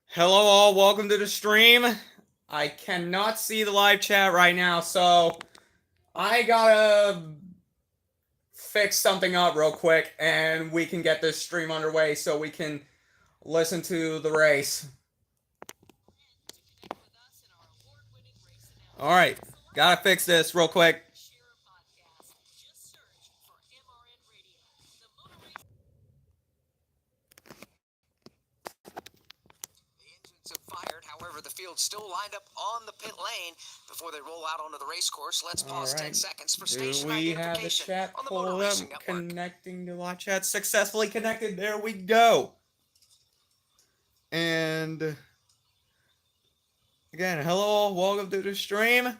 Hello all, welcome to the stream. I cannot see the live chat right now, so I gotta fix something up real quick and we can get this stream underway so we can listen to the race. Alright, gotta fix this real quick. However, the field still lined up on the pit lane before they roll out onto the race course. Let's pause 10 seconds for station identification. identification. Do we have the chat on the pulled Motor up? Racing Network. Connecting to live chat. Successfully connected. There we go. And again, hello, welcome to the stream.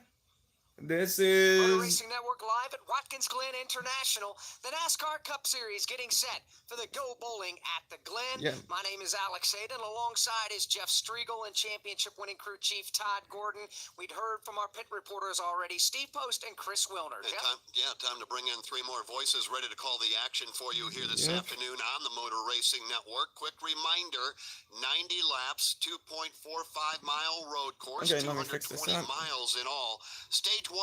This is Motor Racing Network live at Watkins Glen International. The NASCAR Cup Series getting set for the Go Bowling at the Glen. Yeah. My name is Alex Hayden. Alongside is Jeff Striegel and championship-winning crew chief Todd Gordon. We'd heard from our pit reporters already, Steve Post and Chris Wilner. Time to bring in three more voices ready to call the action for you here this afternoon on the Motor Racing Network. Quick reminder, 90 laps, 2.45-mile road course, Okay, let me fix 220 this up. miles in all. Stage 1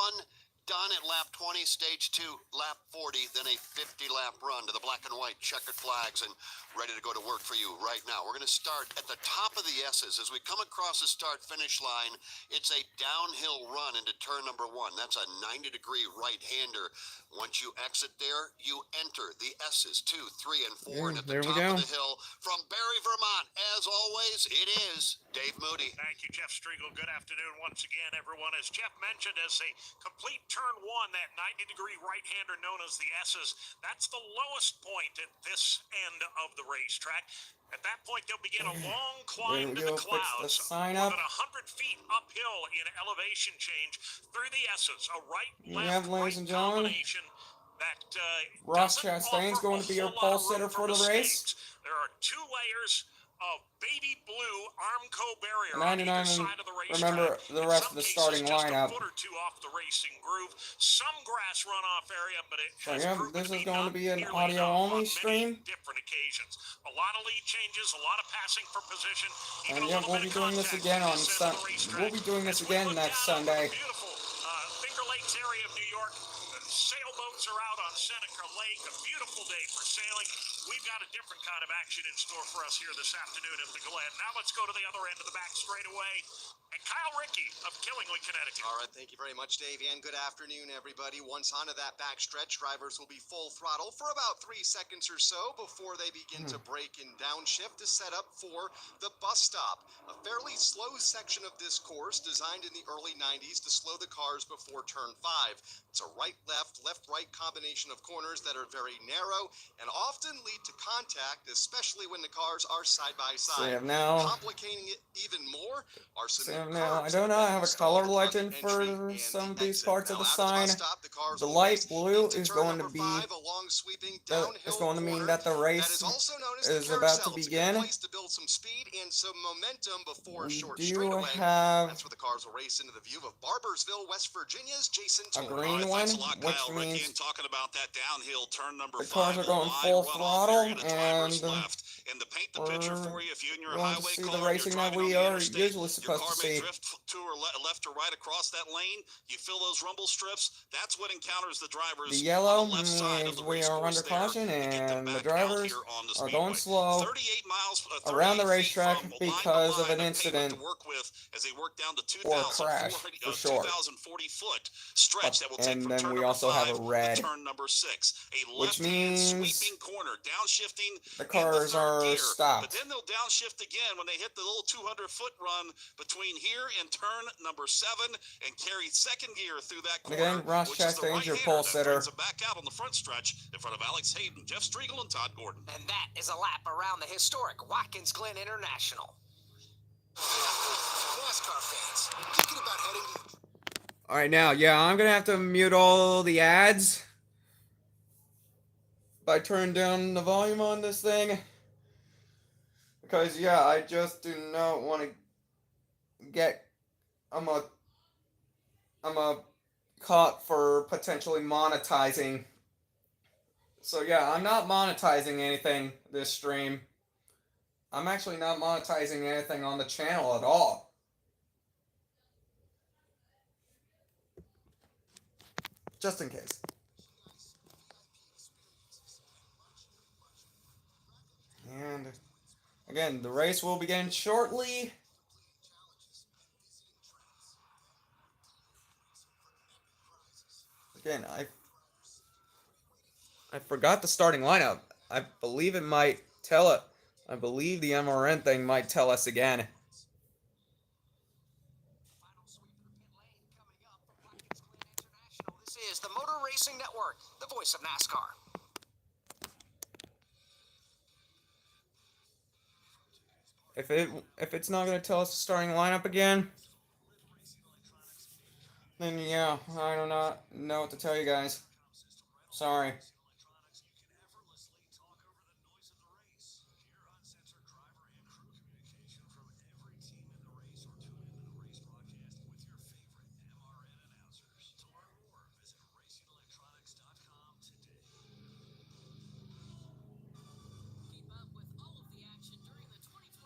done at lap 20, stage 2 lap 40, then a 50-lap run to the black and white checkered flags and ready to go to work for you right now. We're going to start at the top of the S's. As we come across the start-finish line, it's a downhill run into turn number 1. That's a 90-degree right-hander. Once you exit there, you enter the S's, 2, 3, and 4. And at the top of the hill, from Barry, Vermont, as always, it is Dave Moody. Thank you, Jeff Striegel. Good afternoon once again, everyone. As Jeff mentioned, as a complete turn 1, that 90-degree right-hander known as the S's, that's the lowest point at this end of the racetrack. At that point, they'll begin a long climb to the clouds, more than 100 feet uphill in elevation change through the S's, a right-left-right combination that Ross Chastain's going to be your pole sitter for the race. There are 2 layers of baby blue Armco barrier on either side of the racetrack. Remember the rest of the starting lineup. Just a foot or 2 off the racing groove. Some grass runoff area, but it has proven this is to be going to be an nearly audio-only on stream. many different occasions. A lot of lead changes, a lot of passing for position. And yeah, we'll be doing this again on Sunday. We'll be doing this again next Sunday. Beautiful Finger Lakes area of New York. Sailboats are out on Seneca Lake. A beautiful day for sailing. We've got a different kind of action in store for us here this afternoon at the Glen. Now let's go to the other end of the back straightaway. And Kyle Rickey of Killingly, Connecticut. All right, thank you very much, Dave, and good afternoon, everybody. Once onto that back stretch, drivers will be full throttle for about 3 seconds or so before they begin to brake and downshift to set up for the bus stop. A fairly slow section of this course designed in the early 90s to slow the cars before turn 5. It's a right-left, left-right combination of corners that are very narrow and often lead to contact, especially when the cars are side by side. Complicating it even more are some now, I don't know, I have a color legend for some of these parts of the sign. The light blue is going to be, it's going to mean that the race is about to begin. We do have a green one, which means the cars are going full throttle, and we're going to see the racing that we are usually supposed to see. Drift to or left or right across that lane. You fill those rumble strips. That's what encounters the drivers. The yellow means we are under caution, and the drivers are going slow 38 miles, around the racetrack because of an incident as they work down to or a crash, for sure. 2,040 foot stretch that will take and from then turn we number also 5 have a red, to turn number 6. A which left-hand means sweeping corner, downshifting the cars are gear, stopped. But then they'll downshift again when they hit the little 200-foot run between here and turn number 7 and carry second gear through that corner. Again, Ross Chastain's your pole sitter. Back out on the front stretch in front of Alex Hayden, Jeff Striegel, and Todd Gordon. And that is a lap around the historic Watkins Glen International. NASCAR fans, thinking about heading to... Alright, now, yeah, I'm going to have to mute all the ads by turning down the volume on this thing. Because, yeah, I just do not want to get... I'm a caught for potentially monetizing. So, yeah, I'm not monetizing anything this stream. I'm actually not monetizing anything on the channel at all. Just in case. And again, the race will begin shortly. Again, I forgot the starting lineup. I believe it might tell it. I believe the MRN thing might tell us again. This is the Motor Racing Network, the voice of NASCAR. If it's not going to tell us the starting lineup again, then yeah, I do not know what to tell you guys. Sorry.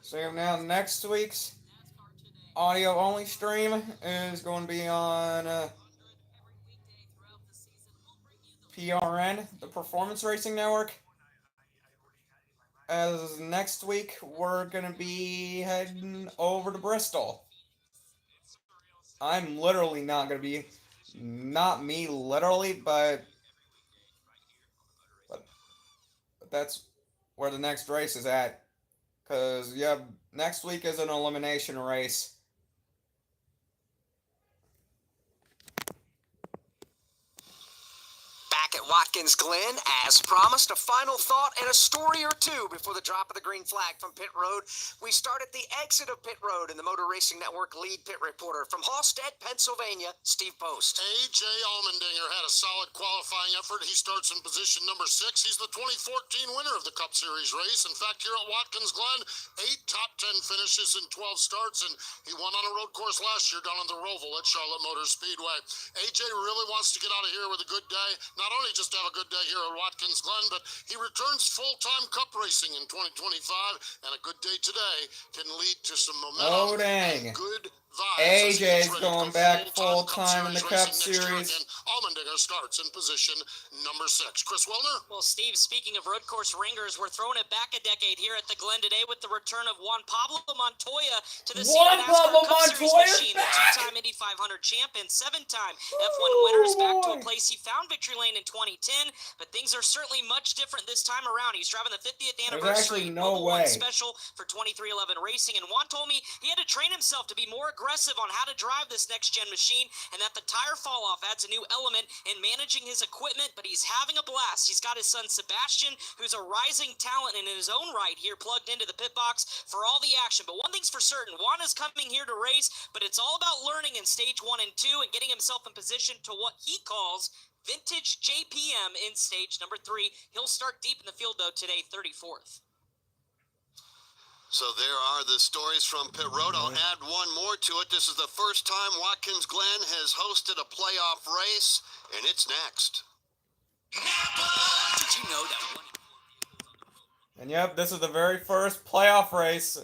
So now next week's audio only stream is going to be on PRN, the Performance Racing Network. As next week we're going to be heading over to Bristol. I'm literally not going to be, not me literally, but that's where the next race is at. Because, yeah, next week is an elimination race. Back at Watkins Glen, as promised, a final thought and a story or two before the drop of the green flag from pit road. We start at the exit of pit road, and the Motor Racing Network lead pit reporter from Hallstead, Pennsylvania, Steve Post. A.J. Allmendinger had a solid qualifying effort. He starts in position number 6. He's the 2014 winner of the Cup Series race. In fact, here at Watkins Glen, 8 top 10 finishes in 12 starts, and he won on a road course last year down on the Roval at Charlotte Motor Speedway. A.J. really wants to get out of here with a good day. Not only just have a good day here at Watkins Glen, but he returns full-time Cup racing in 2025, and a good day today can lead to some momentum. Oh, dang. And good AJ's going back full-time in the Cup Series. Allmendinger starts in position number 6. Chris Wilner? Well, Steve, speaking of road course ringers, we're throwing it back a decade here at the Glen today with the return of Juan Pablo Montoya to the scene of NASCAR Cup Series machine. The two-time Indy 500 champ and 7-time F1 winner is back to a place he found victory lane in 2010, but things are certainly much different this time around. He's driving the 50th anniversary no Mobil 1 way. special for 2311 Racing, and Juan told me he had to train himself to be more aggressive on how to drive this next-gen machine, and that the tire fall-off adds a new element in managing his equipment, but he's having a blast. He's got his son Sebastian, who's a rising talent in his own right here, plugged into the pit box for all the action. But one thing's for certain, Juan is coming here to race, but it's all about learning in stage 1 and 2 and getting himself in position to what he calls vintage JPM in stage number 3. He'll start deep in the field, though, today, 34th. So there are the stories from pit road. I'll add one more to it. This is the first time Watkins Glen has hosted a playoff race, and it's next. Did you know that one? And yep, this is the very first playoff race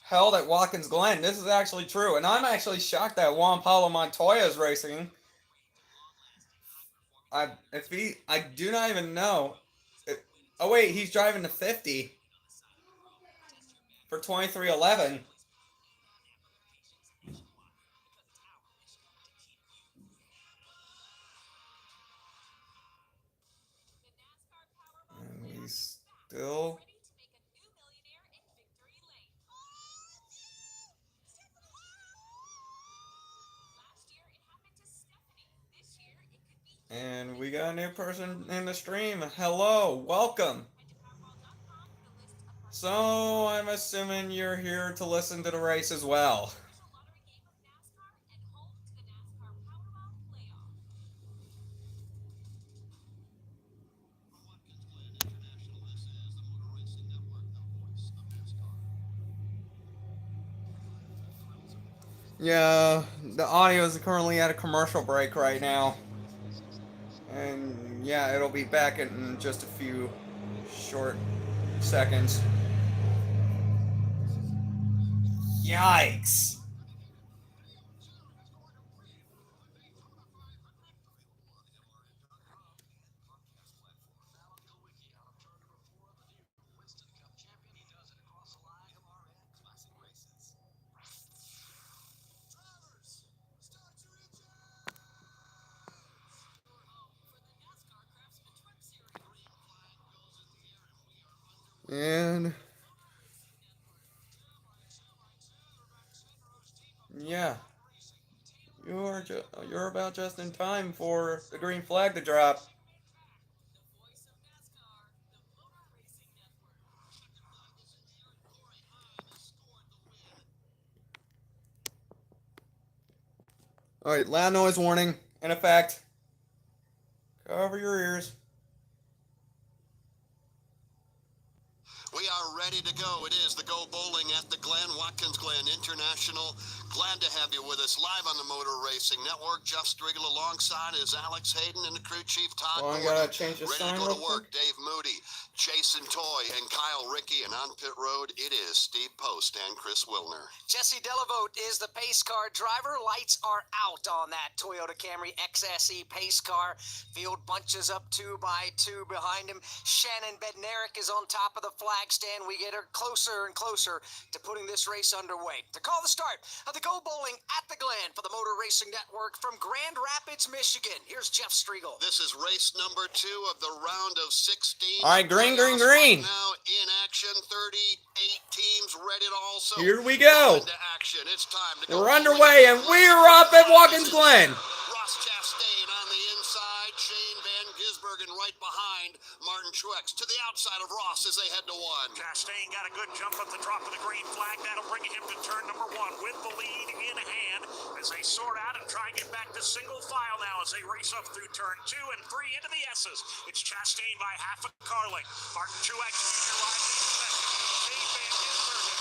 held at Watkins Glen. This is actually true, and I'm actually shocked that Juan Pablo Montoya is racing. I do not even know. Oh wait, he's driving the 50 for 2311. And we still. And we got a new person in the stream. Hello, welcome. So I'm assuming you're here to listen to the race as well. Yeah, the audio is currently at a commercial break right now. And yeah, it'll be back in just a few short seconds. Yikes. And yeah, you're about just in time for the green flag to drop. All right, loud noise warning in effect. Cover your ears. We are ready to go. It is the Go Bowling at the Glen, Watkins Glen International. Glad to have you with us live on the Motor Racing Network. Jeff Striegel alongside is Alex Hayden and the crew chief Todd Well, I Gordon. gotta change the Ready sign to go real to quick. work. Dave Moody, Jason Toy, and Kyle Rickey. And on pit road, it is Steve Post and Chris Wilner. Jesse Delavote is the pace car driver. Lights are out on that Toyota Camry XSE pace car. Field bunches up 2 by 2 behind him. Shannon Bednarik is on top of the flag stand. We get her closer and closer to putting this race underway. To call the start of the Go Bowling at the Glen for the Motor Racing Network from Grand Rapids, Michigan. Here's Jeff Striegel. This is race number 2 of the round of 16. All right, green, green, Playoffs green. right now in action, 38 teams ready to also Here we go. into action. It's time to go. We're underway, and we're up at Watkins Glen. Ross Chastain on the inside, Shane Van Gisbergen right behind Martin Truex to the outside of Ross as they head to 1. Chastain got a good jump at the drop of the green flag. That'll bring him to turn number 1 with the lead in hand as they sort out and try and get back to single file now as they race up through turn 2 and 3 into the S's. It's Chastain by half a car length. Martin Truex Jr. rides in second. Shane Van Gisbergen,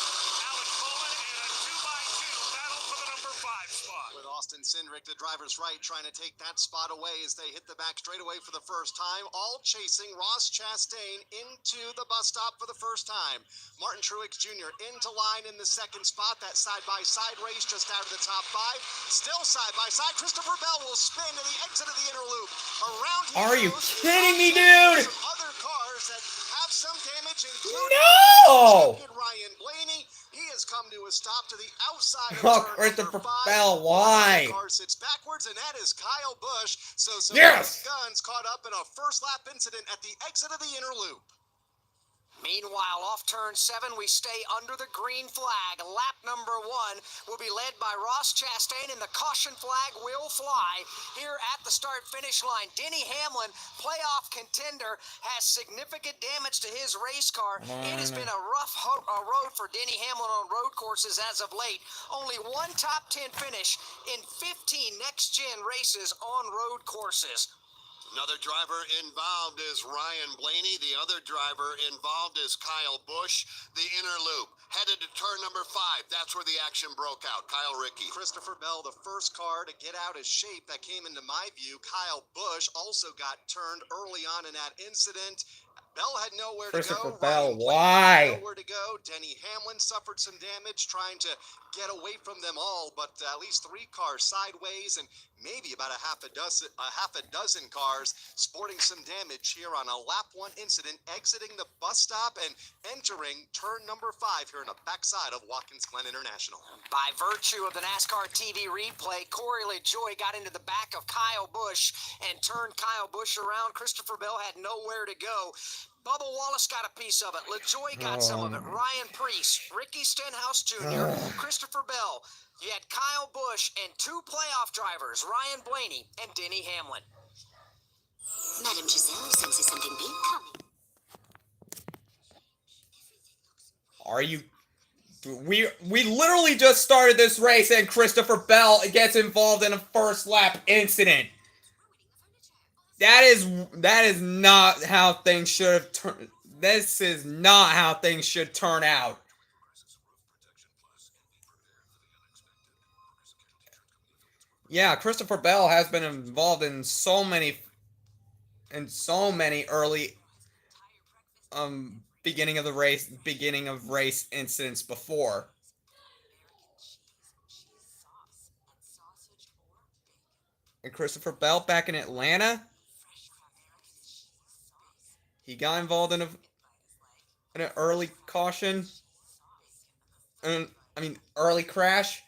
Alex Bowman, and a 2x2 battle for the number 5 spot. With Austin Cindric, the driver's right, trying to take that spot away as they hit the back straightaway for the first time, all chasing Ross Chastain into the bus stop for the first time. Martin Truex Jr. into line in the second spot. That side-by-side race just out of the top 5. Still side-by-side. Christopher Bell will spin to the exit of the inner loop. Around he Are you goes. kidding me, dude? Some other cars that have some damage, including No! champion Ryan Blaney. He has come to a stop to the outside of Oh, turn Christopher number 5. Bell, why? The car sits backwards, and that is Kyle Busch. So some Yes! guns caught up in a first lap incident at the exit of the inner loop. Meanwhile, off turn 7, we stay under the green flag. Lap number 1 will be led by Ross Chastain, and the caution flag will fly here at the start-finish line. Denny Hamlin, playoff contender, has significant damage to his race car. It has been a rough road for Denny Hamlin on road courses as of late. Only one top 10 finish in 15 next-gen races on road courses. Another driver involved is Ryan Blaney. The other driver involved is Kyle Busch. The inner loop headed to turn number 5. That's where the action broke out. Kyle Rickey. Christopher Bell, the first car to get out of shape that came into my view. Kyle Busch also got turned early on in that incident. Bell had nowhere to Christopher go. Bell, Ryan Blaney why? had nowhere to go. Denny Hamlin suffered some damage trying to get away from them all, but at least 3 cars sideways and maybe about a half a dozen cars sporting some damage here on a lap 1 incident, exiting the bus stop and entering turn number 5 here in the backside of Watkins Glen International. By virtue of the NASCAR TV replay, Corey LaJoie got into the back of Kyle Busch and turned Kyle Busch around. Christopher Bell had nowhere to go. Bubba Wallace got a piece of it. LaJoie got some of it. Ryan Preece, Ricky Stenhouse Jr., Christopher Bell. You had Kyle Busch and 2 playoff drivers, Ryan Blaney and Denny Hamlin. Madame Giselle senses something big coming. Are you? We literally just started this race, and Christopher Bell gets involved in a first lap incident. That is not how things should have turned. This is not how things should turn out. Yeah, Christopher Bell has been involved in so many early beginning of race incidents before. and Christopher Bell back in Atlanta. He got involved in an early caution. Early crash.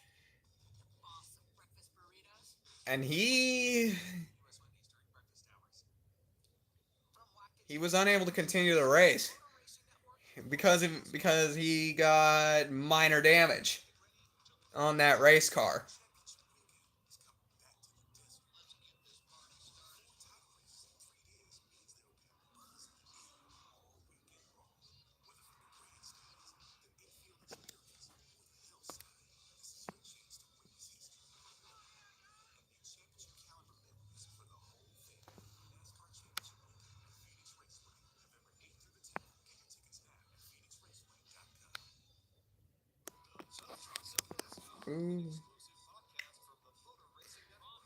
And he was unable to continue the race because he got minor damage on that race car.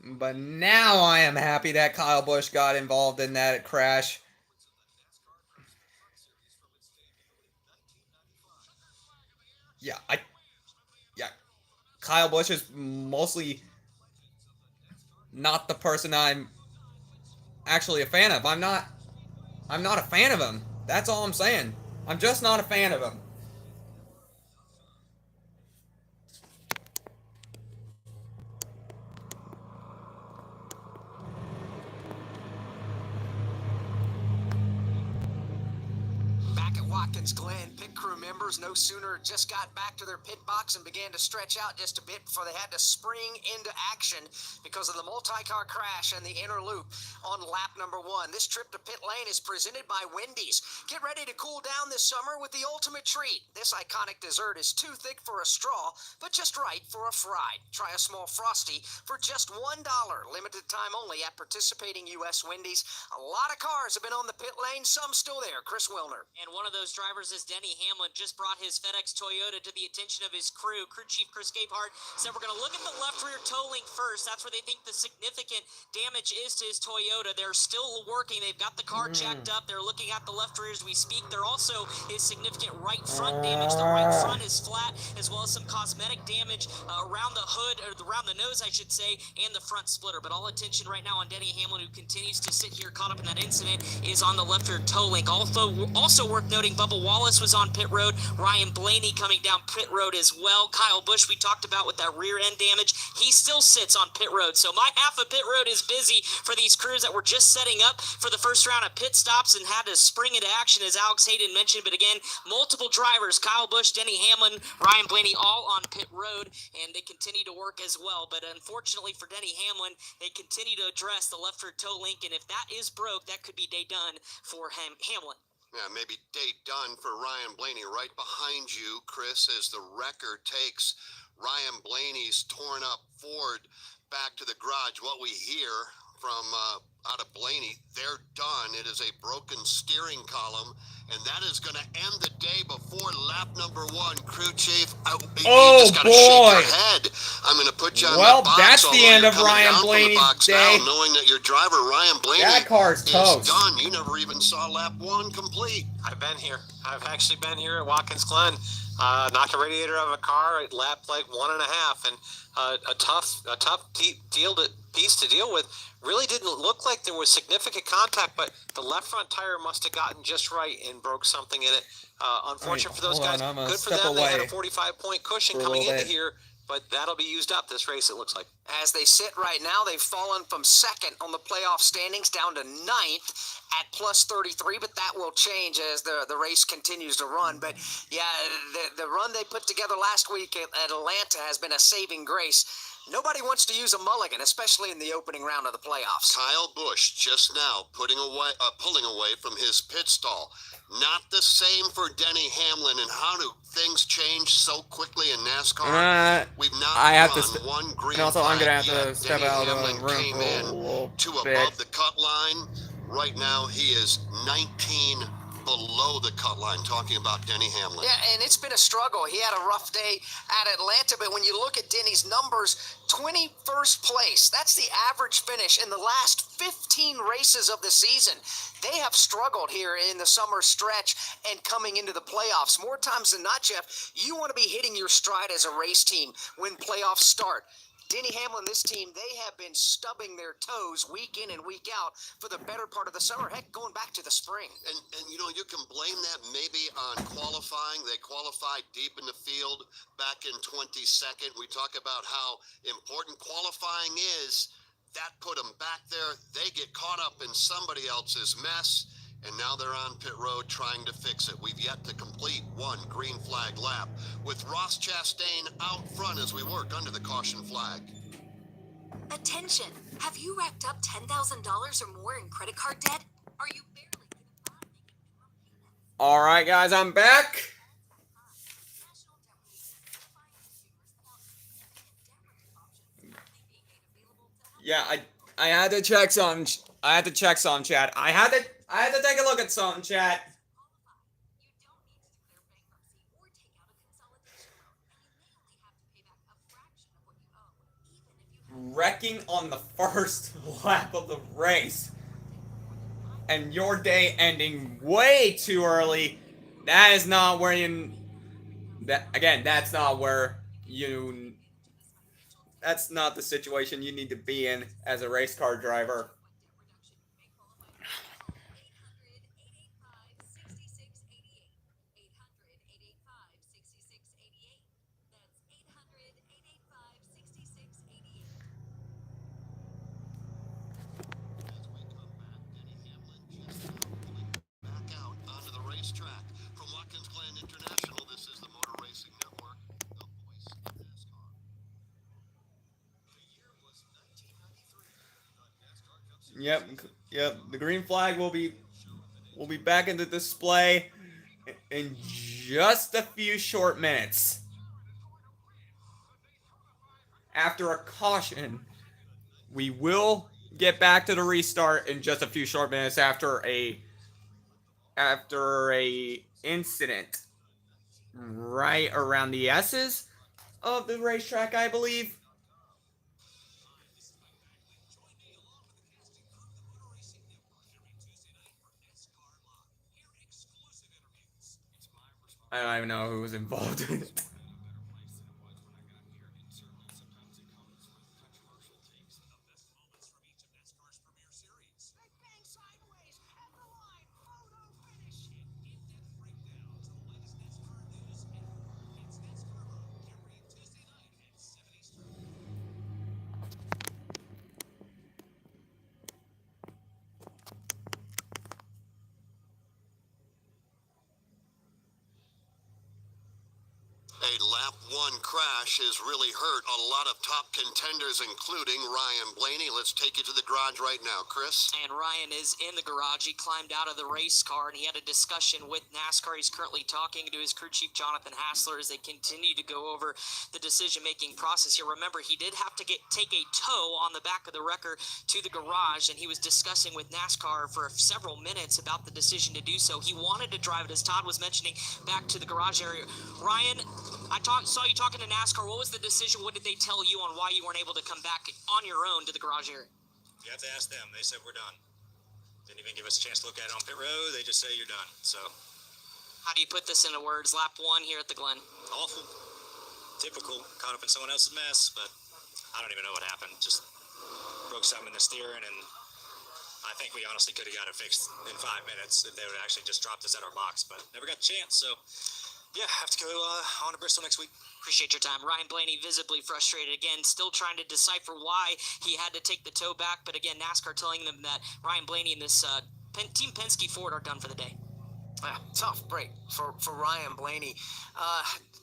But now I am happy that Kyle Busch got involved in that crash. Yeah, Kyle Busch is mostly not the person I'm actually a fan of. I'm not a fan of him. That's all I'm saying. I'm just not a fan of him. Back at Watkins Glen, pit crew members no sooner just got back to their pit box and began to stretch out just a bit before they had to spring into action because of the multi-car crash and the inner loop on lap number 1. This trip to pit lane is presented by Wendy's. Get ready to cool down this summer with the ultimate treat. This iconic dessert is too thick for a straw, but just right for a fry. Try a small Frosty for just $1. Limited time only at participating U.S. Wendy's. A lot of cars have been on the pit lane, some still there. Chris Wilner. And one of those drivers is Denny Hamlin. Just brought his FedEx Toyota to the attention of his crew. Crew chief Chris Gabehart said we're going to look at the left rear toe link first. That's where they think the significant damage is to his Toyota. They're still working. They've got the car jacked up. They're looking at the left rear as we speak. There also is significant right front damage. The right front is flat, as well as some cosmetic damage around the hood, or around the nose, I should say, and the front splitter. But all attention right now on Denny Hamlin, who continues to sit here caught up in that incident, is on the left rear toe link. Also worth noting, Bubba Wallace was on pit road. Ryan Blaney coming down pit road as well. Kyle Busch, we talked about with that rear end damage. He still sits on pit road. So my half of pit road is busy for these crews that were just setting up for the first round of pit stops and had to spring into action, as Alex Hayden mentioned. But again, multiple drivers, Kyle Busch, Denny Hamlin, Ryan Blaney, all on pit road, and they continue to work as well. But unfortunately for Denny Hamlin, they continue to address the left rear toe link, and if that is broke, that could be day done for Hamlin. Yeah, maybe day done for Ryan Blaney. Right behind you, Chris, as the wrecker takes Ryan Blaney's torn up Ford back to the garage. What we hear from out of Blaney, they're done. It is a broken steering column, and that is going to end the day before lap number 1. Crew chief, you just got to shake your head. I'm going to put you on the box. That's the end of Ryan Blaney's day. Now, knowing that your driver, Ryan Blaney, that car's toast. Done. You never even saw lap 1 complete. I've been here. I've actually been here at Watkins Glen. Knocked the radiator of a car at lap like 1.5, and a tough piece to deal with. Really didn't look like there was significant contact, but the left front tire must have gotten just right and broke something in it. Unfortunate for those guys. Good for them. They had a 45-point cushion coming into here, but that'll be used up this race, it looks like. As they sit right now, they've fallen from second on the playoff standings down to 9th at plus 33, but that will change as the race continues to run. But yeah, the run they put together last week at Atlanta has been a saving grace. Nobody wants to use a mulligan, especially in the opening round of the playoffs. Kyle Busch just now pulling away from his pit stall. Not the same for Denny Hamlin. And how do things change so quickly in NASCAR? We've not one green flag. I'm gonna have to step out of the room came in to above the cut line. Right now, he is 19 below the cut line, talking about Denny Hamlin. Yeah, and it's been a struggle. He had a rough day at Atlanta, but when you look at Denny's numbers, 21st place, that's the average finish in the last 15 races of the season. They have struggled here in the summer stretch and coming into the playoffs. More times than not, Jeff, you want to be hitting your stride as a race team when playoffs start. Denny Hamlin, this team, they have been stubbing their toes week in and week out for the better part of the summer. Heck, going back to the spring. And you know, you can blame that maybe on qualifying. They qualified deep in the field back in 22nd. We talk about how important qualifying is. That put them back there. They get caught up in somebody else's mess, and now they're on pit road trying to fix it. We've yet to complete one green flag lap, with Ross Chastain out front as we work under the caution flag. Attention! Have you racked up $10,000 or more in credit card debt? Are you barely getting by making minimum payments? All right, guys, I'm back. National Debt Relief is notifying consumers about significant debt relief options currently being made available to help. Yeah, I had to check some. I had to check some, chat. I had to take a look at some, chat. Qualify. You don't need to declare bankruptcy or take out a consolidation loan, and you may only have to pay back a fraction of what you owe, even if you have Wrecking on the first lap of the race, and your day ending way too early. That is not where you. That's not where you. That's not the situation you need to be in as a race car driver. Back out onto the racetrack. From Watkins Glen International, this is the Motor Racing Network, the voice of NASCAR. The year was 1993. Yep. The green flag will be back into display in just a few short minutes. After a caution, we will get back to the restart in just a few short minutes after a incident right around the S's of the racetrack, I believe. I don't even know who was involved in it. A lap one crash has really hurt a lot of top contenders, including Ryan Blaney. Let's take you to the garage right now, Chris. And Ryan is in the garage. He climbed out of the race car and he had a discussion with NASCAR. He's currently talking to his crew chief, Jonathan Hassler, as they continue to go over the decision-making process here. Remember, he did have to take a tow on the back of the wrecker to the garage, and he was discussing with NASCAR for several minutes about the decision to do so. He wanted to drive it, as Todd was mentioning, back to the garage area. Ryan, saw you talking to NASCAR. What was the decision? What did they tell you on why you weren't able to come back on your own to the garage area? You have to ask them. They said we're done. Didn't even give us a chance to look at it on pit road. They just say you're done. So, how do you put this into words? Lap one here at the Glen. awful. Typical. Caught up in someone else's mess, but I don't even know what happened. Just broke something in the steering, and I think we honestly could have got it fixed in 5 minutes if they would have actually just dropped us at our box, but never got the chance. So, yeah, have to go on to Bristol next week. Appreciate your time. Ryan Blaney visibly frustrated. Again, still trying to decipher why he had to take the tow back. But again, NASCAR telling them that Ryan Blaney and this Team Penske Ford are done for the day. Yeah, tough break for Ryan Blaney.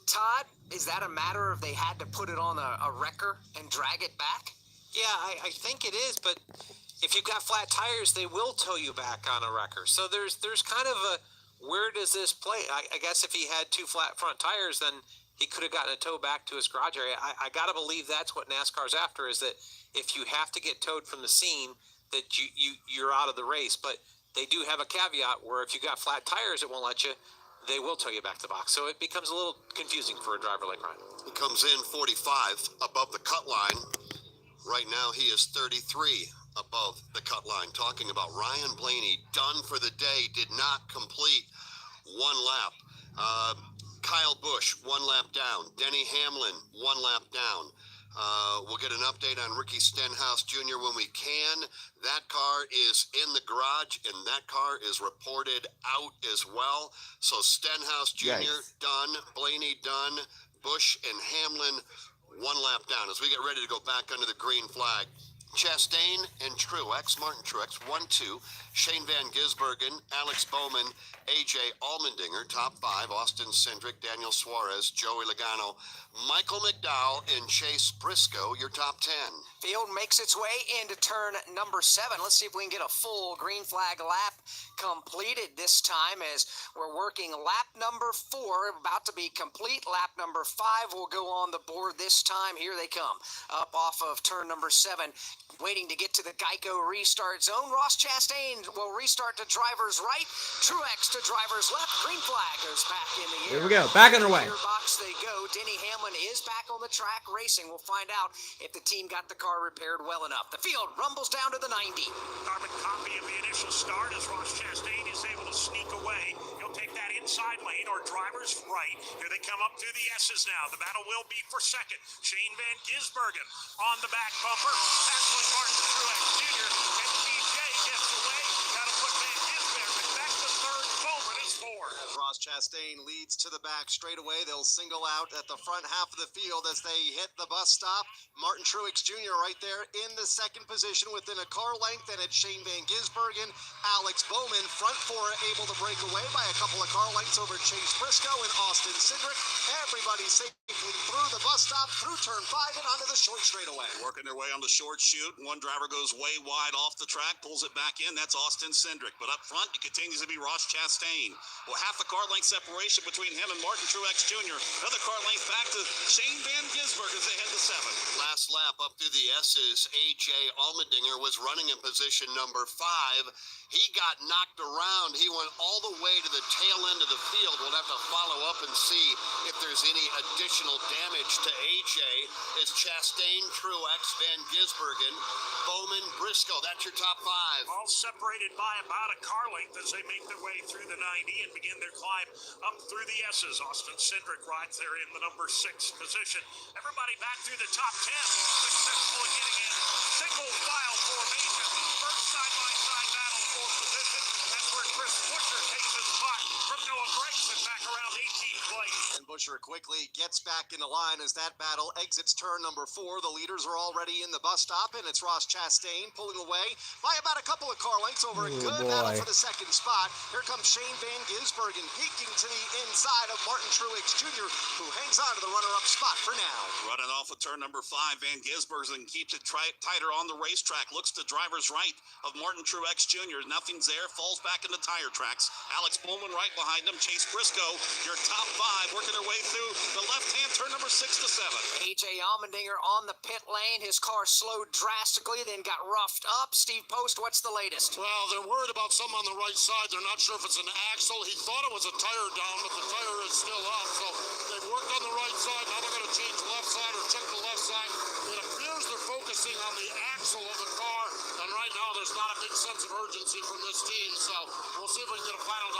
Todd, is that a matter of they had to put it on a wrecker and drag it back? Yeah, I think it is, but if you've got flat tires, they will tow you back on a wrecker. So there's kind of a, where does this play? I guess if he had two flat front tires, then he could have gotten a tow back to his garage area. I got to believe that's what NASCAR's after, is that if you have to get towed from the scene, that you're out of the race. But they do have a caveat where if you got flat tires, it won't let you. They will tow you back to the box. So it becomes a little confusing for a driver like Ryan. He comes in 45 above the cut line. Right now he is 33 above the cut line. Talking about Ryan Blaney, done for the day, did not complete one lap. Kyle Busch, 1 lap down. Denny Hamlin, 1 lap down. We'll get an update on Ricky Stenhouse Jr. when we can. That car is in the garage, and that car is reported out as well. So Stenhouse Jr. Yikes. done, Blaney done, Bush and Hamlin 1 lap down as we get ready to go back under the green flag. Chastain and Truex, Martin Truex, 1-2. Shane Van Gisbergen, Alex Bowman, AJ Allmendinger, top 5. Austin Cindric, Daniel Suarez, Joey Logano, Michael McDowell, and Chase Briscoe, your top 10. Field makes its way into turn number 7. Let's see if we can get a full green flag lap completed this time as we're working lap number 4, about to be complete. Lap number 5 will go on the board this time. Here they come, up off of turn number 7, waiting to get to the Geico restart zone. Ross Chastain will restart to driver's right, Truex to driver's left. Green flag goes back in the air. Here we go, back underway. Box they go. Denny Hamlin is back on the track racing. We'll find out if the team got the car repaired well enough. The field rumbles down to the 90. Carbon copy of the initial start as Ross Chastain is able to sneak away. He'll take that inside lane or driver's right. Here they come up through the S's now. The battle will be for second. Shane Van Gisbergen on the back bumper. Actually, Martin Truex Jr. and TJ gets away. That'll put Van Gisbergen back to third. Bowman is fourth. Ross Chastain leads to the back straightaway. They'll single out at the front half of the field as they hit the bus stop. Martin Truex Jr. right there in the second position within a car length, and it's Shane Van Gisbergen. Alex Bowman, front 4, able to break away by a couple of car lengths over Chase Briscoe and Austin Cindric. Everybody safely through the bus stop, through turn 5 and onto the short straightaway. Working their way on the short chute. One driver goes way wide off the track, pulls it back in. That's Austin Cindric. But up front, it continues to be Ross Chastain. Well, half the car length separation between him and Martin Truex Jr. Another car length back to Shane Van Gisbergen as they head to 7. Last lap up through the S's, AJ Allmendinger was running in position number 5. He got knocked around. He went all the way to the tail end of the field. We'll have to follow up and see if there's any additional damage to AJ as Chastain, Truex, Van Gisbergen, Bowman, Briscoe. That's your top 5. All separated by about a car length as they make their way through the 90 and begin their climb up through the S's. Austin Cindric rides there in the number 6 position. Everybody back through the top 10, successfully getting in single file formation. First side-by-side battle for position. That's where Chris Buescher takes his spot from Noah Gragson back around 18th place. And Buescher quickly gets back in the line as that battle exits turn number 4. The leaders are already in the bus stop, and it's Ross Chastain pulling away by about a couple of car lengths over a good battle for the second spot. Here comes Shane Van Gisbergen peeking to the inside of Martin Truex Jr., who hangs on to the runner-up spot for now. Running off of turn number 5, Van Gisbergen keeps it tighter on the racetrack. Looks to driver's right of Martin Truex Jr. Nothing's there. Falls back in the tire tracks. Alex Bowman right behind him. Chase Briscoe, your top 5, working their way through the left-hand turn number 6 to 7. AJ Allmendinger on the pit lane. His car slowed drastically, then got roughed up. Steve Post, what's the latest? Well, they're worried about something on the right side. They're not sure if it's an axle. He thought it was a tire down, but the tire is still up. So they've worked on the right side. Now they're going to change left side or check the left side. It appears they're focusing on the axle of the car, and right now there's not a big sense of urgency from this team. So we'll see if we can get a final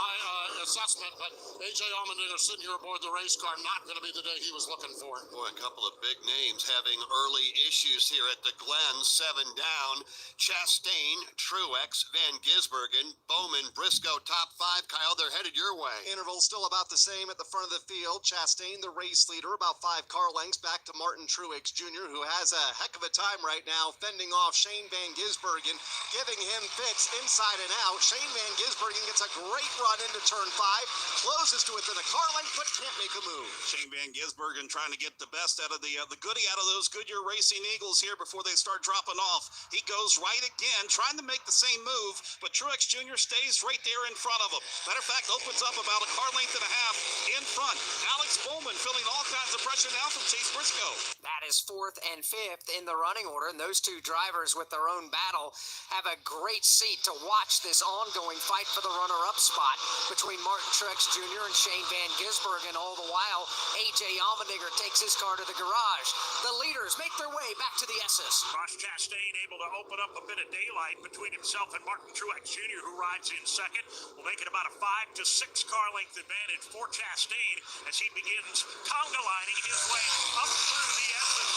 assessment. But AJ Allmendinger sitting here aboard the race car, not going to be the day he was looking for. Boy, a couple of big names having early issues here at the Glen. 7 down. Chastain, Truex, Van Gisbergen, Bowman, Briscoe, top 5. Kyle, they're headed your way. Interval still about the same at the front of the field. Chastain, the race leader, about 5 car lengths back to Martin Truex Jr., who has a heck of a time right now fending off Shane Van Gisbergen, giving him fits inside and out. Shane Van Gisbergen gets a great run into turn 5, closes to within a car length, but can't make a move. Shane Van Gisbergen trying to get the best out of the goodie out of those Goodyear Racing Eagles here before they start dropping off. He goes right again, trying to make the same move, but Truex Jr. stays right there in front of him. Matter of fact, opens up about a car length and a half in front. Alex Bowman feeling all kinds of pressure now from Chase Briscoe. That is 4th and 5th in the running order, and those 2 drivers with their own battle have a great seat to watch this ongoing fight for the runner-up spot between Martin Truex Jr. and Shane Van Gisbergen. All the while, AJ Allmendinger takes his car to the garage. The leaders make their way back to the S's. Ross Chastain able to open up a bit of daylight between himself and Martin Truex Jr., who rides in second. Will make it about a 5 to 6 car length advantage for Chastain as he begins conga lining his way up through the S's.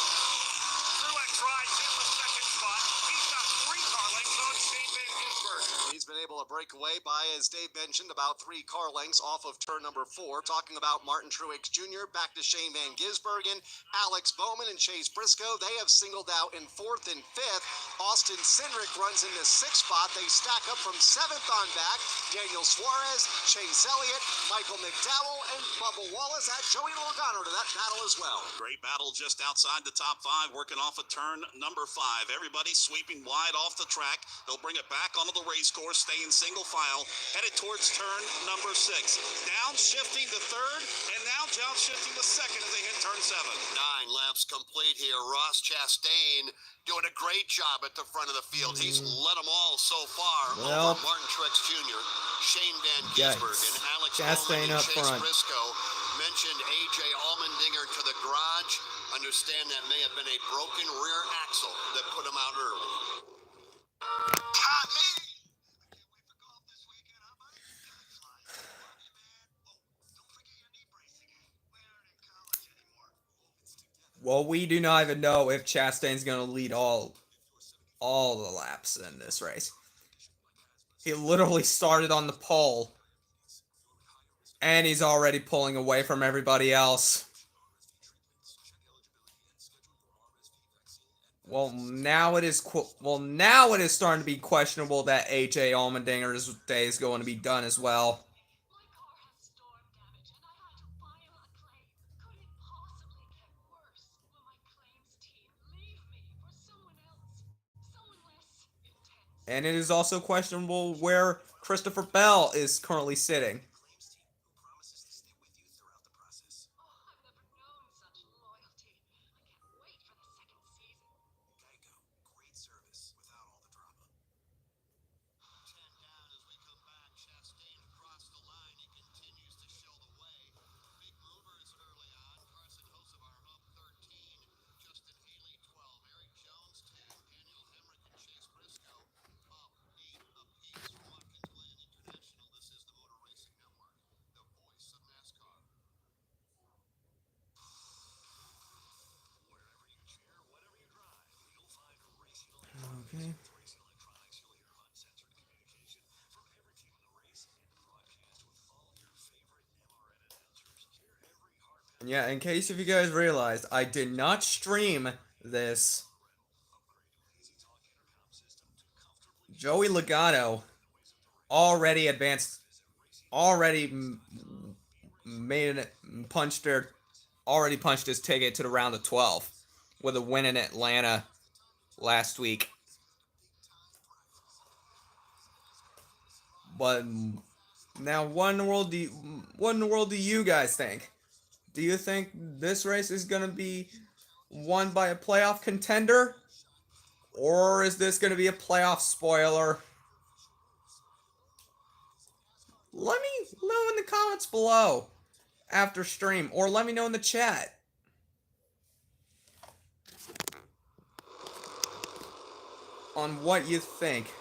a breakaway by, as Dave mentioned, about 3 car lengths off of turn number 4. Talking about Martin Truex Jr., back to Shane Van Gisbergen, Alex Bowman, and Chase Briscoe. They have singled out in 4th and 5th. Austin Cindric runs in the 6th spot. They stack up from 7th on back. Daniel Suarez, Chase Elliott, Michael McDowell, and Bubba Wallace. At Joey Logano to that battle as well. Great battle just outside the top 5, working off of turn number 5. Everybody sweeping wide off the track. They'll bring it back onto the race course, staying single file, headed towards turn number 6. Downshifting to 3rd, and now downshifting to 2nd as they hit turn 7. 9 laps complete here. Ross Chastain doing a great job at the front of the field. He's led them all so far. Well, over Martin Truex Jr., Shane Van Gisbergen, Alex Chastain Bowman, and up Chase front. Briscoe. Mentioned A.J. Allmendinger to the garage. Understand that may have been a broken rear axle that put him out early. Well, we do not even know if Chastain's going to lead all the laps in this race. He literally started on the pole, and he's already pulling away from everybody else. Well, now it is starting to be questionable that A.J. Allmendinger's day is going to be done as well. My car has storm damage and I had to file a claim. Could it possibly get worse? Will my claims team leave me for someone else? Someone less intense? And it is also questionable where Christopher Bell is currently sitting. Oh, I've never known such loyalty. I can't wait for the second season. Great service without all the drama. 10 down as we come back. Chastain across the line. He continues to show the way. Big movers early on. Carson Hocevar up 13. Justin Haley 12. Eric Jones 10. Daniel Hemrick and Chase Briscoe up 8 apiece. Watkins Glen International. This is the Motor Racing Network, the voice of NASCAR. Wherever you cheer, whatever you drive, you'll find Racing Electronics. Okay. With Racing Electronics, you'll hear uncensored communication from every team in the race and broadcast with all your favorite MRN announcers. Hear every heartbeat. And yeah, in case if you guys realized, I did not stream this. Joey Logano already advanced, punched his ticket to the round of 12 with a win in Atlanta last week. But now, what in the world do you guys think? Do you think this race is gonna be won by a playoff contender, or is this gonna be a playoff spoiler? Let me know in the comments below after stream, or let me know in the chat. On what you think.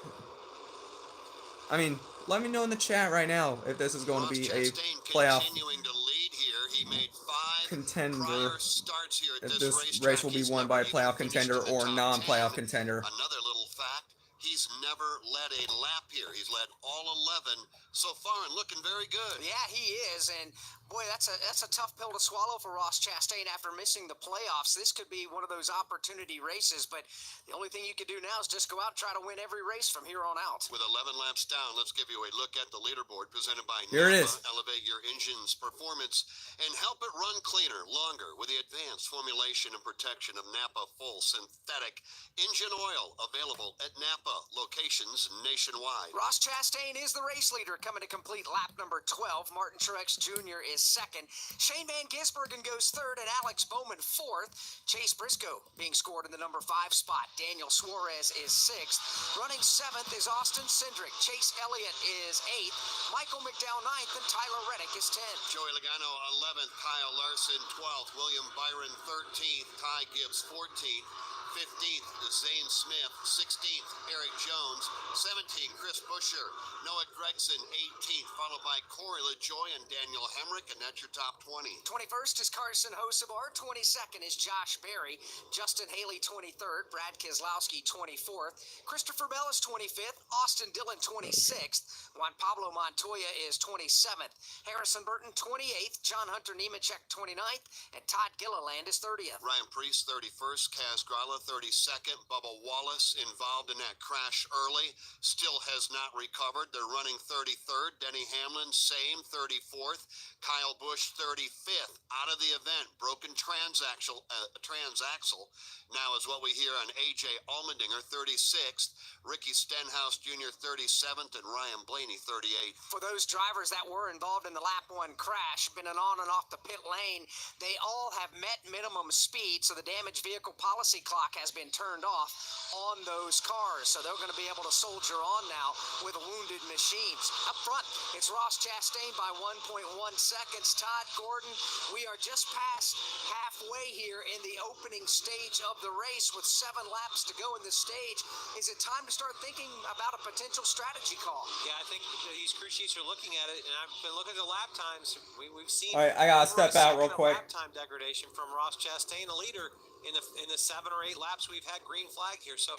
I mean, let me know in the chat right now if this is going to be a playoff Continuing to lead here. He made 5 contender. prior starts here at If this this race will be He's won never by a even playoff finished contender in the or top non-playoff 10. contender. Another little fact, he's never led a lap here. He's led all 11 so far and looking very good. Yeah, he is, and boy, that's a tough pill to swallow for Ross Chastain after missing the playoffs. This could be one of those opportunity races, but the only thing you can do now is just go out and try to win every race from here on out. With 11 laps down, let's give you a look at the leaderboard presented by Here it Napa. is. Elevate your engine's performance and help it run cleaner, longer with the advanced formulation and protection of Napa Full Synthetic Engine Oil, available at Napa locations nationwide. Ross Chastain is the race leader, coming to complete lap number 12. Martin Truex Jr. is second. Shane Van Gisbergen goes third, and Alex Bowman fourth. Chase Briscoe being scored in the number 5 spot. Daniel Suarez is sixth. Running seventh is Austin Cindric. Chase Elliott is eighth. Michael McDowell ninth, and Tyler Reddick is 10th. Joey Logano 11th, Kyle Larson 12th, William Byron 13th, Ty Gibbs 14th, 15th, Zane Smith. 16th, Eric Jones. 17th, Chris Buescher. Noah Gregson, 18th, followed by Corey LaJoy and Daniel Hemrick, and that's your top 20. 21st is Carson Hocevar. 22nd is Josh Berry. Justin Haley, 23rd. Brad Keselowski, 24th. Christopher Bell is 25th. Austin Dillon, 26th. Juan Pablo Montoya is 27th. Harrison Burton, 28th. John Hunter Nemechek, 29th. And Todd Gilliland is 30th. Ryan Preece, 31st. Kaz Grala, 32nd. Bubba Wallace, involved in that crash early, still has not recovered. They're running 33rd. Denny Hamlin, same, 34th. Kyle Busch, 35th. Out of the event, broken transaxle. Now is what we hear on A.J. Allmendinger, 36th. Ricky Stenhouse Jr., 37th, and Ryan Blaney, 38th. For those drivers that were involved in the lap 1 crash, been an on and off the pit lane, they all have met minimum speed, so the damaged vehicle policy clock has been turned off on those cars. So they're going to be able to soldier on now with wounded machines. Up front, it's Ross Chastain by 1.1 seconds. Todd Gordon, we are just past halfway here in the opening stage of the race with 7 laps to go in the stage. Is it time to start thinking about a potential strategy call? Yeah, I think these crew chiefs are looking at it, and I've been looking at the lap times. We've seen. All right, I gotta over a step out real second of quick. Lap time degradation from Ross Chastain, the leader in the 7 or 8 laps we've had green flag here. So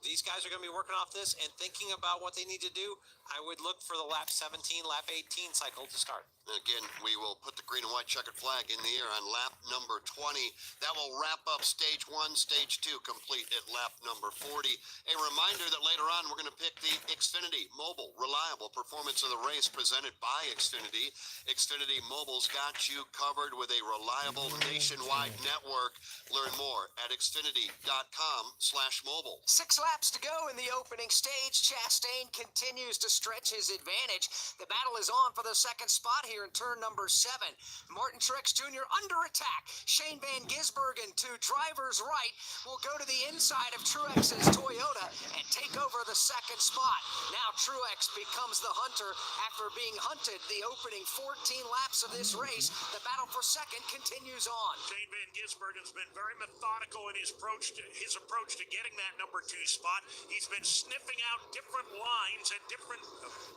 these guys are going to be working off this and thinking about what they need to do. I would look for the lap 17, lap 18 cycle to start. Again, we will put the green and white checkered flag in the air on lap number 20. That will wrap up stage 1, stage 2 complete at lap number 40. A reminder that later on we're going to pick the Xfinity Mobile Reliable Performance of the Race presented by Xfinity. Xfinity Mobile's got you covered with a reliable nationwide network. Learn more at xfinity.com/mobile. 6 laps to go in the opening stage. Chastain continues to stretch his advantage. The battle is on for the second spot here in turn number 7. Martin Truex Jr. under attack. Shane Van Gisbergen to driver's right will go to the inside of Truex's Toyota and take over the second spot. Now Truex becomes the hunter after being hunted the opening 14 laps of this race. The battle for second continues on. Shane Van Gisbergen's been very methodical in his approach to getting that number 2 spot. He's been sniffing out different lines at different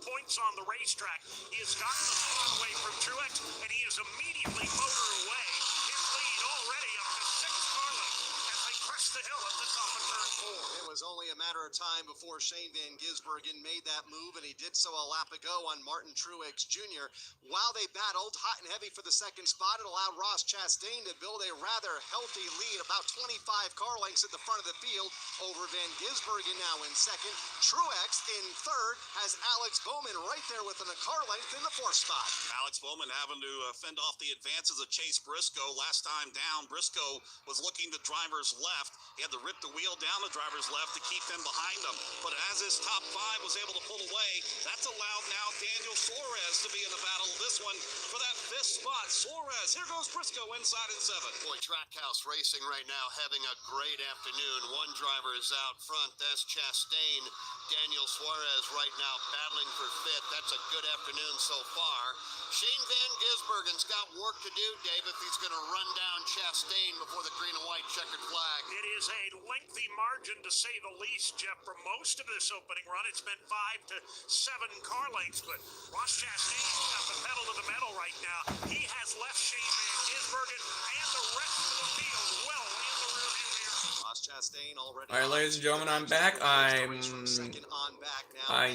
points on the racetrack. He has gotten the spot away from Truex, and he has immediately motored away. His lead already up to 6 car lengths as they crest the hill at the top of turn 4. It was only a matter of time before Shane Van Gisbergen made that move, and he did so a lap ago on Martin Truex Jr. While they battled hot and heavy for the second spot, it allowed Ross Chastain to build a rather healthy lead, about 25 car lengths at the front of the field over Van Gisbergen now in second. Truex in third has Alex Bowman right there within a car length in the 4th spot. Alex Bowman having to fend off the advances of Chase Briscoe. Last time down, Briscoe was looking to driver's left. He had to rip the wheel down the driver's left to keep them behind him. But as his top 5 was able to pull away, that's allowed now Daniel Suarez to be in the battle. This one for that 5th spot. Suarez, here goes Briscoe inside in 7. Boy, Trackhouse Racing right now having a great afternoon. One driver is out front. That's Chastain. Daniel Suarez right now battling for 5th. That's a good afternoon so far. Shane Van Gisbergen's got work to do, Dave, if he's going to run down Chastain before the green and white checkered flag. It is a lengthy margin, to say the least, Jeff, for most of this opening run. It's been 5 to 7 car lengths, but Ross Chastain's got the pedal to the metal right now. He has left Shane Van Gisbergen and the rest of the field well in the rearview mirror. Ross Chastain already. All right, ladies and gentlemen, I'm back. I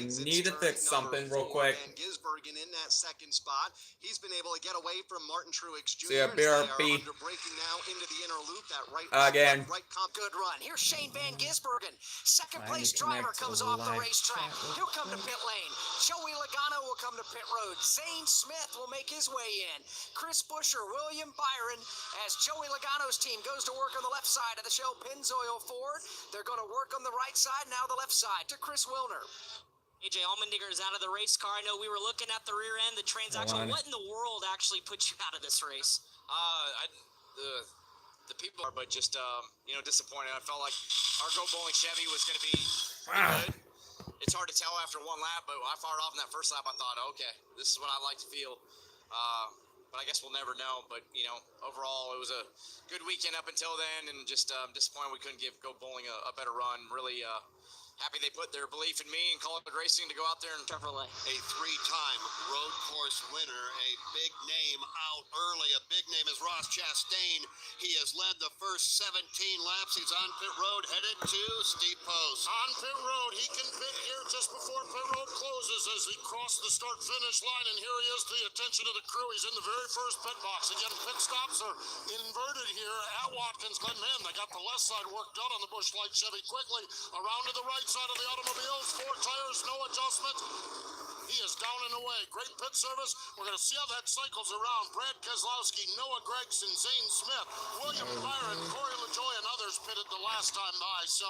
need to fix something real quick. Van Gisbergen in that second spot. He's bbeen able to get away from Martin Truex Jr. See ya, BRP. Under braking now into the inner loop. That right Again. Good run. Here's Shane Van Gisbergen. Second place driver comes off the racetrack. He'll come to pit lane. Joey Logano will come to pit road. Zane Smith will make his way in. Chris Buescher, William Byron, as Joey Logano's team goes to work on the left side of the Shell Pennzoil Ford. They're going to work on the right side, now the left side to Chris Wilner. AJ Allmendinger is out of the race car. I know we were looking at the rear end, the transaction. What in the world actually put you out of this race? The people are, but just disappointed. I felt like our Go Bowling Chevy was going to be good. It's hard to tell after one lap, but I fired off in that first lap. I thought, okay, this is what I like to feel. but I guess we'll never know. But overall, it was a good weekend up until then, and just disappointed we couldn't give Go Bowling a better run. Really happy they put their belief in me and Call It Racing to go out there and Chevrolet. A three-time road course winner, a big name out early. A big name is Ross Chastain. He has led the first 17 laps. He's on pit road, headed to steep post. On pit road, he can pit here just before pit road closes as he crossed the start-finish line, and here he is to the attention of the crew. He's in the very first pit box. Again, pit stops are inverted here at Watkins Glen. Man, they got the left side worked out on the Busch Light Chevy quickly. Around to the right side of the automobiles, 4 tires, no adjustment. He is down and away. Great pit service. We're going to see how that cycles around. Brad Keselowski, Noah Gregson, Zane Smith, William Byron, Corey LaJoy, and others pitted the last time by. So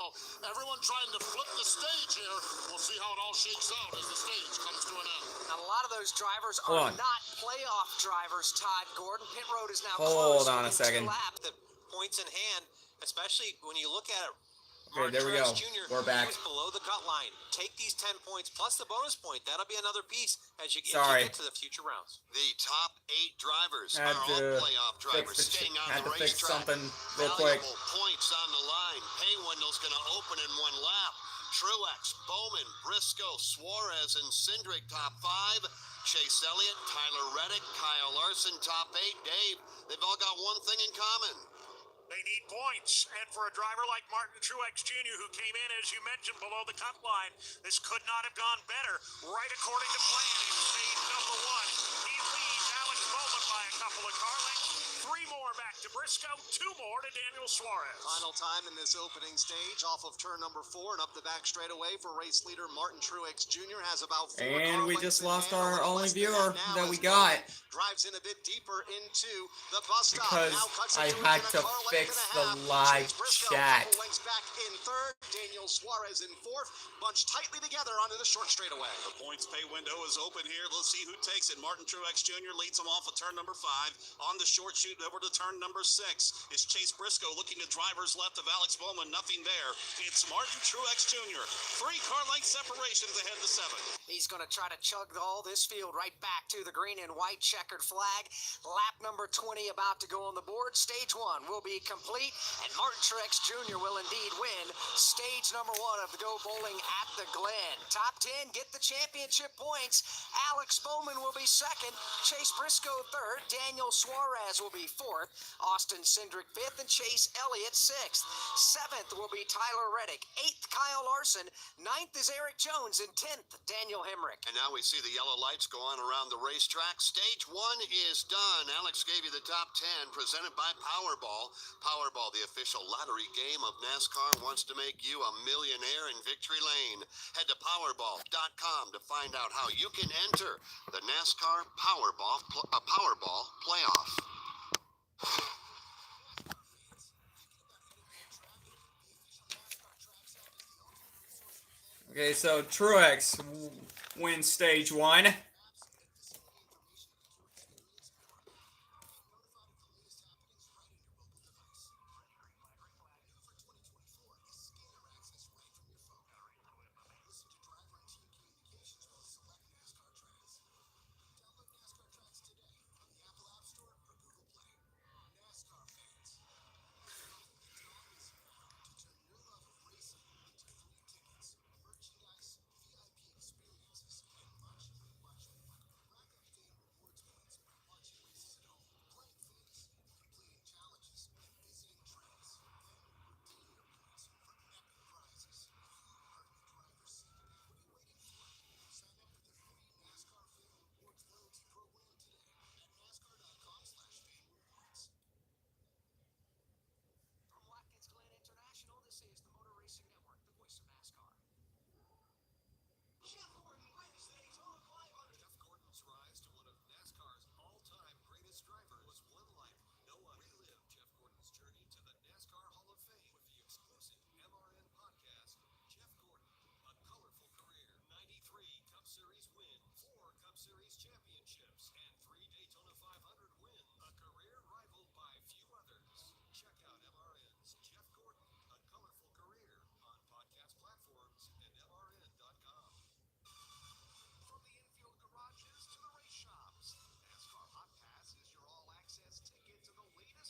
everyone trying to flip the stage here. We'll see how it all shakes out as the stage comes to an end. Now, a lot of those drivers Hold are on. not playoff drivers, Todd Gordon. Pit road is now Hold closed on a in 2 second. laps. The points in hand, especially when you look at it. Okay, there we go. We're back. He was below the cut line. Take these 10 points plus the bonus point. That'll be another piece as you get to the future rounds. The top 8 drivers Had are all to playoff drivers, fix staying on had the to fix racetrack. something real quick. Valuable points on the line. Pay window's going to open in 1 lap. Truex, Bowman, Briscoe, Suarez, and Cindric top 5. Chase Elliott, Tyler Reddick, Kyle Larson top 8. Dave, they've all got one thing in common. They need points, and for a driver like Martin Truex Jr., who came in, as you mentioned, below the cut line, this could not have gone better. Right according to plan in stage number 1, he leads Alex Bowman by a couple of car lengths. 3 more back to Briscoe, 2 more to Daniel Suarez. Final time in this opening stage off of turn number 4 and up the back straightaway for race leader Martin Truex Jr. has about 4 And car we lengths just in lost hand, our a little only less than viewer now that we as got. Bowman drives in a bit deeper into the bus stop. Because Now cuts I into had within a to car length fix and a the half. live Chase Briscoe, chat. couple lengths back in 3rd. Daniel Suarez in 4th. Bunched tightly together onto the short straightaway. The points pay window is open here. Let's see who takes it. Martin Truex Jr. leads him off at turn number 5. On the short shoot over to turn number 6 is Chase Briscoe looking at drivers left of Alex Bowman. Nothing there. It's Martin Truex Jr. 3 car length separations ahead to 7. He's going to try to chug all this field right back to the green and white checkered flag. Lap number 20 about to go on the board. Stage 1 will be complete, and Martin Truex Jr. will indeed win stage number 1 of the Go Bowling at the Glen. Top 10 get the championship points. Alex Bowman will be 2nd. Chase Briscoe 3rd. Daniel Suarez will be 4th. Austin Cindric 5th, and Chase Elliott 6th. 7th will be Tyler Reddick. 8th, Kyle Larson. 9th is Eric Jones, and 10th, Daniel Hemrick. And now we see the yellow lights go on around the racetrack. Stage 1 is done. Alex gave you the top 10, presented by Powerball. Powerball, the official lottery game of NASCAR, wants to make you a millionaire in victory lane. Head to Powerball.com to find out how you can enter the NASCAR Powerball playoff. Okay, so Truex wins stage 1.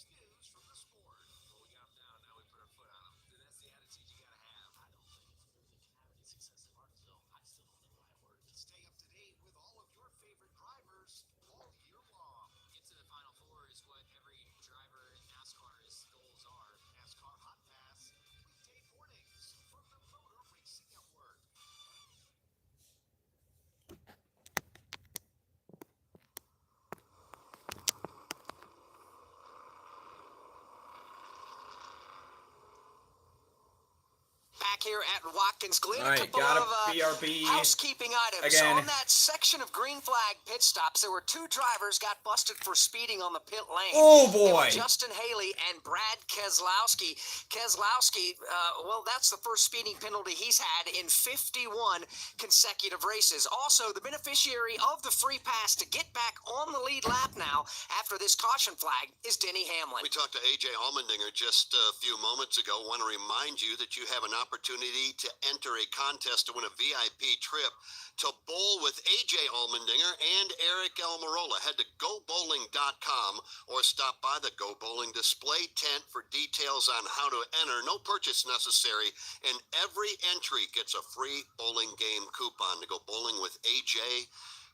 best views from the sport. Well, we got them down, now we put our foot on them. That's the attitude you gotta have. I don't think it's really can have any success in Martinsville. I still don't know why it worked. Stay up to date with all of your favorite drivers all year long. Get to the Final Four is what every driver in NASCAR's goals are. NASCAR Hot Pass, weekday mornings from the Motor Racing Network. Back here at Watkins Glen, All right, a couple got of a BRB housekeeping items. again. On that section of green flag pit stops, there were two drivers got busted for speeding on the pit lane. Oh, They were boy. Justin Haley and Brad Keselowski. Keselowski, well, that's the first speeding penalty he's had in 51 consecutive races. Also, the beneficiary of the free pass to get back on the lead lap now after this caution flag is Denny Hamlin. We talked to AJ Allmendinger just a few moments ago. Want to remind you that you have an opportunity to enter a contest to win a VIP trip to bowl with AJ Allmendinger and Eric Almirola. Head to gobowling.com or stop by the Go Bowling display tent for details on how to enter. No purchase necessary, and every entry gets a free bowling game coupon to go bowling with AJ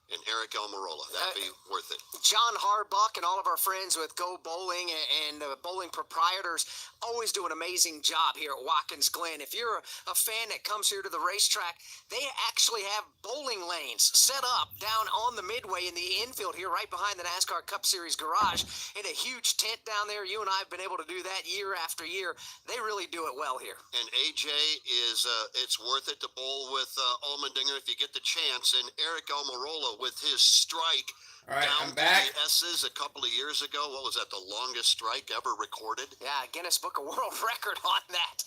and Eric Almirola. That'd be worth it. John Harbuck and all of our friends with Go Bowling and bowling proprietors always do an amazing job here at Watkins Glen. If you're a fan that comes here to the racetrack, they actually have bowling lanes set up down on the midway in the infield here, right behind the NASCAR Cup Series garage, in a huge tent down there. You and I have been able to do that year after year. They really do it well here. And AJ is, it's worth it to bowl with Allmendinger if you get the chance. And Eric Almirola with his strike All right, down I'm back. to the S's a couple of years ago. What was that, the longest strike ever recorded? Yeah, Guinness Book of World Record on that.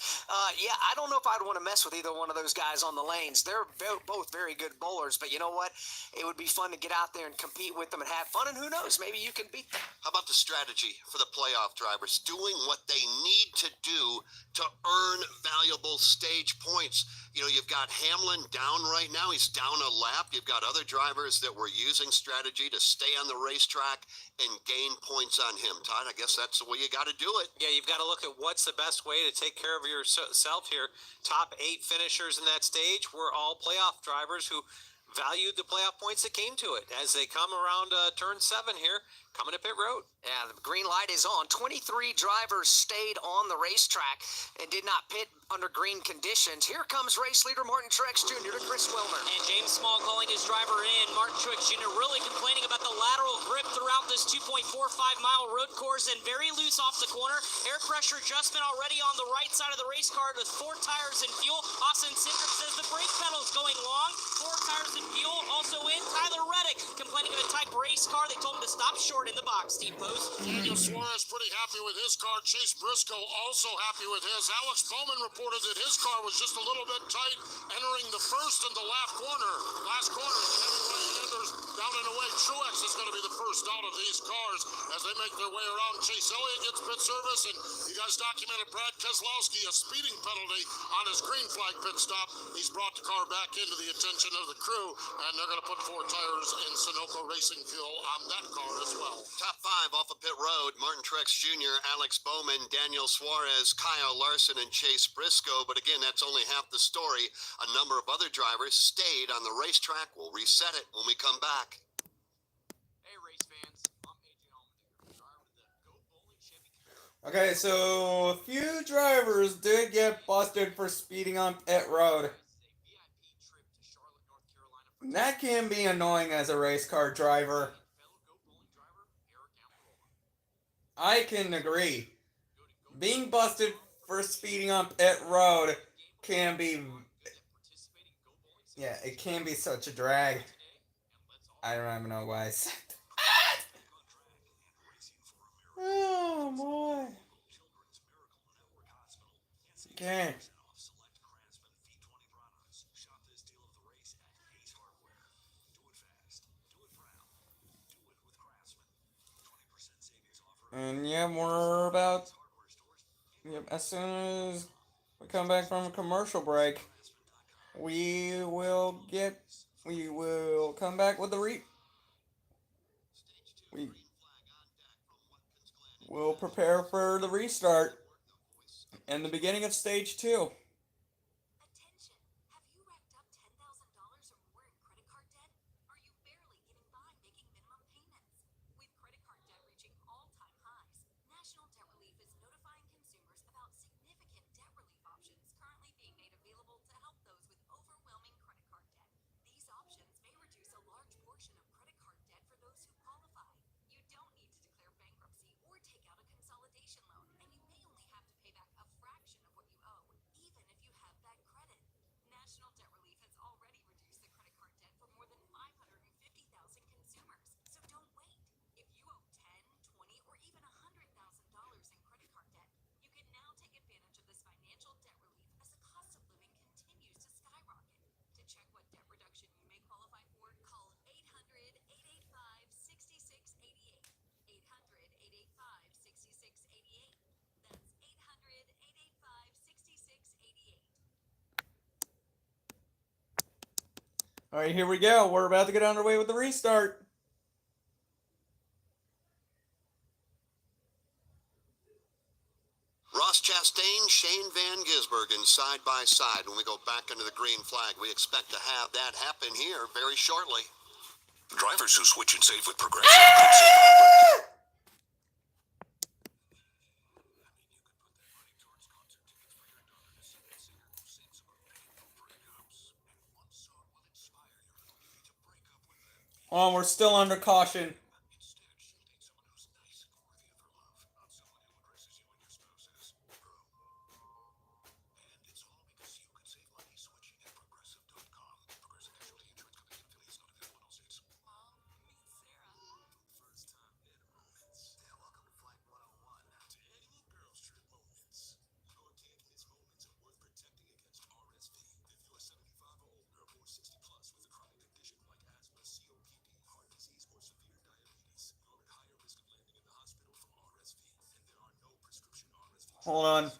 Yeah, I don't know if I'd want to mess with either one of those guys on the lanes. They're both very good bowlers, but you know what? It would be fun to get out there and compete with them and have fun, and who knows, maybe you can beat them. How about the strategy for the playoff drivers? Doing what they need to do to earn valuable stage points. You know, you've got Hamlin down right now. He's down a lap. You've got other drivers that were using strategy to stay on the racetrack and gain points on him. Todd, I guess that's the way you got to do it. Yeah, you've got to look at what's the best way to take care of yourself here. Top 8 finishers in that stage were all playoff drivers who valued the playoff points that came to it. As they come around turn 7 here, coming to pit road. Yeah, the green light is on. 23 drivers stayed on the racetrack and did not pit under green conditions. Here comes race leader Martin Truex Jr. to Chris Wilmer. And James Small calling his driver in. Martin Truex Jr. really complaining about the lateral grip throughout this 2.45-mile road course and very loose off the corner. Air pressure adjustment already on the right side of the race car with 4 tires and fuel. Austin Cindric says the brake pedal is going long. 4 tires and fuel. Also in, Tyler Reddick complaining of a tight race car. They told him to stop short in the box. Steve Post. Daniel Suarez pretty happy with his car. Chase Briscoe also happy with his. Alex Bowman reported that his car was just a little bit tight entering the first and the last corner. There's down and away. Truex is going to be the first out of these cars as they make their way around. Chase Elliott gets pit service, and you guys documented Brad Keselowski a speeding penalty on his green flag pit stop. He's brought the car back into the attention of the crew, and they're going to put 4 tires in Sunoco racing fuel on that car as well. Top 5 off of pit road: Martin Truex Jr., Alex Bowman, Daniel Suarez, Kyle Larson, and Chase Briscoe. But again, that's only half the story. A number of other drivers stayed on the racetrack. We'll reset it when we come back. Hey, race fans. I'm AJ Allmendinger, driver of the Go Bowling Chevy Camaro. Okay, so a few drivers did get busted for speeding on pit road. That can be annoying as a race car driver. I can agree. Being busted for speeding on pit road can be... Yeah, it can be such a drag. I don't even know why I said that. Oh, boy. Okay. And yeah, we're about... Yep, as soon as we come back from a commercial break, we will come back with the We'll prepare for the restart and the beginning of stage 2. Attention! Have you racked up $10,000 or more in credit card debt? Are you barely getting by making minimum payments? With credit card debt reaching all-time highs, National Debt Relief is notifying consumers about significant debt relief options currently being made available to help those with overwhelming credit card debt. These options may reduce a large portion of credit card debt for those who qualify. You don't need to declare bankruptcy or take out a consolidation loan, and you may only have to pay back a fraction of what you owe, even if you have bad credit. National Debt Relief has already reduced the credit card debt for more than 550,000 consumers, so don't wait. If you owe $10, $20, or even $100,000 in credit card debt, you can now take advantage of this financial debt relief as the cost of living continues to skyrocket. To check what debt reduction you may qualify for, call 800-885-6688. 800-885-6688. That's 800-885-6688. All right, here we go. We're about to get underway with the restart. Ross Chastain, Shane Van Gisbergen side by side. When we go back under the green flag, we expect to have that happen here very shortly. Drivers who switch and save with Progressive could save hundreds. Oh, we're still under caution. Hold on. From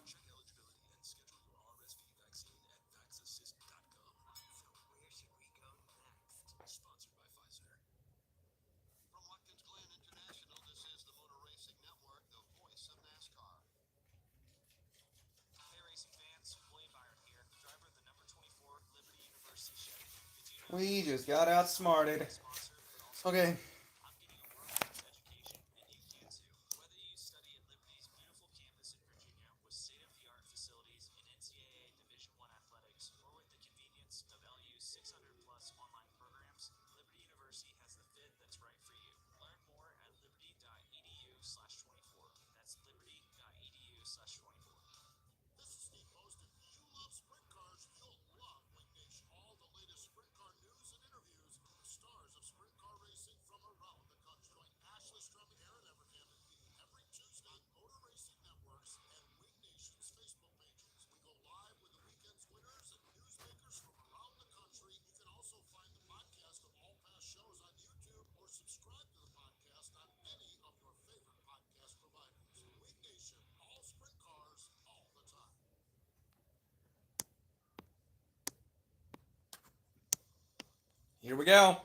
Watkins Glen International, this is the Motor Racing Network, the voice of NASCAR. Hey racing fans, William Byron here, the driver of the number 24 Liberty University Chevy. We just got outsmarted. Okay. I'm getting a world-class education, and you can too. Whether you study at Liberty's beautiful campus in Virginia with state-of-the-art facilities in NCAA Division I athletics, or with the convenience of LU's 600-plus online programs, Liberty University has the fit that's right for you. Learn more at liberty.edu/24. That's liberty.edu/24. This is Steve Poston. You love sprint cars, you'll love Wing Nation. All the latest sprint car news and interviews with stars of sprint car racing from around the country. Join Ashley Strum and Aaron Everham and me every Tuesday on Motor Racing Networks and Wing Nation's Facebook pages. We go live with the weekend's winners and newsmakers from around the country. You can also find the podcast of all past shows on YouTube or subscribe to the podcast on any of your favorite podcast providers. Wing Nation, all sprint cars, all the time. Here we go.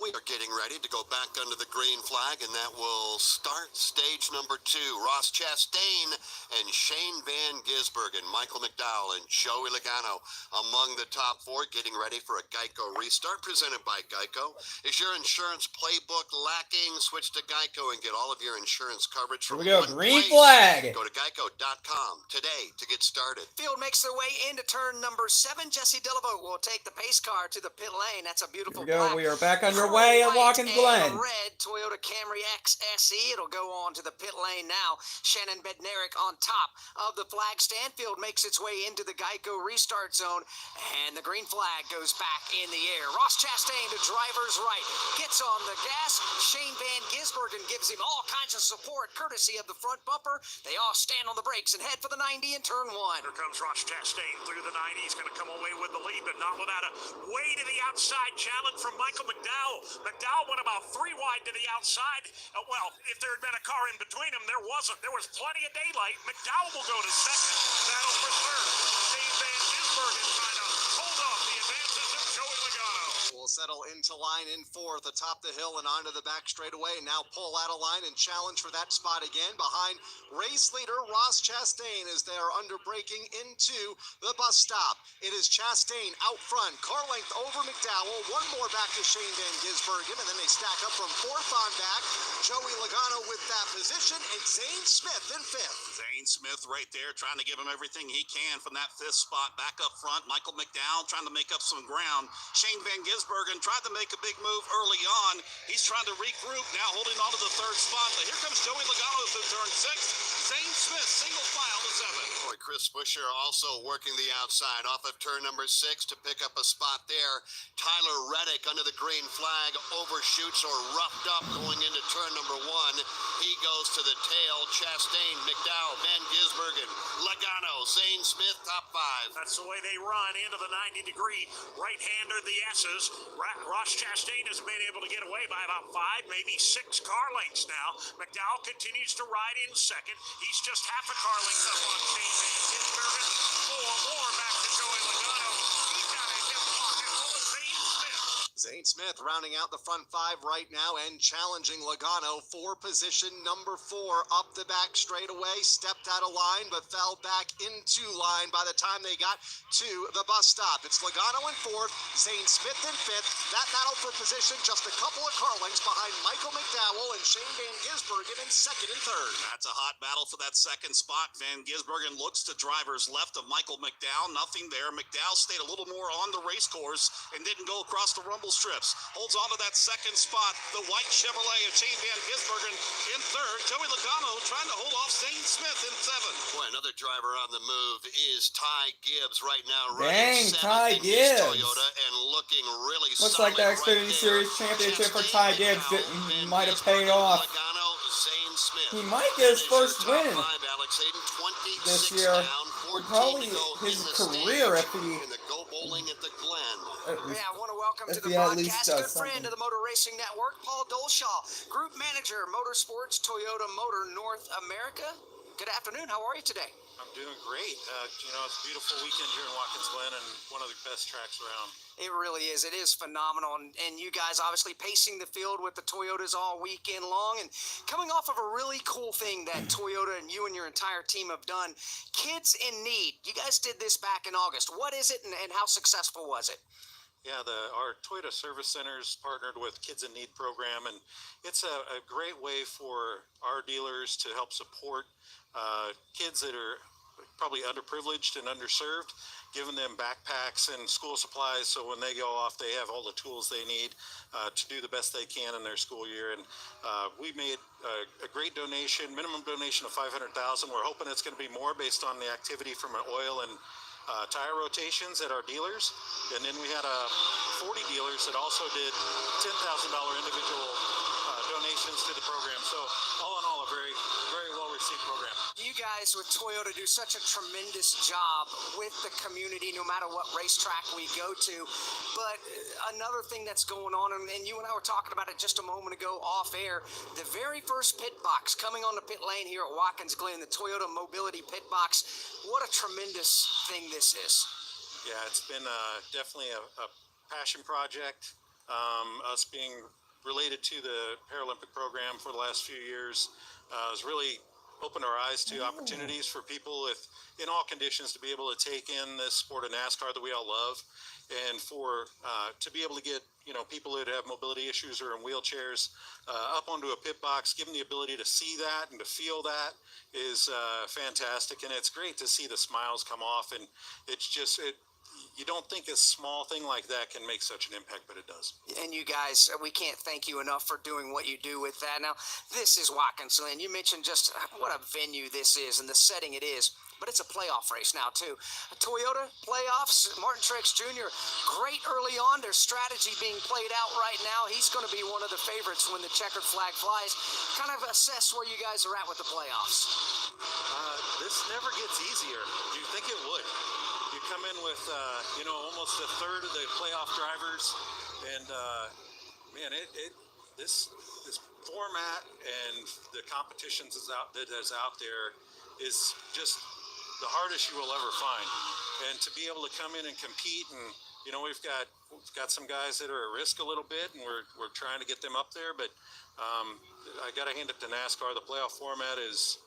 We are getting ready to go back under the green flag, and that will start stage number 2. Ross Chastain and Shane Van Gisbergen, Michael McDowell, and Joey Logano among the top 4, getting ready for a Geico restart presented by Geico. Is your insurance playbook lacking? Switch to Geico and get all of your insurance coverage Here from we go. one Green place. flag. Go to geico.com today to get started. Field makes their way into turn number 7. Jesse Delavote will take the pace car to the pit lane. That's a beautiful Here we go. black. We are back underway at Watkins Glen. Red Toyota Camry X SE. It'll go on to the pit lane now. Shannon Bednarik on top of the flag stand. Field makes its way into the Geico restart zone, and the green flag goes back in the air. Ross Chastain to driver's right, gets on the gas. Shane Van Gisbergen gives him all kinds of support, courtesy of the front bumper. They all stand on the brakes and head for the 90 in turn 1. Here comes Ross Chastain through the 90. He's going to come away with the lead, but not without a way to the outside challenge from Michael McDowell. McDowell went about 3 wide to the outside. Well, if there had been a car in between them, there wasn't. There was plenty of daylight. McDowell will go to second. Battle for third. Shane Van Gisbergen trying to hold off the advances of Joey Logano. will settle into line in fourth atop the hill and onto the back straightaway. Now pull out of line and challenge for that spot again behind race leader Ross Chastain as they are under braking into the bus stop. It is Chastain out front, car length over McDowell, one more back to Shane Van Gisbergen, and then they stack up from fourth on back. Joey Logano with that position, and Zane Smith in fifth. Zane Smith right there trying to give him everything he can from that fifth spot back up front. Michael McDowell trying to make up some ground. Shane Van Gisbergen tried to make a big move early on. He's trying to regroup now, holding on to the third spot. But here comes Joey Logano through turn 6. Zane Smith single file to 7. Boy, Chris Buescher also working the outside off of turn number 6 to pick up a spot there. Tyler Reddick under the green flag overshoots or roughed up going into turn number 1. He goes to the tail. Chastain, McDowell, Van Gisbergen, Logano, Zane Smith, top 5. That's the way they run into the 90-degree right-hander, the S's. Ross Chastain has been able to get away by about 5, maybe 6 car lengths now. McDowell continues to ride in second. He's just half a car length up on Shane Van Gisbergen. 4 more back to Joey Logano. He's got a hip pocket full of Zane Smith. Zane Smith rounding out the front 5 right now and challenging Logano for position number 4 up the back straightaway. Stepped out of line but fell back into line by the time they got to the bus stop. It's Logano in 4th, Zane Smith in 5th. That battle for position just a couple of car lengths behind Michael McDowell and Shane Van Gisbergen in 2nd and 3rd. That's a hot battle for that second spot. Van Gisbergen looks to drivers left of Michael McDowell. Nothing there. McDowell stayed a little more on the race course and didn't go across the rumble strips. Holds on to that second spot. The white Chevrolet of Shane Van Gisbergen in 3rd. Joey Logano trying to hold off Zane Smith in 7th. Boy, another driver on the move is Ty Gibbs right now. Dang, Ty in his Gibbs. Toyota and looking really Looks like the solid Xfinity right Series there. championship for Chastain, Ty Gibbs McDowell, Van might have paid Gisbergen, off. Logano, Zane Smith. He might get his first Top win 5, Alex Hayden, 26 this year. down, 14 Probably to go his in the career stage if he in the Go Bowling at the Glen. Yeah, I want to welcome If to the he at least broadcast does good friend something. of the Motor Racing Network, Paul Dolshaw, Group Manager, Motorsports, Toyota Motor North America. Good afternoon. How are you today? I'm doing great. It's a beautiful weekend here in Watkins Glen and one of the best tracks around. It really is. It is phenomenal. And you guys obviously pacing the field with the Toyotas all weekend long and coming off of a really cool thing that Toyota and you and your entire team have done. Kids in Need. You guys did this back in August. What is it and how successful was it? Yeah, our Toyota Service Centers partnered with Kids in Need program, and it's a great way for our dealers to help support kids that are probably underprivileged and underserved, giving them backpacks and school supplies so when they go off they have all the tools they need to do the best they can in their school year. And we made a great donation, minimum donation of $500,000. We're hoping it's going to be more based on the activity from an oil and tire rotations at our dealers. And then we had 40 dealers that also did $10,000 individual donations to the program. So all in all, a very, very well-received program. You guys with Toyota do such a tremendous job with the community no matter what racetrack we go to. But another thing that's going on, and you and I were talking about it just a moment ago off air, the very first pit box coming on the pit lane here at Watkins Glen, the Toyota Mobility Pit Box. What a tremendous thing this is. Yeah, it's been definitely a passion project. Us being related to the Paralympic program for the last few years has really opened our eyes to opportunities for people in all conditions to be able to take in this sport of NASCAR that we all love, and for to be able to get people that have mobility issues or in wheelchairs up onto a pit box, give them the ability to see that and to feel that is fantastic. And it's great to see the smiles come off, and it's just you don't think a small thing like that can make such an impact, but it does. And you guys, we can't thank you enough for doing what you do with that. Now, this is Watkins Glen. You mentioned just what a venue this is and the setting it is, but it's a playoff race now, too. Toyota playoffs, Martin Truex Jr., great early on. There's strategy being played out right now. He's going to be one of the favorites when the checkered flag flies. Kind of assess where you guys are at with the playoffs. This never gets easier. You think it would. You come in with, almost a third of the playoff drivers, and this format and the competitions that is out there is just the hardest you will ever find. And to be able to come in and compete and we've got some guys that are at risk a little bit, and we're trying to get them up there. But I got to hand it to NASCAR. The playoff format is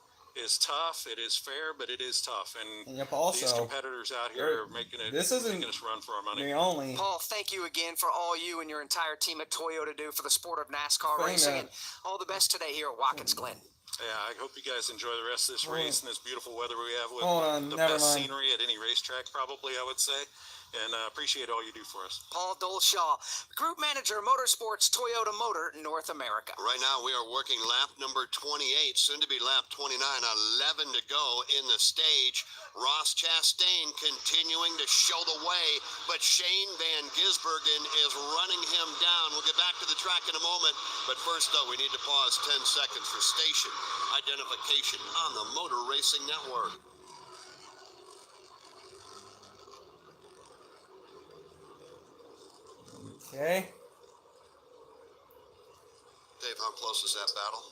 tough. It is fair, but it is tough. And Yep, also, these competitors out here are making us run for our money. The only Paul, thank you again for all you and your entire team at Toyota do for the sport of NASCAR Thing racing, that- and all the best today here at Watkins Glen. Yeah, I hope you guys enjoy the rest of this race and this beautiful weather we have with Hold on, the never best mind. scenery at any racetrack, probably, I would say. And appreciate all you do for us. Paul Dolshaw, Group Manager, Motorsports, Toyota Motor, North America. Right now, we are working lap number 28, soon to be lap 29, 11 to go in the stage. Ross Chastain continuing to show the way, but Shane Van Gisbergen is running him down. We'll get back to the track in a moment, but first, though, we need to pause 10 seconds for station identification on the Motor Racing Network. Okay. Dave, how close is that battle?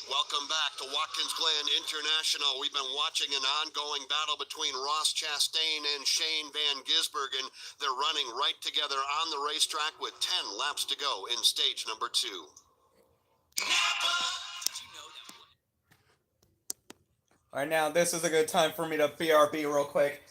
Welcome back to Watkins Glen International. We've been watching an ongoing battle between Ross Chastain and Shane Van Gisbergen. They're running right together on the racetrack with 10 laps to go in stage number 2. All right, now this is a good time for me to BRB real quick.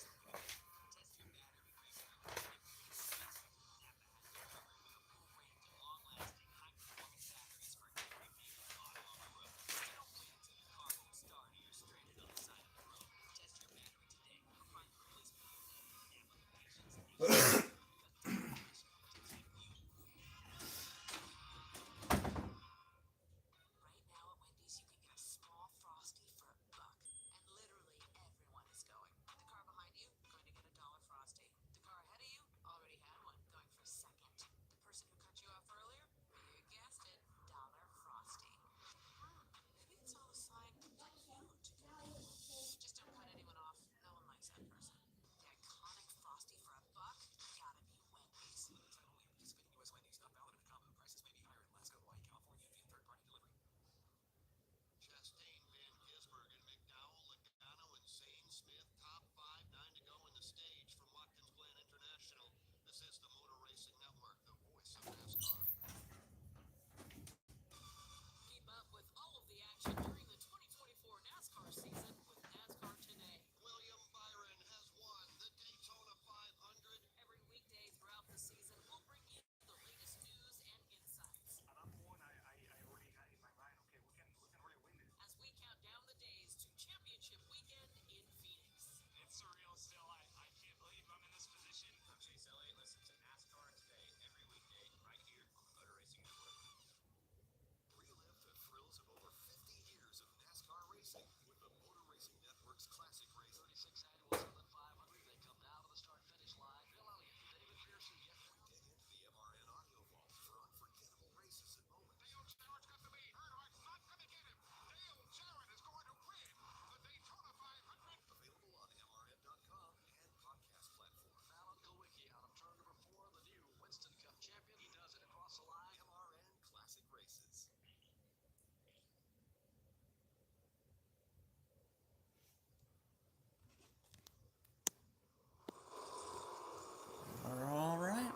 All right.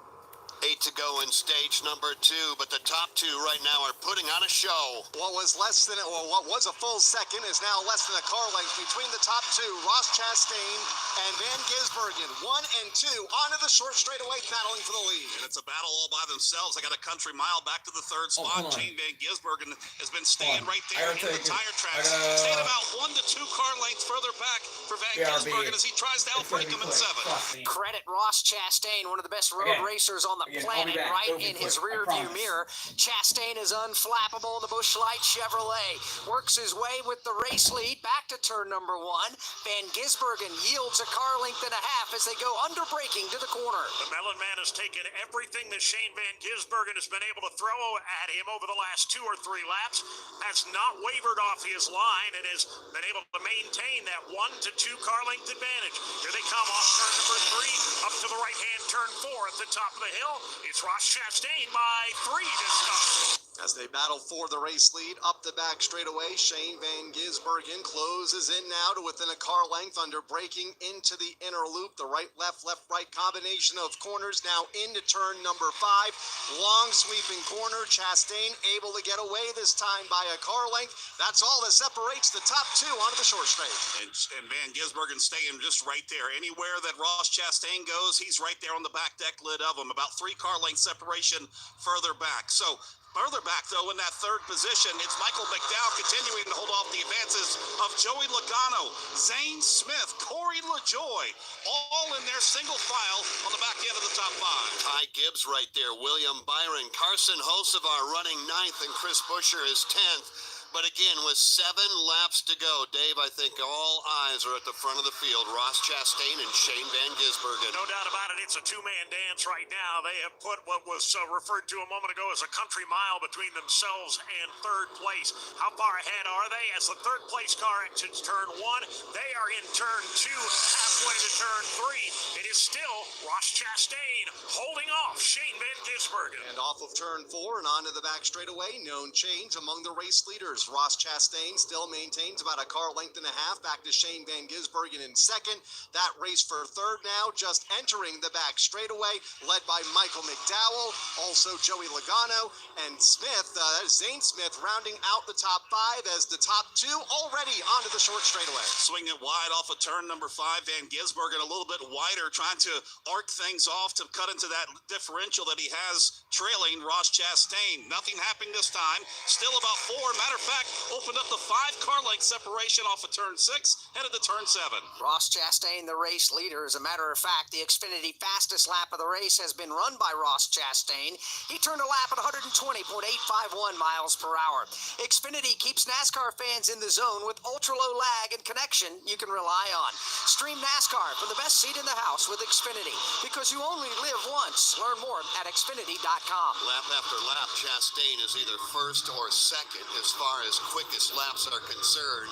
8 to go in stage number 2, but the top 2 right now are putting on a show. What was a full second is now less than a car length between the top 2, Ross Chastain and Van Gisbergen. 1 and 2 onto the short straightaway, battling for the lead. And it's a battle all by themselves. They got a country mile back to the third spot. Shane Van Gisbergen has been staying right there in the tire tracks, staying about 1 to 2 car lengths further back for Van Gisbergen as he tries to outbreak him in 7. Credit Ross Chastain, one of the best road racers on the planet, right in his rear view mirror. Chastain is unflappable in the Busch Light Chevrolet. Works his way with the race lead back to turn number 1. Van Gisbergen yields a car length and a half as they go under braking to the corner. The Melon Man has taken everything that Shane Van Gisbergen has been able to throw at him over the last 2 or 3 laps, has not wavered off his line, and has been able to maintain that 1 to 2 car length advantage. Here they come off turn number 3, up to the right-hand turn 4 at the top of the hill. It's Ross Chastain by 3 this time. As they battle for the race lead up the back straightaway, Shane Van Gisbergen closes in now to within a car length under braking into the inner loop. The right, left combination of corners now into turn number 5. Long sweeping corner. Chastain able to get away this time by a car length. That's all that separates the top 2 onto the short straight. And Van Gisbergen staying just right there. Anywhere that Ross Chastain goes, he's right there on the back deck lid of him. About 3 car length separation further back. So further back, though, in that third position, it's Michael McDowell continuing to hold off the advances of Joey Logano, Zane Smith, Corey LaJoie, all in their single file on the back end of the top 5. Ty Gibbs right there, William Byron, Carson Hocevar running 9th, and Chris Buescher is 10th. But again, with 7 laps to go, Dave, I think all eyes are at the front of the field. Ross Chastain and Shane Van Gisbergen. No doubt about it. It's a 2-man dance right now. They have put what was referred to a moment ago as a country mile between themselves and third place. How far ahead are they? As the third place car exits turn 1, they are in turn 2, halfway to turn 3. It is still Ross Chastain holding off Shane Van Gisbergen. And off of turn 4 and onto the back straightaway, known change among the race leaders. Ross Chastain still maintains about a car length and a half back to Shane Van Gisbergen in second. That race for third now, just entering the back straightaway, led by Michael McDowell, also Joey Logano, and Smith, Zane Smith rounding out the top 5 as the top 2 already onto the short straightaway. Swinging it wide off of turn number 5, Van Gisbergen a little bit wider, trying to arc things off to cut into that differential that he has trailing Ross Chastain. Nothing happening this time. Still about 4. Matter of fact, opened up the 5 car length separation off of turn 6, headed to turn 7. Ross Chastain, the race leader. As a matter of fact, the Xfinity fastest lap of the race has been run by Ross Chastain. He turned a lap at 120.851 miles per hour. Xfinity keeps NASCAR fans in the zone with ultra-low lag and connection you can rely on. Stream NASCAR from the best seat in the house with Xfinity, because you only live once. Learn more at Xfinity.com. Lap after lap, Chastain is either first or second as far as quickest laps are concerned.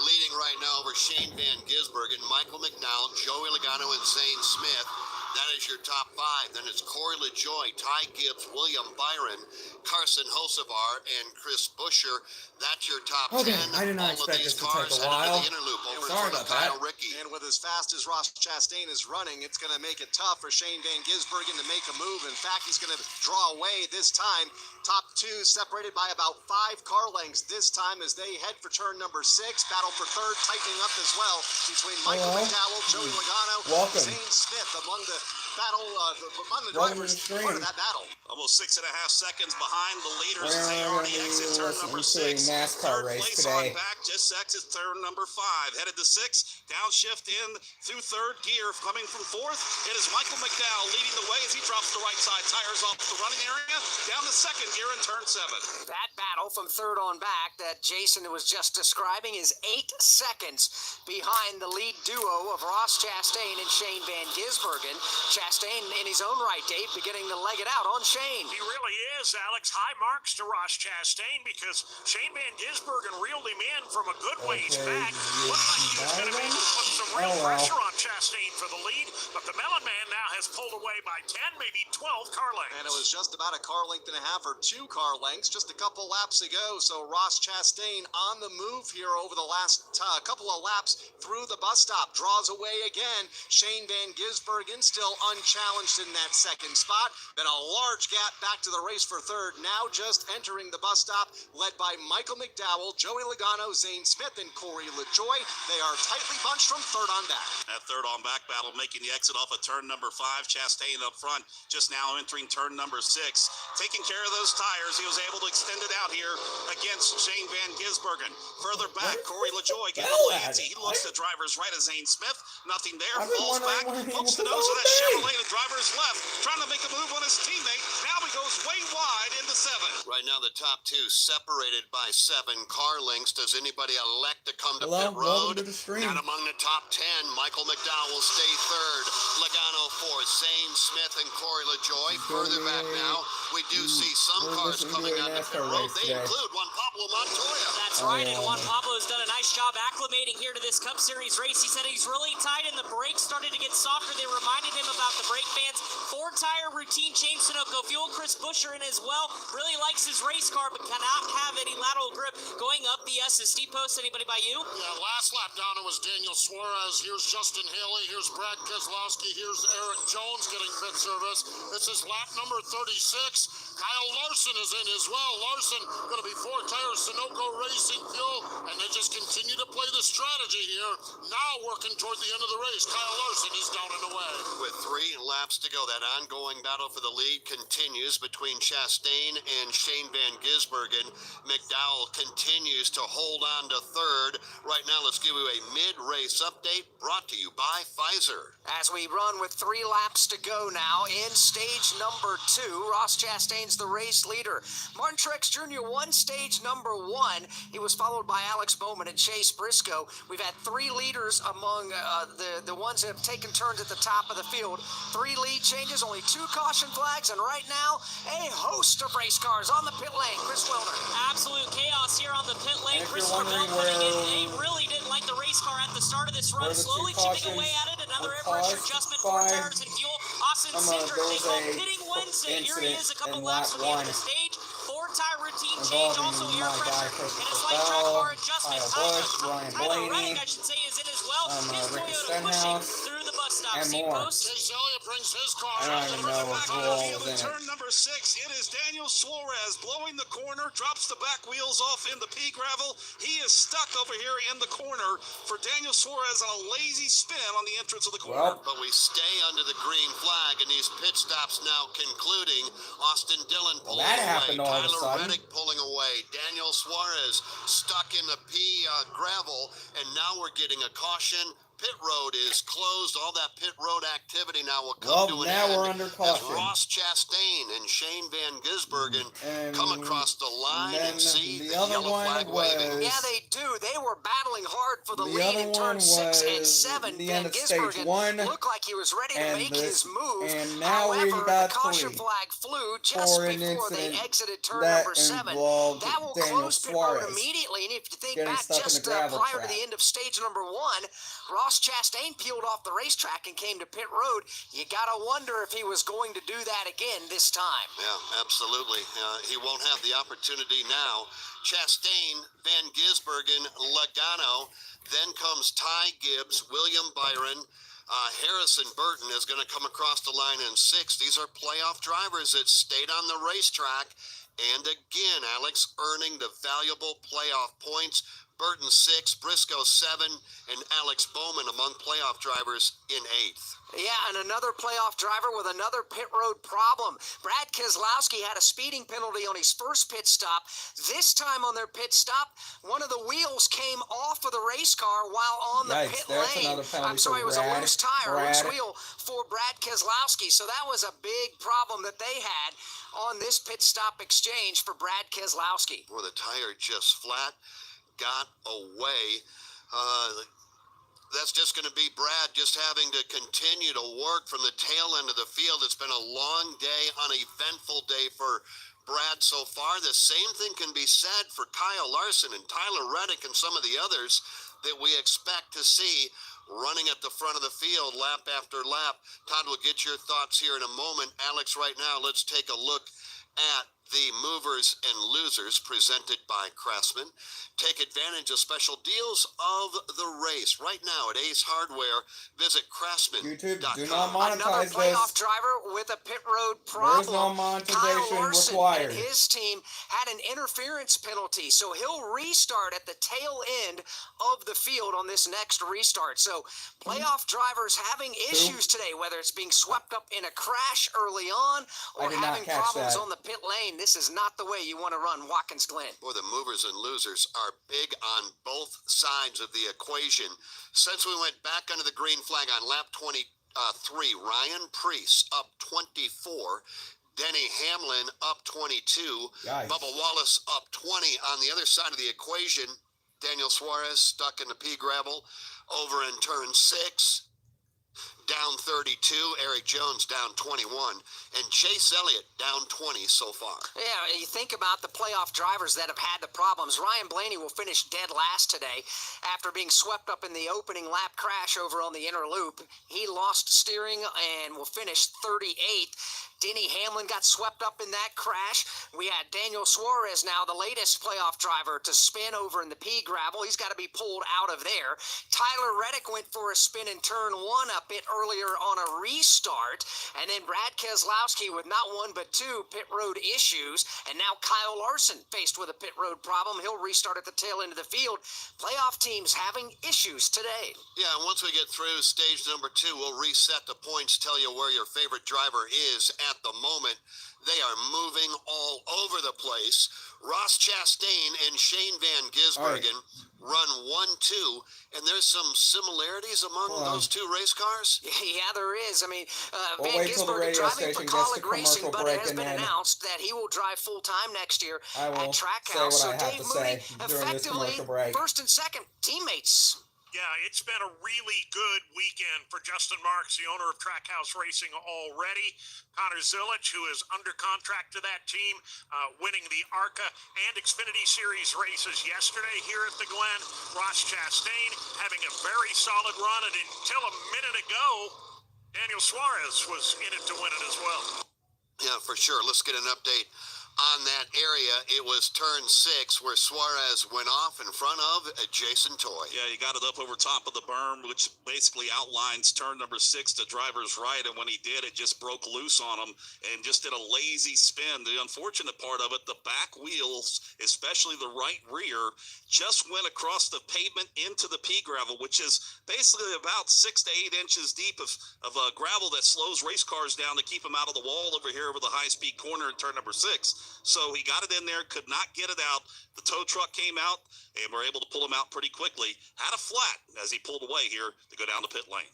Leading right now over Shane Van Gisbergen, Michael McDowell, Joey Logano, and Zane Smith. That is your top 5. Then it's Corey LaJoie, Ty Gibbs, William Byron, Carson Hocevar, and Chris Buescher. That's your top 10. I did not expect this to take a while. Sorry about that. And with as fast as Ross Chastain is running, it's going to make it tough for Shane Van Gisbergen to make a move. In fact, he's going to draw away this time. Top 2 separated by about 5 car lengths this time as they head for turn number 6. Battle for third tightening up as well between Michael McDowell, Joey Logano, Zane Smith among the battle, among the drivers part of that battle. Almost 6.5 seconds behind the leaders as they already exit turn number 6. NASCAR Third race place today. on back, just exits turn number 5. Headed to 6, downshift in through third gear. Coming from 4th, it is Michael McDowell leading the way as he drops the right side tires off the running area, down to 2nd gear in turn 7. That battle from third on back that Jason was just describing is 8 seconds behind the lead duo of Ross Chastain and Shane Van Gisbergen. Chastain in his own right, Dave, beginning to leg it out on Shane. He really is, Alex. High marks to Ross Chastain because Shane Van Gisbergen reeled him in from a good ways back. Looked like he was going to be able to put some real pressure on Chastain for the lead, but the Melon Man now has pulled away by 10, maybe 12 car lengths. And it was just about a car length and a half or 2 car lengths just a couple laps ago. So Ross Chastain on the move here over the last couple of laps through the bus stop. Draws away again. Shane Van Gisbergen still unchallenged in that second spot. Then a large gap back to the race for third. Now just entering the bus stop, led by Michael McDowell, Joey Logano, Zane Smith, and Corey LaJoie. They are tightly bunched from third on back. That third on back battle making the exit off of turn number 5. Chastain up front, just now entering turn number 6. Taking care of those tires, he was able to extend it out here against Shane Van Gisbergen. Further back, Corey LaJoie getting a little antsy. He looks the driver's right as Zane Smith. Nothing there. Falls back, pokes the nose of that Chevrolet to driver's left, trying to make a move on his teammate. Now he goes way wide into 7. Right now, the top 2 separated by 7 car lengths. Does anybody elect to come to pit road? Not among the top 10. Michael McDowell will stay 3rd. Logano 4th. Zane Smith and Corey LaJoie. Further back now, we do see some cars coming on the pit road. They include one Papa Pablo Montoya. That's right, and Juan Pablo's done a nice job acclimating here to this Cup Series race. He said he's really tight and the brakes started to get softer. They reminded him about the brake fans. 4-tire routine change, Sunoco fuel. Chris Buescher in as well. Really likes his race car, but cannot have any lateral grip going up the SSD post. Anybody by you? Yeah, last lap down it was Daniel Suarez. Here's Justin Haley. Here's Brad Keselowski. Here's Eric Jones getting pit service. This is lap number 36. Kyle Larson is in as well. Larson going to be 4-tire Sunoco Racing fuel, and they just continue to play the strategy here. Now working toward the end of the race. Kyle Larson is down and away. With 3 laps to go, that ongoing battle for the lead continues between Chastain and Shane Van Gisbergen. McDowell continues to hold on to third. Right now, let's give you a mid-race update brought to you by Pfizer. As we run with 3 laps to go now in stage number 2, Ross Chastain's the race leader. Martin Truex Jr. won stage number 1. He was followed by Alex Bowman and Chase Briscoe. We've had 3 leaders among the ones that have taken turns at the top of the field. 3 lead changes, only 2 caution flags, and right now, a host of race cars on the pit lane. Chris Wilner. Absolute chaos here on the pit lane. And if Chris you're wondering coming in. They really didn't like the race car at the start of this run. Slowly chipping away at it. Another air pressure adjustment, 4 tires and fuel. Austin Cindric, they call pitting Wednesday. Here he is a couple laps from the end of the stage. 4-tire routine change, also air pressure, and a slight track bar adjustment. Tyler Reddick, I should say, is in as well. His Toyota pushing through the bus stop seat post. Chase Elliott brings his car. I don't even know what's wrong with Turn number 6, it is Daniel Suarez blowing the corner, drops the back wheels off in the pea gravel. He is stuck over here in the corner for Daniel Suarez on a lazy spin on the entrance of the corner. But we stay under the green flag, and these pit stops now concluding. Austin Dillon pulling that away. happened all of a Tyler sudden. Reddick pulling away. Daniel Suarez stuck in the pea gravel, and now we're getting a caution. Pit road is closed. All that pit road activity now will come to an now end we're under caution. as Ross Chastain and Shane Van Gisbergen come across the line and see the yellow flag waving. Yeah, they do. They were battling hard for the lead in turn 6 and 7. Van Gisbergen looked like he was ready to make his move. And now However, we got the caution 3 flag flew just before they exited turn number 7. That will close pit road immediately. And if you think back just prior to the end of stage number 1, Ross Chastain peeled off the racetrack and came to pit road. You gotta wonder if he was going to do that again this time. Yeah, absolutely. He won't have the opportunity now. Chastain, Van Gisbergen, Logano. Then comes Ty Gibbs, William Byron. Harrison Burton is going to come across the line in 6. These are playoff drivers that stayed on the racetrack. And again, Alex earning the valuable playoff points. Burton 6, Briscoe 7, and Alex Bowman among playoff drivers in 8th. Yeah, and another playoff driver with another pit road problem. Brad Keselowski had a speeding penalty on his first pit stop. This time on their pit stop, one of the wheels came off of the race car while on the pit lane. I'm sorry, it was a loose tire, loose wheel for Brad Keselowski. So that was a big problem that they had on this pit stop exchange for Brad Keselowski. Where the tire just flat got away. That's just going to be Brad just having to continue to work from the tail end of the field. It's been a long day, uneventful day for Brad so far. The same thing can be said for Kyle Larson and Tyler Reddick and some of the others that we expect to see running at the front of the field lap after lap. Todd will get your thoughts here in a moment. Alex, right now, let's take a look at the movers and losers presented by Craftsman. Take advantage of special deals of the race. Right now at Ace Hardware, visit Craftsman.com. YouTube, do not monetize Another playoff this. driver with a pit road problem. There is no monetization Kyle Larson required. and his team had an interference penalty, so he'll restart at the tail end of the field on this next restart. So playoff drivers having issues today, whether it's being swept up in a crash early on or having problems on the pit lane. This is not the way you want to run Watkins Glen. Boy, the movers and losers are big on both sides of the equation. Since we went back under the green flag on lap 23, Ryan Preece up 24. Denny Hamlin up 22. Yikes. Bubba Wallace up 20. On the other side of the equation, Daniel Suarez stuck in the pea gravel over in turn 6. down 32, Eric Jones down 21, and Chase Elliott down 20 so far. Yeah, you think about the playoff drivers that have had the problems. Ryan Blaney will finish dead last today after being swept up in the opening lap crash over on the inner loop. He lost steering and will finish 38th. Denny Hamlin got swept up in that crash. We had Daniel Suarez now, the latest playoff driver, to spin over in the pea gravel. He's got to be pulled out of there. Tyler Reddick went for a spin in turn 1 a bit earlier on a restart. And then Brad Keselowski with not one but two pit road issues. And now Kyle Larson faced with a pit road problem. He'll restart at the tail end of the field. Playoff teams having issues today. Yeah, and once we get through stage number 2, we'll reset the points, tell you where your favorite driver is at the moment. They are moving all over the place. Ross Chastain and Shane Van Gisbergen run 1-2, and there's some similarities among those two race cars. Yeah, there is. I mean, We'll Van wait till the Gisbergen radio driving for station gets to Colleague Racing, commercial but it break, has and been then announced that he will drive full time next year I will at say Trackhouse. what I have to say during this commercial break. First and second teammates. Yeah, it's been a really good weekend for Justin Marks, the owner of Trackhouse Racing already. Connor Zilich, who is under contract to that team, winning the ARCA and Xfinity Series races yesterday here at the Glen. Ross Chastain having a very solid run, and until a minute ago, Daniel Suarez was in it to win it as well. Yeah, for sure. Let's get an update on that area. It was turn 6 where Suarez went off in front of Jason Toy. Yeah, he got it up over top of the berm, which basically outlines turn number 6 to driver's right. And when he did, it just broke loose on him and just did a lazy spin. The unfortunate part of it, the back wheels, especially the right rear, just went across the pavement into the pea gravel, which is basically about 6 to 8 inches deep of gravel that slows race cars down to keep them out of the wall over here over the high-speed corner in turn number 6. So he got it in there, could not get it out. The tow truck came out, and were able to pull him out pretty quickly. Had a flat as he pulled away here to go down the pit lane.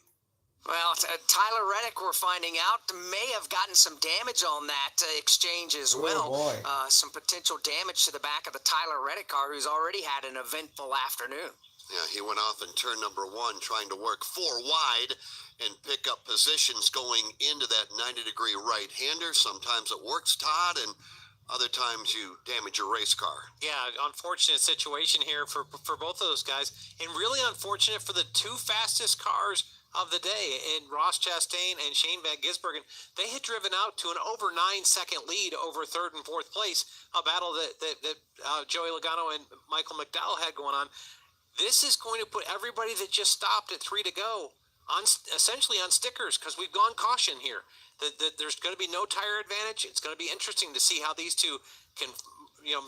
Well, Tyler Reddick, we're finding out, may have gotten some damage on that exchange as well. Boy. Some potential damage to the back of the Tyler Reddick car, who's already had an eventful afternoon. Yeah, he went off in turn number 1 trying to work 4 wide and pick up positions going into that 90-degree right-hander. Sometimes it works, Todd, and other times you damage your race car. Yeah, unfortunate situation here for both of those guys, and really unfortunate for the two fastest cars of the day in Ross Chastain and Shane Van Gisbergen. They had driven out to an over 9-second lead over third and fourth place, a battle that Joey Logano and Michael McDowell had going on. This is going to put everybody that just stopped at 3 to go on essentially on stickers, because we've gone caution here. There's going to be no tire advantage. It's going to be interesting to see how these two can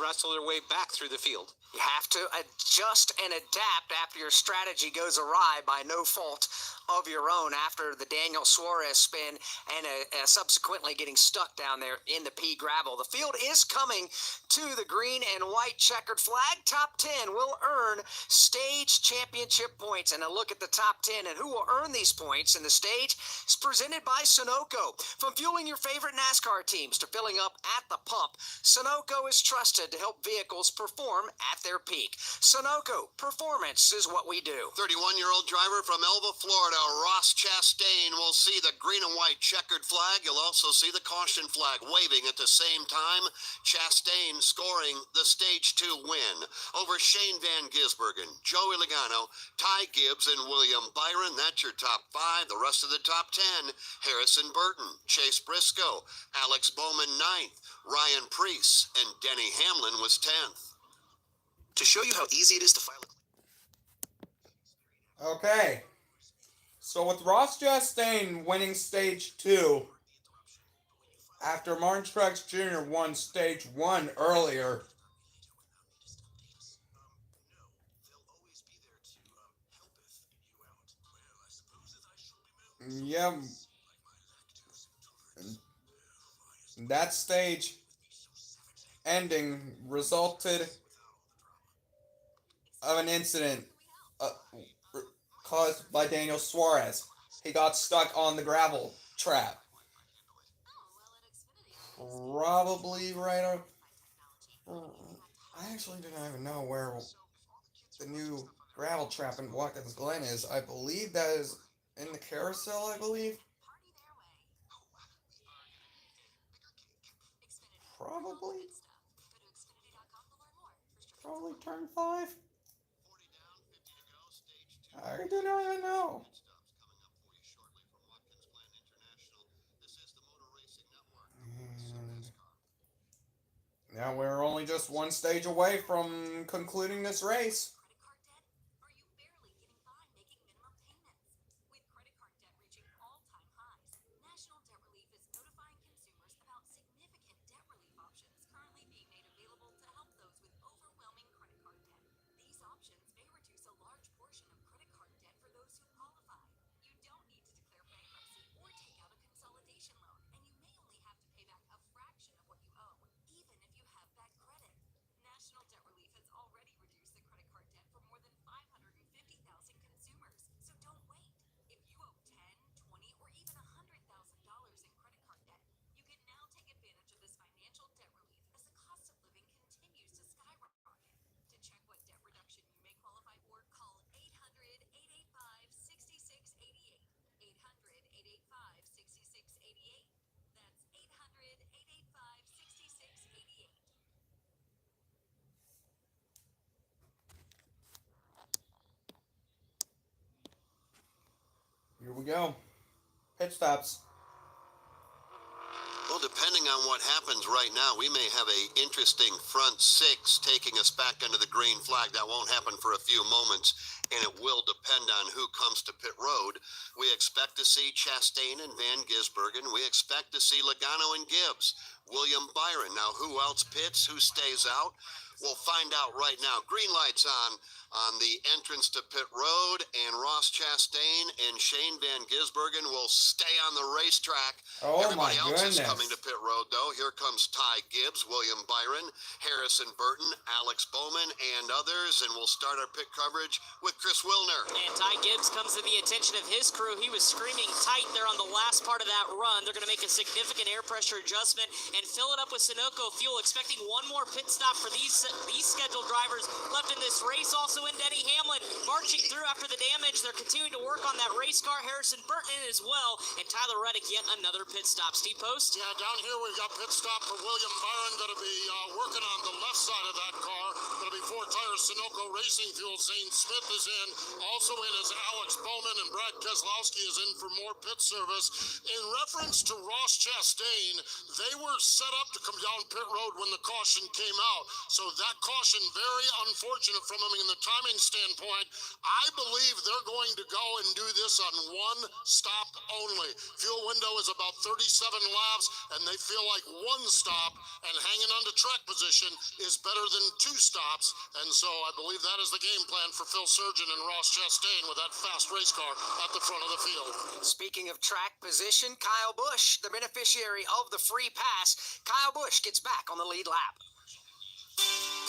wrestle their way back through the field. You have to adjust and adapt after your strategy goes awry by no fault of your own after the Daniel Suarez spin and subsequently getting stuck down there in the pea gravel. The field is coming to the green and white checkered flag. Top 10 will earn stage championship points. And a look at the top 10 and who will earn these points in the stage is presented by Sunoco. From fueling your favorite NASCAR teams to filling up at the pump, Sunoco is trusted to help vehicles perform at their peak. Sunoco, performance is what we do. 31-year-old driver from Elba, Florida, Ross Chastain, will see the green and white checkered flag. You'll also see the caution flag waving at the same time. Chastain scoring the stage 2 win over Shane Van Gisbergen, Joey Logano, Ty Gibbs, and William Byron. That's your top 5. The rest of the top 10, Harrison Burton, Chase Briscoe, Alex Bowman 9th, Ryan Preece, and Denny Hamlin was 10th. To show you how easy it is to file Okay. So with Ross Chastain winning stage 2, after Martin Truex Jr. won stage 1 earlier, yeah, that stage ending resulted of an incident caused by Daniel Suarez. He got stuck on the gravel trap. Probably right I actually didn't even know where the new gravel trap in Watkins Glen is. I believe that is in the carousel, I believe. Probably. Probably turn 5. I do not even know. And now we're only just one stage away from concluding this race. Here we go. Pit stops. Well, depending on what happens right now, we may have a interesting front 6 taking us back under the green flag. That won't happen for a few moments, and it will depend on who comes to pit road. We expect to see Chastain and Van Gisbergen. We expect to see Logano and Gibbs. William Byron. Now, who else pits? Who stays out? We'll find out right now. Green lights on the entrance to pit road, and Ross Chastain and Shane Van Gisbergen will stay on the racetrack. Oh, Everybody my else goodness. is coming to pit road, though. Here comes Ty Gibbs, William Byron, Harrison Burton, Alex Bowman, and others, and we'll start our pit coverage with Chris Wilner. And Ty Gibbs comes to the attention of his crew. He was screaming tight there on the last part of that run. They're going to make a significant air pressure adjustment and fill it up with Sunoco fuel, expecting one more pit stop for these scheduled drivers left in this race. Also in Denny Hamlin marching through after the damage. They're continuing to work on that race car. Harrison Burton in as well, and Tyler Reddick yet another pit stop. Steve Post? Yeah, down here we've got pit stop for William Byron, going to be working on the left side of that car. Going to be 4 tires Sunoco Racing Fuel. Zane Smith is in. Also in is Alex Bowman, and Brad Keselowski is in for more pit service. In reference to Ross Chastain, they were set up to come down pit road when the caution came out. So that caution, very unfortunate from him in the timing standpoint. I believe they're going to go and do this on one stop only. Fuel window is about 37 laps, and they feel like one stop and hanging on to track position is better than 2 stops. And so I believe that is the game plan for Phil Surgeon and Ross Chastain with that fast race car at the front of the field. Speaking of track position, Kyle Busch, the beneficiary of the free pass. Kyle Busch gets back on the lead lap.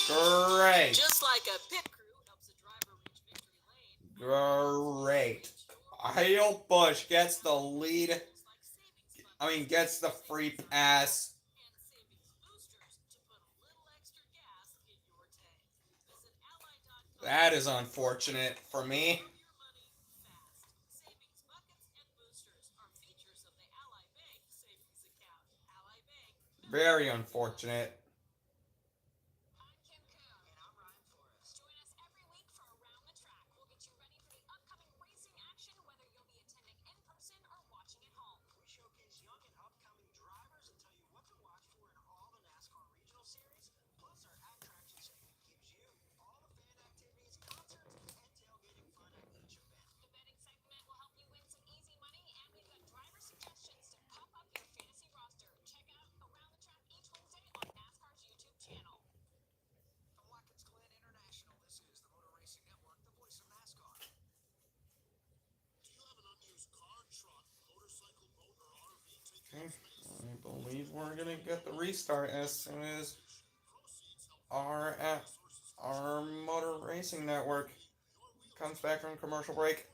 Great. Just like a pit crew helps a driver reach victory lane. Great. Kyle Busch gets the lead. Gets the free pass. That is unfortunate for me. Very unfortunate. Okay, I believe we're gonna get the restart as soon as our Motor Racing Network comes back from commercial break.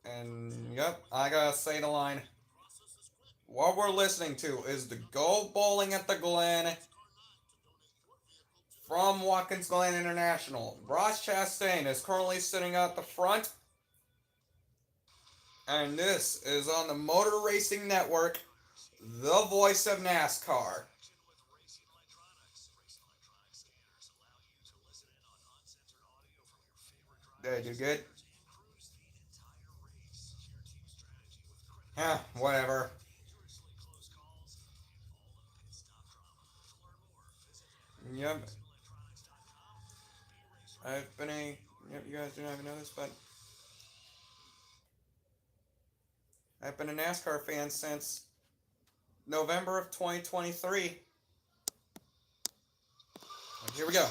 And yep, I gotta say the line. What we're listening to is the Go Bowling at the Glen from Watkins Glen International. Ross Chastain is currently sitting at the front. And this is on the Motor Racing Network, the voice of NASCAR. Did I do good? Whatever. Yep. I've been a... Yep, you guys do not even know this, but... I've been a NASCAR fan since November of 2023. Here we go.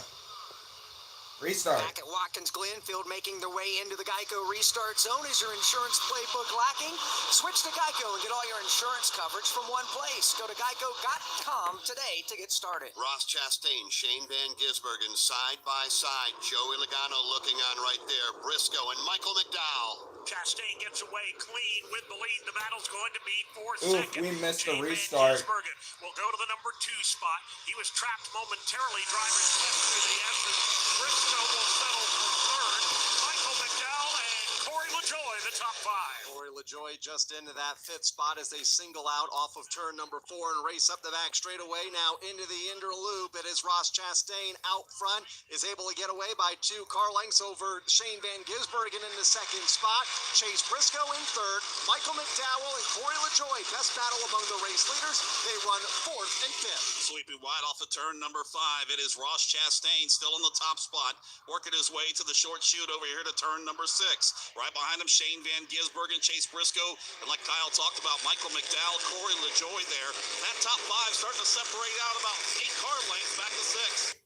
Restart. Back at Watkins Glen, field making their way into the Geico restart zone. Is your insurance playbook lacking? Switch to Geico and get all your insurance coverage from one place. Go to geico.com today to get started. Ross Chastain, Shane Van Gisbergen side by side. Joey Logano looking on right there. Briscoe and Michael McDowell. Chastain gets away clean with the lead. The battle's going to be for Oof, second. we missed the Shane Van restart. Gisbergen will go to the number 2 spot. He was trapped momentarily driving left through the S's. Briscoe will settle for third. Michael McDowell and Corey LaJoie, the top 5. Corey LaJoie just into that 5th spot as they single out off of turn number 4 and race up the back straightaway. Now into the inner loop. It is Ross Chastain out front, is able to get away by 2 car lengths over Shane Van Gisbergen in the 2nd spot. Chase Briscoe in 3rd. Michael McDowell and Corey LaJoie, best battle among the race leaders. They run 4th and 5th. Sweeping wide off of turn number 5. It is Ross Chastain still in the top spot, working his way to the short chute over here to turn number 6. Right behind him, Shane Van Gisbergen, Chase Briscoe, and like Kyle talked about, Michael McDowell, Corey LaJoie there. That top 5 starting to separate out about 8 car lengths back to 6.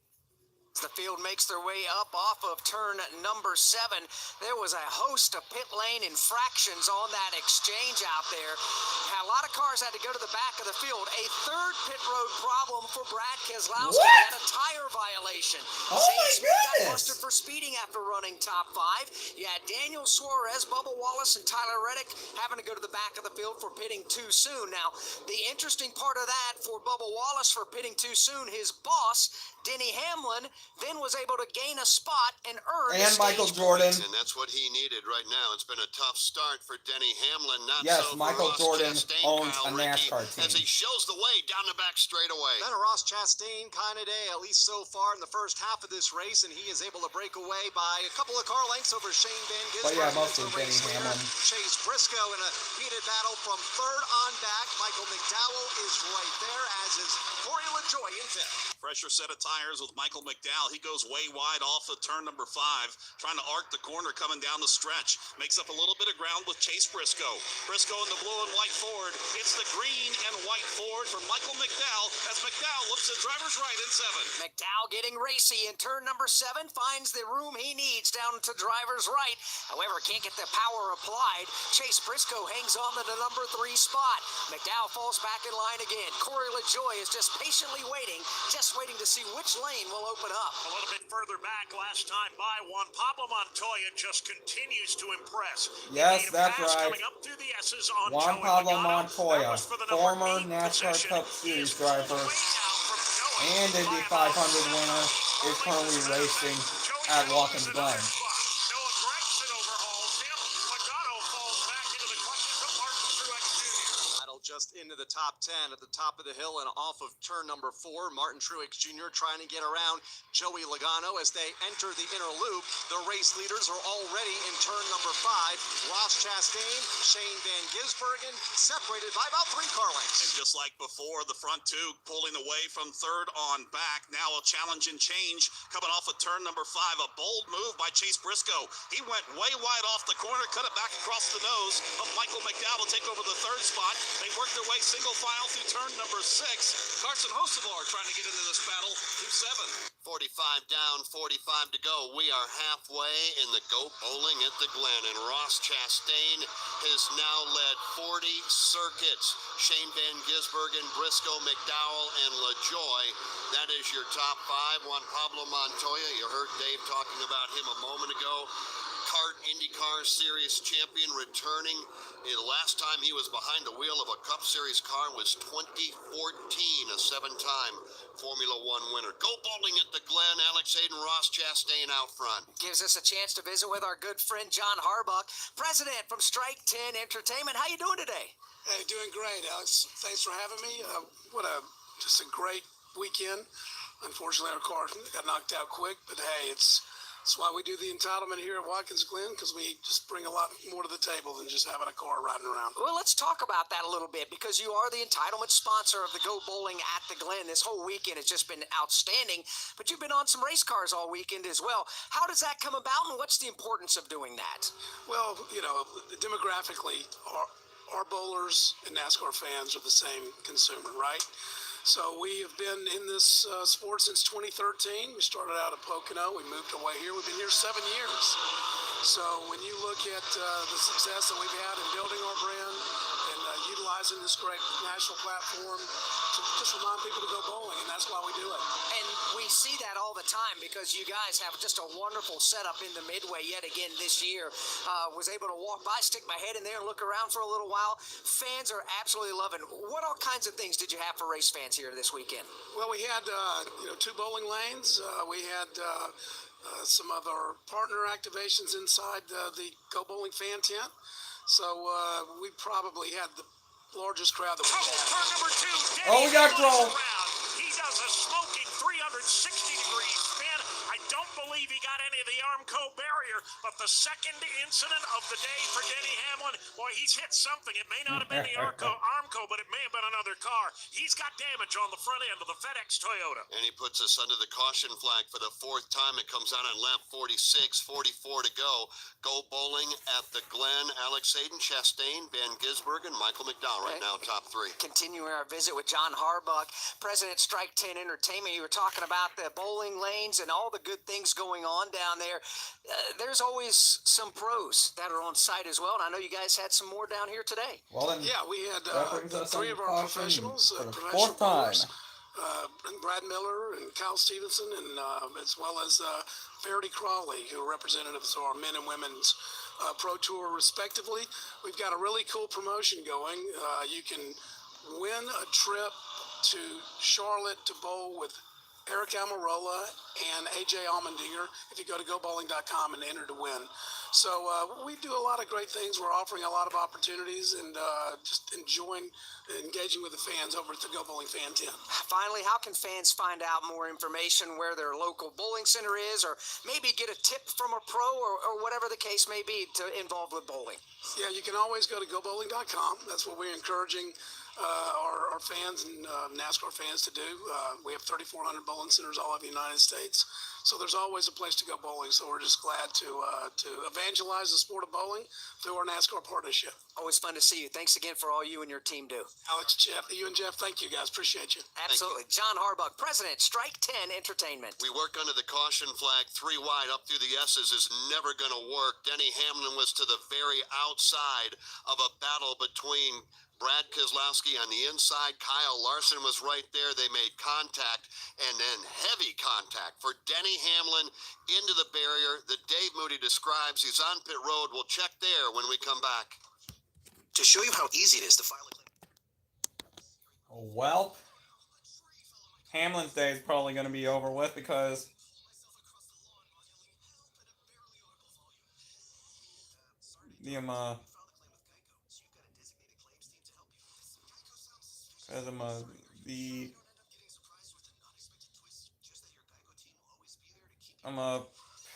The field makes their way up off of turn number 7. There was a host of pit lane infractions on that exchange out there. A lot of cars had to go to the back of the field. A 3rd pit road problem for Brad Keselowski. He had a tire violation. Oh my Smith got goodness. busted for speeding after running top 5. You had Daniel Suarez, Bubba Wallace, and Tyler Reddick having to go to the back of the field for pitting too soon. Now, the interesting part of that for Bubba Wallace for pitting too soon, his boss, Denny Hamlin, then was able to gain a spot and earn And Michael Jordan. And that's what he needed right now. It's been a tough start for Denny Hamlin. Not Yes, so for Michael Ross Jordan Chastain, owns Kyle a Rickey, NASCAR team. as he shows the way down the back straightaway. Been a Ross Chastain kind of day, at least so far in the first half of this race, and he is able to break away by a couple of car lengths over Shane Van Gisbergen. But yeah, mostly The race Denny leader, Hamlin. Chase Briscoe in a heated battle from 3rd on back. Michael McDowell is right there, as is Corey LaJoie in 5th. Fresher set of tires with Michael McDowell. He goes way wide off of turn number 5, trying to arc the corner coming down the stretch. Makes up a little bit of ground with Chase Briscoe. Briscoe in the blue and white Ford. It's the green and white Ford for Michael McDowell as McDowell looks at driver's right in 7. McDowell getting racy in turn number 7, finds the room he needs down to driver's right. However, can't get the power applied. Chase Briscoe hangs on to the number 3 spot. McDowell falls back in line again. Corey LaJoie is just patiently waiting to see which lane will open up. A little bit further back last time by Juan Pablo Montoya just continues to impress. Yes, He made a that's pass right. coming up through the S's on Juan Joey Pablo Logano. Montoya, That was for the number former 8 NASCAR position. Cup He Series is pulled driver away now from Noah and Indy by about 500 winner, is currently racing at Watkins Glen. Noah Gregson overhauls him. Logano falls back into the clutches of Martin Truex Jr. Battle just into the top 10 at the top of the hill and off of turn number 4. Martin Truex Jr. trying to get around Joey Logano as they enter the inner loop. The race leaders are already in turn number 5. Ross Chastain, Shane Van Gisbergen separated by about 3 car lengths. And just like before, the front 2 pulling away from 3rd on back. Now a challenge and change coming off of turn number 5. A bold move by Chase Briscoe. He went way wide off the corner, cut it back across the nose of Michael McDowell to take over the 3rd spot. They worked their way single file through turn number 6. Carson Hocevar trying to get into this battle through 7. 45 down, 45 to go. We are halfway in the Go Bowling at the Glen, and Ross Chastain has now led 40 circuits. Shane Van Gisbergen, Briscoe, McDowell, and LaJoie. That is your top 5. Juan Pablo Montoya, you heard Dave talking about him a moment ago. Kart IndyCar Series champion returning. The last time he was behind the wheel of a Cup Series car was 2014, a 7-time Formula One winner. Go bowling at the Glen. Alex Hayden, Ross Chastain out front. Gives us a chance to visit with our good friend John Harbuck, president from Strike 10 Entertainment. How you doing today? Hey, doing great, Alex. Thanks for having me. Just a great weekend. Unfortunately, our car got knocked out quick, but hey, that's why we do the entitlement here at Watkins Glen, because we just bring a lot more to the table than just having a car riding around. Well, let's talk about that a little bit, because you are the entitlement sponsor of the Go Bowling at the Glen. This whole weekend has just been outstanding, but you've been on some race cars all weekend as well. How does that come about, and what's the importance of doing that? Well, demographically, our bowlers and NASCAR fans are the same consumer, right? So we have been in this sport since 2013. We started out at Pocono. We moved away here. We've been here 7 years. So when you look at the success that we've had in building our brand and utilizing this great national platform to just remind people to go bowling, and that's why we do it. And we see that all the time, because you guys have just a wonderful setup in the Midway yet again this year. Was able to walk by, stick my head in there, and look around for a little while. Fans are absolutely loving it. What all kinds of things did you have for race fans here this weekend? Well, we had 2 bowling lanes. We had some of our partner activations inside the Go Bowling fan tent. So we probably had the largest crowd that we've had. Turn number 2. Oh, we got Grohl. He does a smoking 360-degree spin. I don't believe he got any of the Armco barrier, but the second incident of the day for Denny Hamlin, boy, he's hit something. It may not have been the Armco, but it may have been another car. He's got damage on the front end of the FedEx Toyota. And he puts us under the caution flag for the 4th time. It comes out on lap 46, 44 to go. Go bowling at the Glen. Alex Hayden, Chastain, Ben Gisberg, and Michael McDowell right now, top 3. Continuing our visit with John Harbuck, President Strike 10 Entertainment. You were talking about the bowling lanes and all the good things going on down there. There's always some pros that are on site as well, and I know you guys had some more down here today. Well, then, yeah, we had that brings us 3 of our professionals, for the professional 4th time. bowlers, and Brad Miller and Kyle Stevenson, and as well as Verity Crawley, who are representatives of our men and women's Pro Tour, respectively. We've got a really cool promotion going. You can win a trip to Charlotte to bowl with Eric Almirola and AJ Allmendinger if you go to gobowling.com and enter to win. So we do a lot of great things. We're offering a lot of opportunities and just enjoying engaging with the fans over at the Go Bowling Fan Tent. Finally, how can fans find out more information where their local bowling center is, or maybe get a tip from a pro, or whatever the case may be to involved with bowling? Yeah, you can always go to gobowling.com. That's what we're encouraging our fans and NASCAR fans to do. We have 3,400 bowling centers all over the United States, so there's always a place to go bowling. So we're just glad to evangelize the sport of bowling through our NASCAR partnership. Always fun to see you. Thanks again for all you and your team do. Alex, Jeff, you and Jeff, thank you guys. Appreciate you. Absolutely. John Harbuck, President, Strike 10 Entertainment. We work under the caution flag. 3 wide up through the S's is never going to work. Denny Hamlin was to the very outside of a battle between Brad Keselowski on the inside. Kyle Larson was right there. They made contact, and then heavy contact for Denny Hamlin into the barrier that Dave Moody describes. He's on pit road. We'll check there when we come back. To show you how easy it is to file a claim. Well, Hamlin's day is probably going to be over with, because the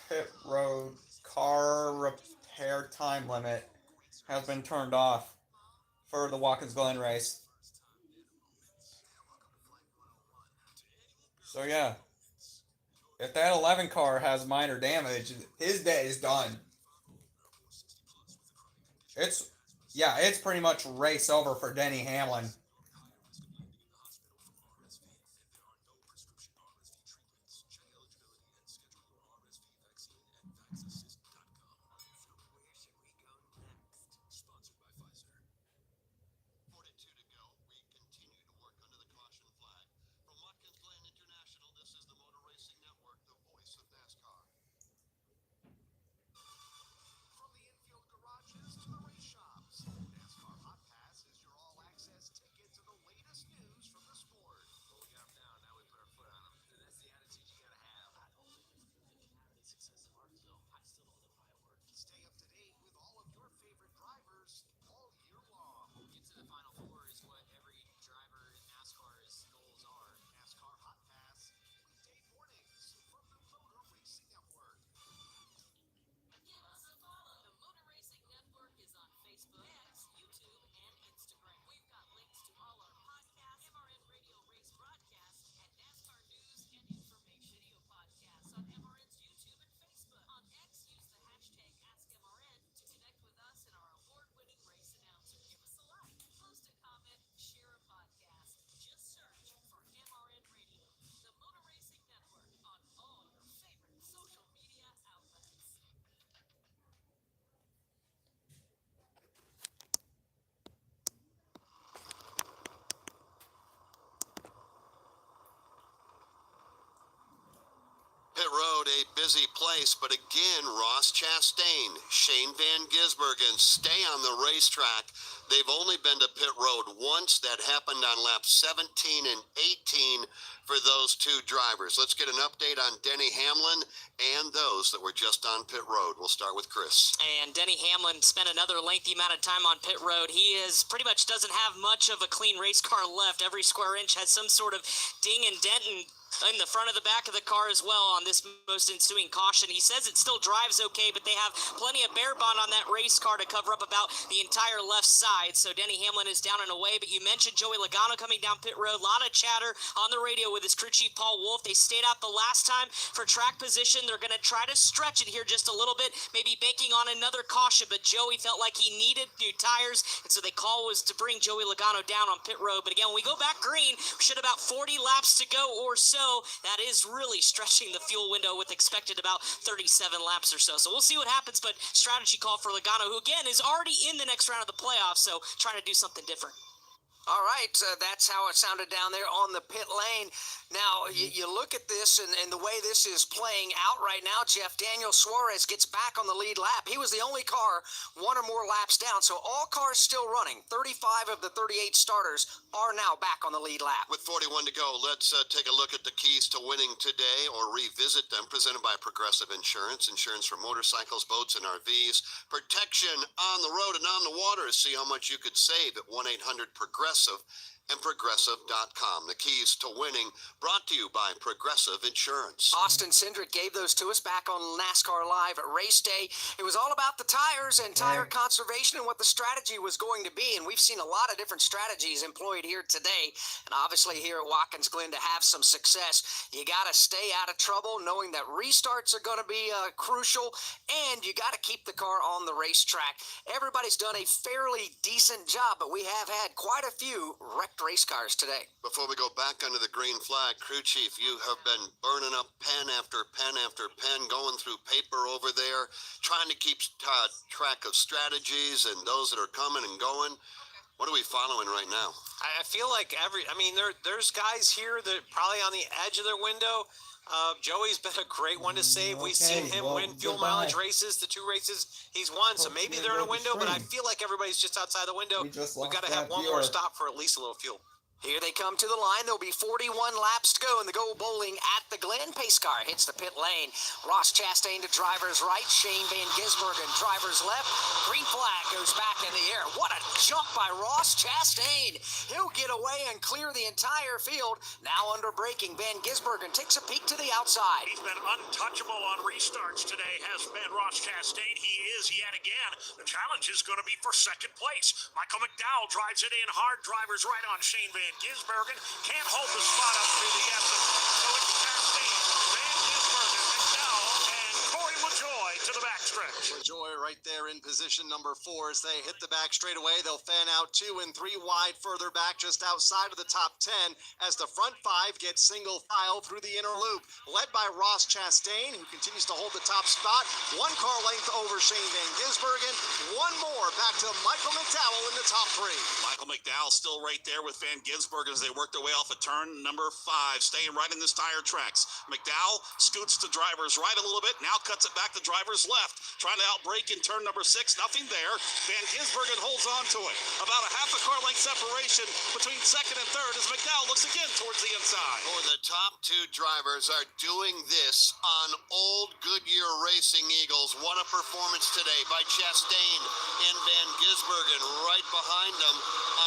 pit road car repair time limit has been turned off for the Watkins Glen race. So yeah, if that 11 car has minor damage, his day is done. It's pretty much race over for Denny Hamlin. From the infield garages to the race shops, NASCAR Hot Pass is your all-access ticket busy place, but again, Ross Chastain, Shane Van Gisbergen stay on the racetrack. They've only been to pit road once. That happened on laps 17 and 18 for those two drivers. Let's get an update on Denny Hamlin and those that were just on pit road. We'll start with Chris. And Denny Hamlin spent another lengthy amount of time on pit road. He is pretty much doesn't have much of a clean race car left. Every square inch has some sort of ding and dent and in the front of the back of the car as well on this most ensuing caution. He says it still drives okay, but they have plenty of bare bond on that race car to cover up about the entire left side. So Denny Hamlin is down and away, but you mentioned Joey Logano coming down pit road. A lot of chatter on the radio with his crew chief Paul Wolfe. They stayed out the last time for track position. They're going to try to stretch it here just a little bit, maybe banking on another caution, but Joey felt like he needed new tires, and so the call was to bring Joey Logano down on pit road. But again, when we go back green, we should have about 40 laps to go or so. That is really stretching the fuel window with expected about 37 laps or so. So we'll see what happens, but strategy call for Logano, who again is already in the next round of the playoffs, so trying to do something different. All right, that's how it sounded down there on the pit lane. Now, you look at this and the way this is playing out right now, Jeff, Daniel Suarez gets back on the lead lap. He was the only car one or more laps down, so all cars still running. 35 of the 38 starters are now back on the lead lap. With 41 to go, let's take a look at the keys to winning today, or revisit them, presented by Progressive Insurance. Insurance for motorcycles, boats, and RVs. Protection on the road and on the water. See how much you could save at 1-800-PROGRESSIVE and Progressive.com. The keys to winning, brought to you by Progressive Insurance. Austin Cindric gave those to us back on NASCAR Live at race day. It was all about the tires and tire conservation and what the strategy was going to be. And we've seen a lot of different strategies employed here today. And obviously here at Watkins Glen, to have some success, you got to stay out of trouble, knowing that restarts are going to be crucial, and you got to keep the car on the racetrack. Everybody's done a fairly decent job, but we have had quite a few wrecked race cars today. Before we go back under the green flag, crew chief, you have been burning up pen after pen after pen, going through paper over there, trying to keep track of strategies and those that are coming and going. What are we following right now? I feel like there's guys here that probably on the edge of their window. Joey's been a great one to save. We've seen him win fuel mileage races, the two races he's won, so maybe they're in a window, but I feel like everybody's just outside the window. We've got to have one more stop for at least a little fuel. Here they come to the line. There'll be 41 laps to go in the Go Bowling at the Glen. Pace car hits the pit lane. Ross Chastain to driver's right. Shane Van Gisbergen driver's left. Green flag goes back in the air. What a jump by Ross Chastain. He'll get away and clear the entire field. Now under braking, Van Gisbergen takes a peek to the outside. He's been untouchable on restarts today, has been Ross Chastain. He is yet again. The challenge is going to be for second place. Michael McDowell drives it in hard. Driver's right on Shane Van Gisbergen. Can't hold the spot up through the S's. So it's Chastain, Van Gisbergen, McDowell, and Corey LaJoie to the backstretch. LaJoie right there in position number 4 as they hit the back straightaway. They'll fan out 2 and 3 wide further back just outside of the top 10 as the front 5 get single file through the inner loop. Led by Ross Chastain, who continues to hold the top spot. 1 car length over Shane Van Gisbergen. 1 more back to Michael McDowell in the top 3. Michael McDowell still right there with Van Gisbergen as they work their way off of turn number 5, staying right in this tire tracks. McDowell scoots to driver's right a little bit, now cuts it back to driver's left, trying to outbrake in turn number 6, nothing there. Van Gisbergen holds on to it. About a half a car length separation between second and third as McDowell looks again towards the inside. Oh, the top 2 drivers are doing this on old Goodyear Racing Eagles. What a performance today by Chastain and Van Gisbergen. Right behind them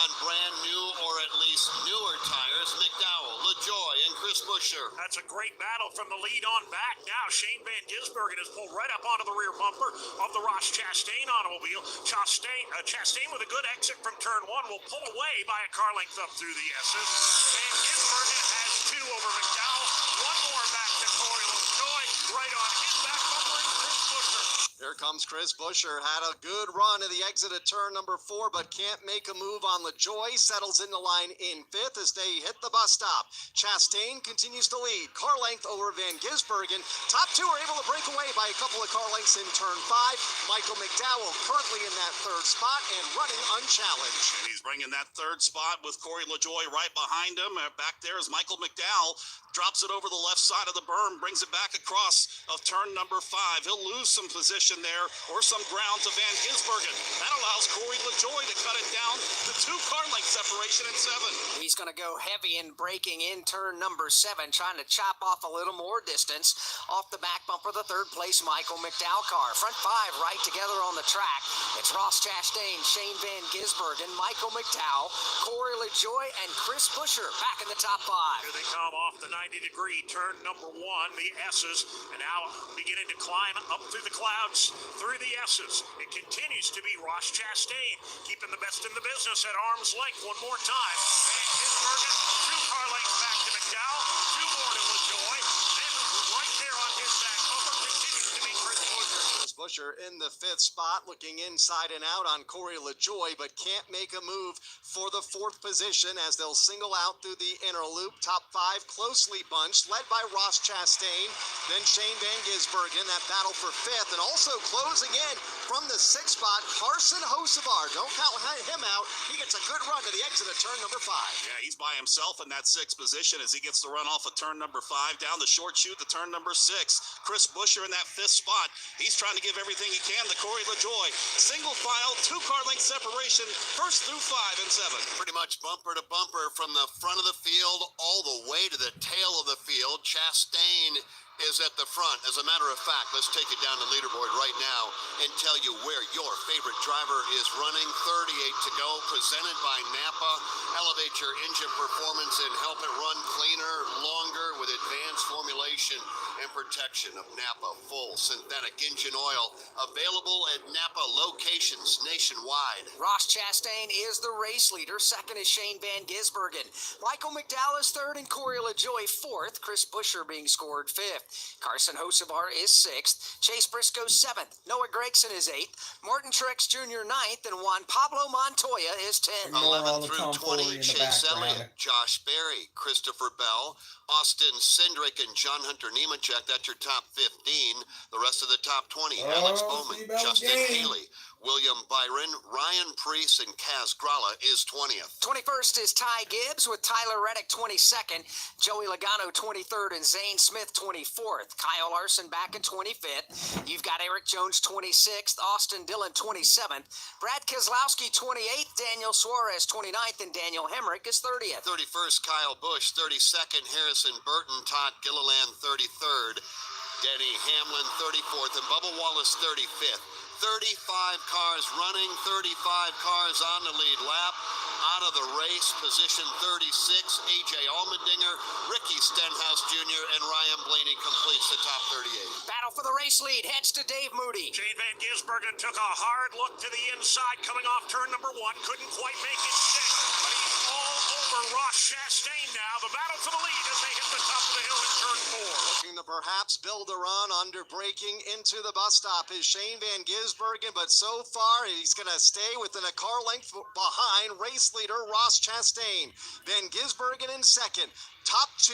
on brand new, or at least newer tires, McDowell, LaJoie, and Chris Buescher. That's a great battle from the lead on back. Now Shane Van Gisbergen is pulled right up onto the rear bumper of the Ross Chastain automobile. Chastain with a good exit from turn 1 will pull away by a car length up through the S's. Van Gisbergen has 2 over McDowell. 1 more back to Corey LaJoie, right on his back bumper and Chris Buescher. Very Here comes Chris Buescher. Had a good run at the exit of turn number 4, but can't make a move on LaJoy. Settles in the line in 5th as they hit the bus stop. Chastain continues to lead. Car length over Van Gisbergen. Top 2 are able to break away by a couple of car lengths in turn 5. Michael McDowell currently in that 3rd spot and running unchallenged. And he's bringing that 3rd spot with Corey LaJoy right behind him. Back there is Michael McDowell. Drops it over the left side of the berm, brings it back across of turn number 5. He'll lose some position there or some ground to Van Gisbergen. That allows Corey LaJoy to cut it down to 2 car length separation at 7. He's going to go heavy in braking in turn number 7, trying to chop off a little more distance off the back bumper of the 3rd place Michael McDowell car. Front 5 right together on the track. It's Ross Chastain, Shane Van Gisbergen, Michael McDowell, Corey LaJoy, and Chris Buescher back in the top 5. Here they come off the 90-degree turn number 1, the S's, and now beginning to climb up through the clouds, through the S's. It continues to be Ross Chastain, keeping the best in the business at arm's length one more time. Van Gisbergen, 2 car lengths back to McDowell, 2 more to LaJoy, and right there on his back bumper continues to be Chris Buescher. Chris Buescher in the 5th spot, looking inside and out on Corey LaJoy, but can't make a move for the 4th position as they'll single out through the inner loop. Top 5 closely bunched, led by Ross Chastain, then Shane Van Gisbergen. That battle for 5th, and also closing in from the 6th spot, Carson Hocevar. Don't count him out. He gets a good run to the exit of turn number 5. Yeah, he's by himself in that 6th position as he gets to run off of turn number 5 down the short chute to turn number 6. Chris Buescher in that 5th spot. He's trying to give everything he can to Corey LaJoy. Single file, 2 car length separation, 1st through 5 and 7. Pretty much bumper to bumper from the front of the field all the way to the tail of the field. Chastain is at the front. As a matter of fact, let's take it down the leaderboard right now and tell you where your favorite driver is running. 38 to go, presented by Napa. Elevate your engine performance and help it run cleaner, longer with advanced formulation and protection of Napa full synthetic engine oil. Available at Napa locations nationwide. Ross Chastain is the race leader. 2nd is Shane Van Gisbergen. Michael McDowell is 3rd and Corey LaJoy 4th. Chris Buescher being scored 5th. Carson Hocevar is 6th. Chase Briscoe 7th. Noah Gregson is 8th. Martin Truex Jr. 9th. And Juan Pablo Montoya is 10th. 11 through 20, Chase Elliott, Josh Berry, Christopher Bell, Austin Cindric, and John Hunter Nemechek. That's your top 15. The rest of the top 20, Alex Bowman, Justin Haley, William Byron, Ryan Preece, and Kaz Gralla is 20th. 21st is Ty Gibbs with Tyler Reddick 22nd, Joey Logano 23rd, and Zane Smith 24th. Kyle Larson back in 25th. You've got Eric Jones 26th, Austin Dillon 27th, Brad Keselowski 28th, Daniel Suarez 29th, and Daniel Hemrick is 30th. 31st, Kyle Busch. 32nd, Harrison Burton. Todd Gilliland, 33rd. Denny Hamlin, 34th, and Bubba Wallace, 35th. 35 cars running, 35 cars on the lead lap. Out of the race, position 36, A.J. Allmendinger, Ricky Stenhouse Jr., and Ryan Blaney completes the top 38. Battle for the race lead heads to Dave Moody. Shane Van Gisbergen took a hard look to the inside coming off turn number 1. Couldn't quite make it stick, but he's all over Ross Chastain now. The battle for the lead as they hit the top of the hill in turn 4. Looking to perhaps build a run under braking into the bus stop is Shane Van Gisbergen, but so far he's going to stay within a car length behind race leader Ross Chastain. Van Gisbergen in 2nd. Top 2,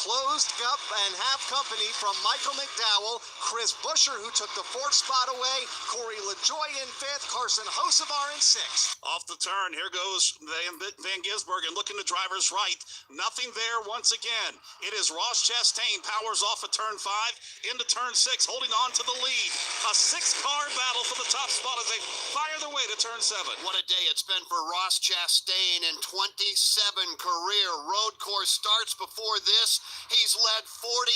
closed up and have company from Michael McDowell, Chris Buescher, who took the 4th spot away, Corey LaJoy in 5th, Carson Hocevar in 6th. Off the turn, here goes Van Gisbergen looking to driver's right. Nothing there once again. It is Ross Chastain, powers off of turn 5 into turn 6, holding on to the lead. A 6-car battle for the top spot as they fire their way to turn 7. What a day it's been for Ross Chastain in 27 career road course starts. Before this, he's led 49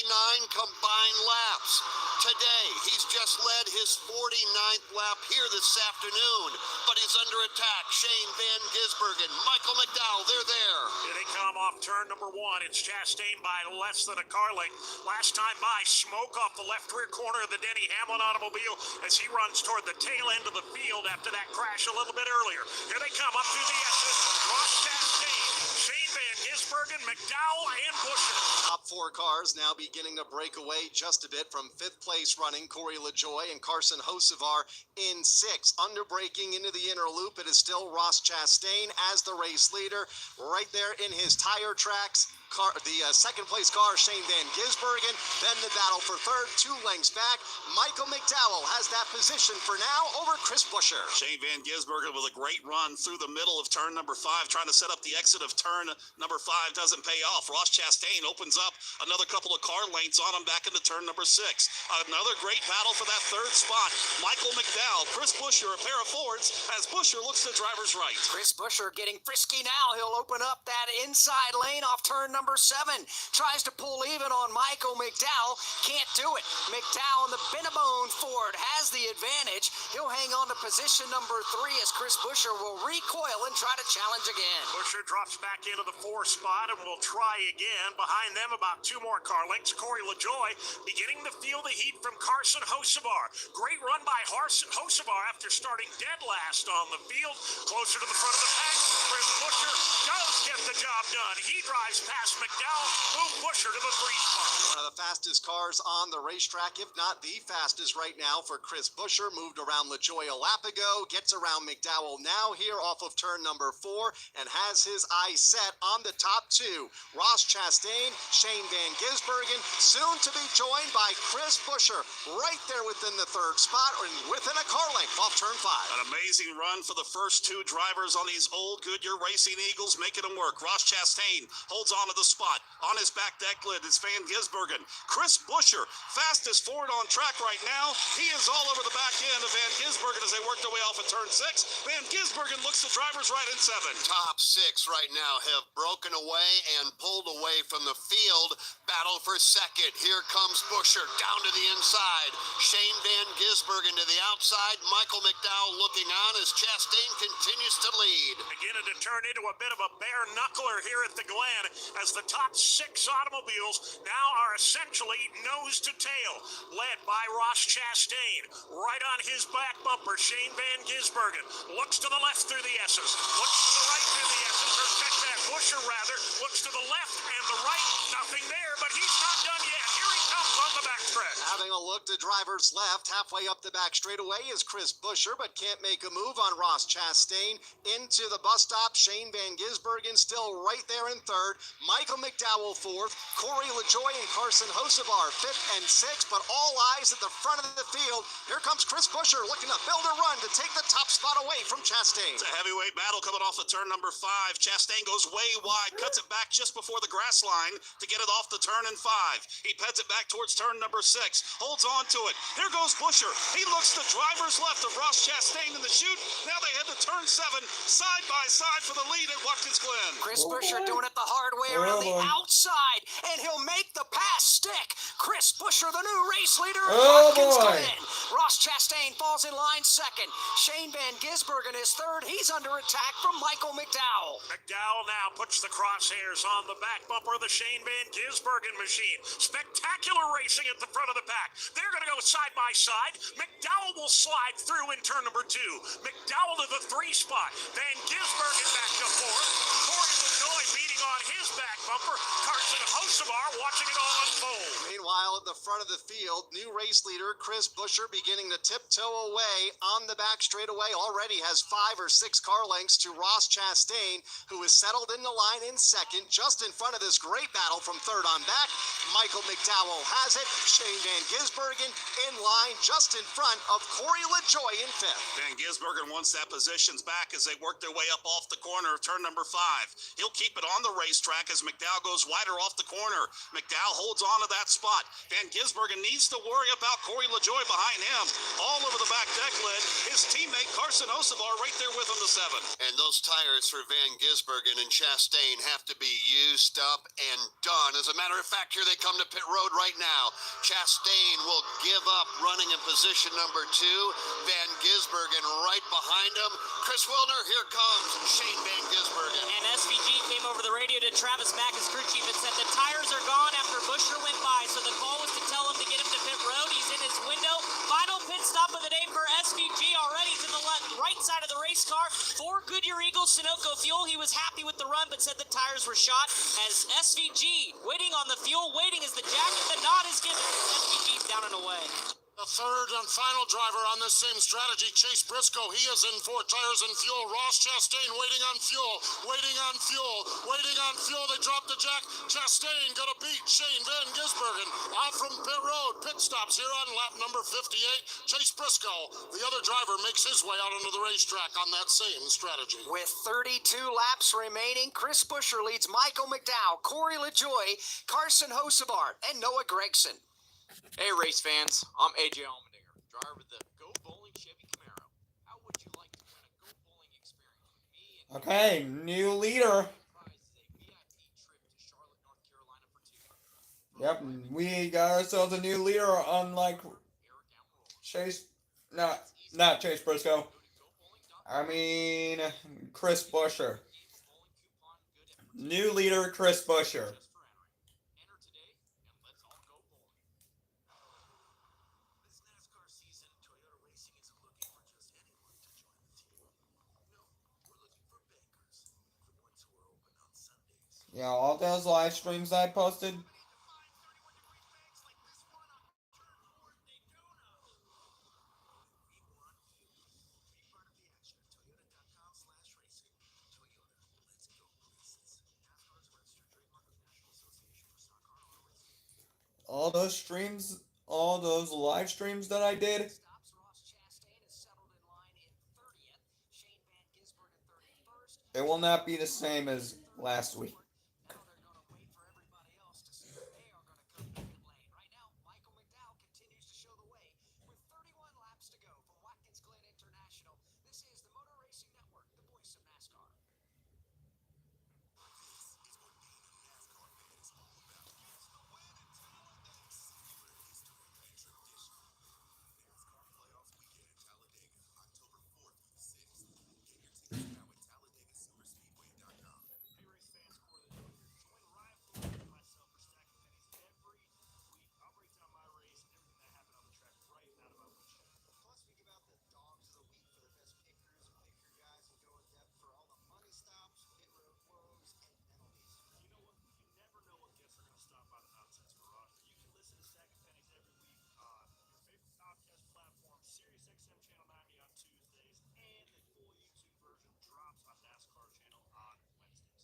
combined laps. Today, he's just led his 49th lap here this afternoon, but he's under attack. Shane Van Gisbergen, Michael McDowell, they're there. Here they come off turn number 1. It's Chastain by less than a car length. Last time by, smoke off the left rear corner of the Denny Hamlin automobile as he runs toward the tail end of the field after that crash a little bit earlier. Here they come up through the S's. Ross Chastain, Shane Van Gisbergen, McDowell, and Buescher. Top top 4 cars now beginning to break away just a bit from 5th place running Corey LaJoy and Carson Hocevar in 6th. Underbraking into the inner loop, it is still Ross Chastain as the race leader. Right there in his tire tracks, the second place car, Shane Van Gisbergen. Then the battle for 3rd, 2 lengths back. Michael McDowell has that position for now over Chris Buescher. Shane Van Gisbergen with a great run through the middle of turn number 5, trying to set up the exit of turn number 5. Doesn't pay off. Ross Chastain opens up another couple of car lengths on him back into turn number 6. Another great battle for that 3rd spot. Michael McDowell, Chris Buescher, a pair of Fords as Buescher looks to driver's right. Chris Buescher getting frisky now. He'll open up that inside lane off turn number 7. Tries to pull even on Michael McDowell. Can't do it. McDowell in the Bennebone Ford has the advantage. He'll hang on to position number 3 as Chris Buescher will recoil and try to challenge again. Buescher drops back into the 4th spot and will try again. Behind them, about 2 more car lengths. Corey LaJoy beginning to feel the heat from Carson Hocevar. Great run by Hocevar after starting dead last on the field. Closer to the front of the pack, Chris Buescher does get the job done. He drives past McDowell, move Buescher to the 3 spot. One of the fastest cars on the racetrack, if not the fastest right now for Chris Buescher. Moved around LaJoy a lap ago, gets around McDowell now here off of turn number 4, and has his eyes set on the top 2. Ross Chastain, Shane Van Gisbergen, soon to be joined by Chris Buescher, right there within the 3rd spot, and within a car length off turn 5. An amazing run for the first 2 drivers on these old Goodyear Racing Eagles, making them work. Ross Chastain holds on to the spot. On his back deck lid is Van Gisbergen. Chris Buescher, fastest Ford on track right now. He is all over the back end of Van Gisbergen as they work their way off at turn 6. Van Gisbergen looks to driver's right in 7. Top 6 right now have broken away and pulled away from the field. Battle for 2nd. Here comes Buescher down to the inside. Shane Van Gisbergen to the outside. Michael McDowell looking on as Chastain continues to lead. Beginning to turn into a bit of a bare knuckler here at the Glen as the top 6 automobiles now are essentially nose to tail, led by Ross Chastain. Right on his back bumper, Shane Van Gisbergen looks to the left through the S's, looks to the right through the S's, or check that, Buescher rather, looks to the left and the right, nothing there, but he's not done yet. Here he comes on the backstretch. Having a look to driver's left, halfway up the back straightaway is Chris Buescher, but can't make a move on Ross Chastain. Into the bus stop, Shane Van Gisbergen still right there in 3rd. Michael McDowell 4th. Corey LaJoy and Carson Hocevar 5th and 6th, but all eyes at the front of the field. Here comes Chris Buescher looking to build a run to take the top spot away from Chastain. It's a heavyweight battle coming off of turn number 5. Chastain goes way wide, cuts it back just before the grass line to get it off the turn in 5. He heads it back towards turn number 6, holds on to it. Here goes Buescher. He looks to driver's left of Ross Chastain in the chute. Now they head to turn 7, side by side for the lead at Watkins Glen. Chris Buescher doing it the hard way around the outside, and he'll make the pass stick. Chris Buescher, the new race leader at Watkins Glen. Ross Chastain falls in line 2nd. Shane Van Gisbergen is 3rd. He's under attack from Michael McDowell. McDowell now puts the crosshairs on the back bumper of the Shane Van Gisbergen machine. Spectacular racing at the front of the pack. They're going to go side by side. McDowell will slide through in turn number 2. McDowell to the 3 spot. Van Gisbergen back to 4th. Corey LaJoy beating on his back bumper. Carson Hocevar watching it all unfold. Meanwhile, at the front of the field, new race leader Chris Buescher beginning to tiptoe away on the back straightaway. Already has 5 or 6 car lengths to Ross Chastain, who is settled in the line in 2nd, just in front of this great battle from 3rd on back. Michael McDowell has it. Shane Van Gisbergen in line just in front of Corey LaJoy in 5th. Van Gisbergen wants that positions back as they work their way up off the corner of turn number 5. He'll keep it on the racetrack as McDowell goes wider off the corner. McDowell holds on to that spot. Van Gisbergen needs to worry about Corey LaJoy behind him. All over the back deck lid, his teammate Carson Hocevar right there with him to 7. And those tires for Van Gisbergen and Chastain have to be used up and done. As a matter of fact, here they come to pit road right now. Chastain will give up running in position number 2. Van Gisbergen right behind him. Chris Wilner, here comes Shane Van Gisbergen. And SVG came over the radio to Travis Mack, his crew chief, and said the tires are gone after Buescher went by, so the call was to tell him to get him to pit road. He's in his window. Final pit stop of the day for SVG already to the right side of the race car. 4 Goodyear Eagles Sunoco fuel. He was happy with the run, but said the tires were shot. As SVG waiting on the fuel, waiting as the jacket, the nod is given. SVG's down and away. The third and final driver on this same strategy, Chase Briscoe. He is in for tires and fuel. Ross Chastain waiting on fuel, waiting on fuel, waiting on fuel. They drop the jack. Chastain gonna beat Shane Van Gisbergen off from pit road. Pit stops here on lap number 58. Chase Briscoe, the other driver, makes his way out onto the racetrack on that same strategy. With 32 laps remaining, Chris Buescher leads Michael McDowell, Corey LaJoie, Carson Hosebart, and Noah Gregson. Hey, race fans. I'm AJ Allmendinger, driver of the Go Bowling Chevy Camaro. How would you like to win a Go Bowling experience? Me and Okay, new leader. prize is a VIP trip to Charlotte, North Carolina for 2. Yep, we got ourselves a new leader, unlike Chase. Not Chase Briscoe. I mean, Chris Buescher. New leader, Chris Buescher. Enter today, and let's all go bowling. This NASCAR season, Toyota Racing isn't looking for just anyone to join the team. No, we're looking for bankers, the ones who are open on Sundays. Yeah, all those live streams I posted. All those streams, all those live streams that I did. Stops. Ross Chastain is settled in line in 30th. Shane Van Gisbergen 31st. It will not be the same as last week. Now they're going to wait for everybody else to see if they are going to come to pit lane. Right now, Michael McDowell continues to show the way with 31 laps to go from Watkins Glen International. This is the Motor Racing Network, the voice of NASCAR. Hey, race fans, Corey LaJoie here. Join Ryan Fuller and myself for Stack of Pennies every week. I'll break down my race and everything that happened on the track right out of my windshield. Plus, we give out the dogs of the week for the best pickers and pick your guys and go in depth for all the money stops, pit road woes, and penalties. You know what? You never know what guests are going to stop by the Nonsense Garage, but you can listen to Stack of Pennies every week on your favorite podcast platform, SiriusXM Channel 90 on Tuesdays, and the full YouTube version drops on NASCAR Channel on Wednesdays.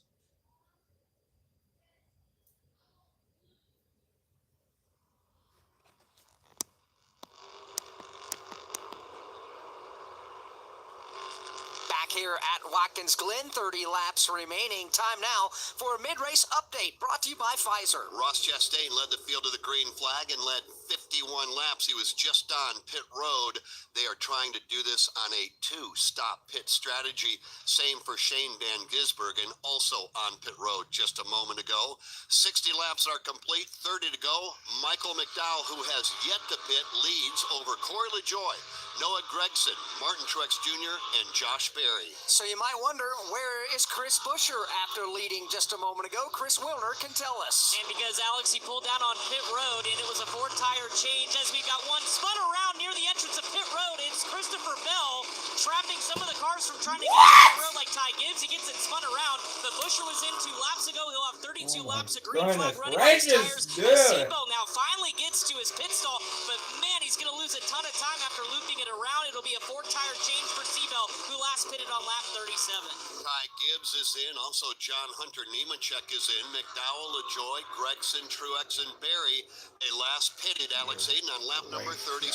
Back here at Watkins Glen, 30 laps remaining. Time now for a mid-race update brought to you by Pfizer. Ross Chastain led the field to the green flag and led 51 laps. He was just on pit road. They are trying to do this on a 2-stop pit strategy. Same for Shane Van Gisbergen, also on pit road just a moment ago. 60 laps are complete, 30 to go. Michael McDowell, who has yet to pit, leads over Corey LaJoie, Noah Gregson, Martin Truex Jr., and Josh Berry. So you might wonder, where is Chris Buescher after leading just a moment ago? Chris Wilner can tell us. And because Alex, he pulled down on pit road, and it was a 4-tire change as we got one spun around near the entrance of pit road. It's Christopher Bell trapping some of the cars from trying to get to pit road like Ty Gibbs. He gets it spun around, but Buescher was in 2 laps ago. He'll have 32 laps of green flag running on his tires. Sebo now finally gets to his pit stall, but man, he's going to lose a ton of time after looping it around. It'll be a 4-tire change for Seabell, who last pitted on lap 37. Ty Gibbs is in. Also, John Hunter Nemechek is in. McDowell, LaJoie, Gregson, Truex, and Berry. They last pitted Alex Hayden on lap number 37.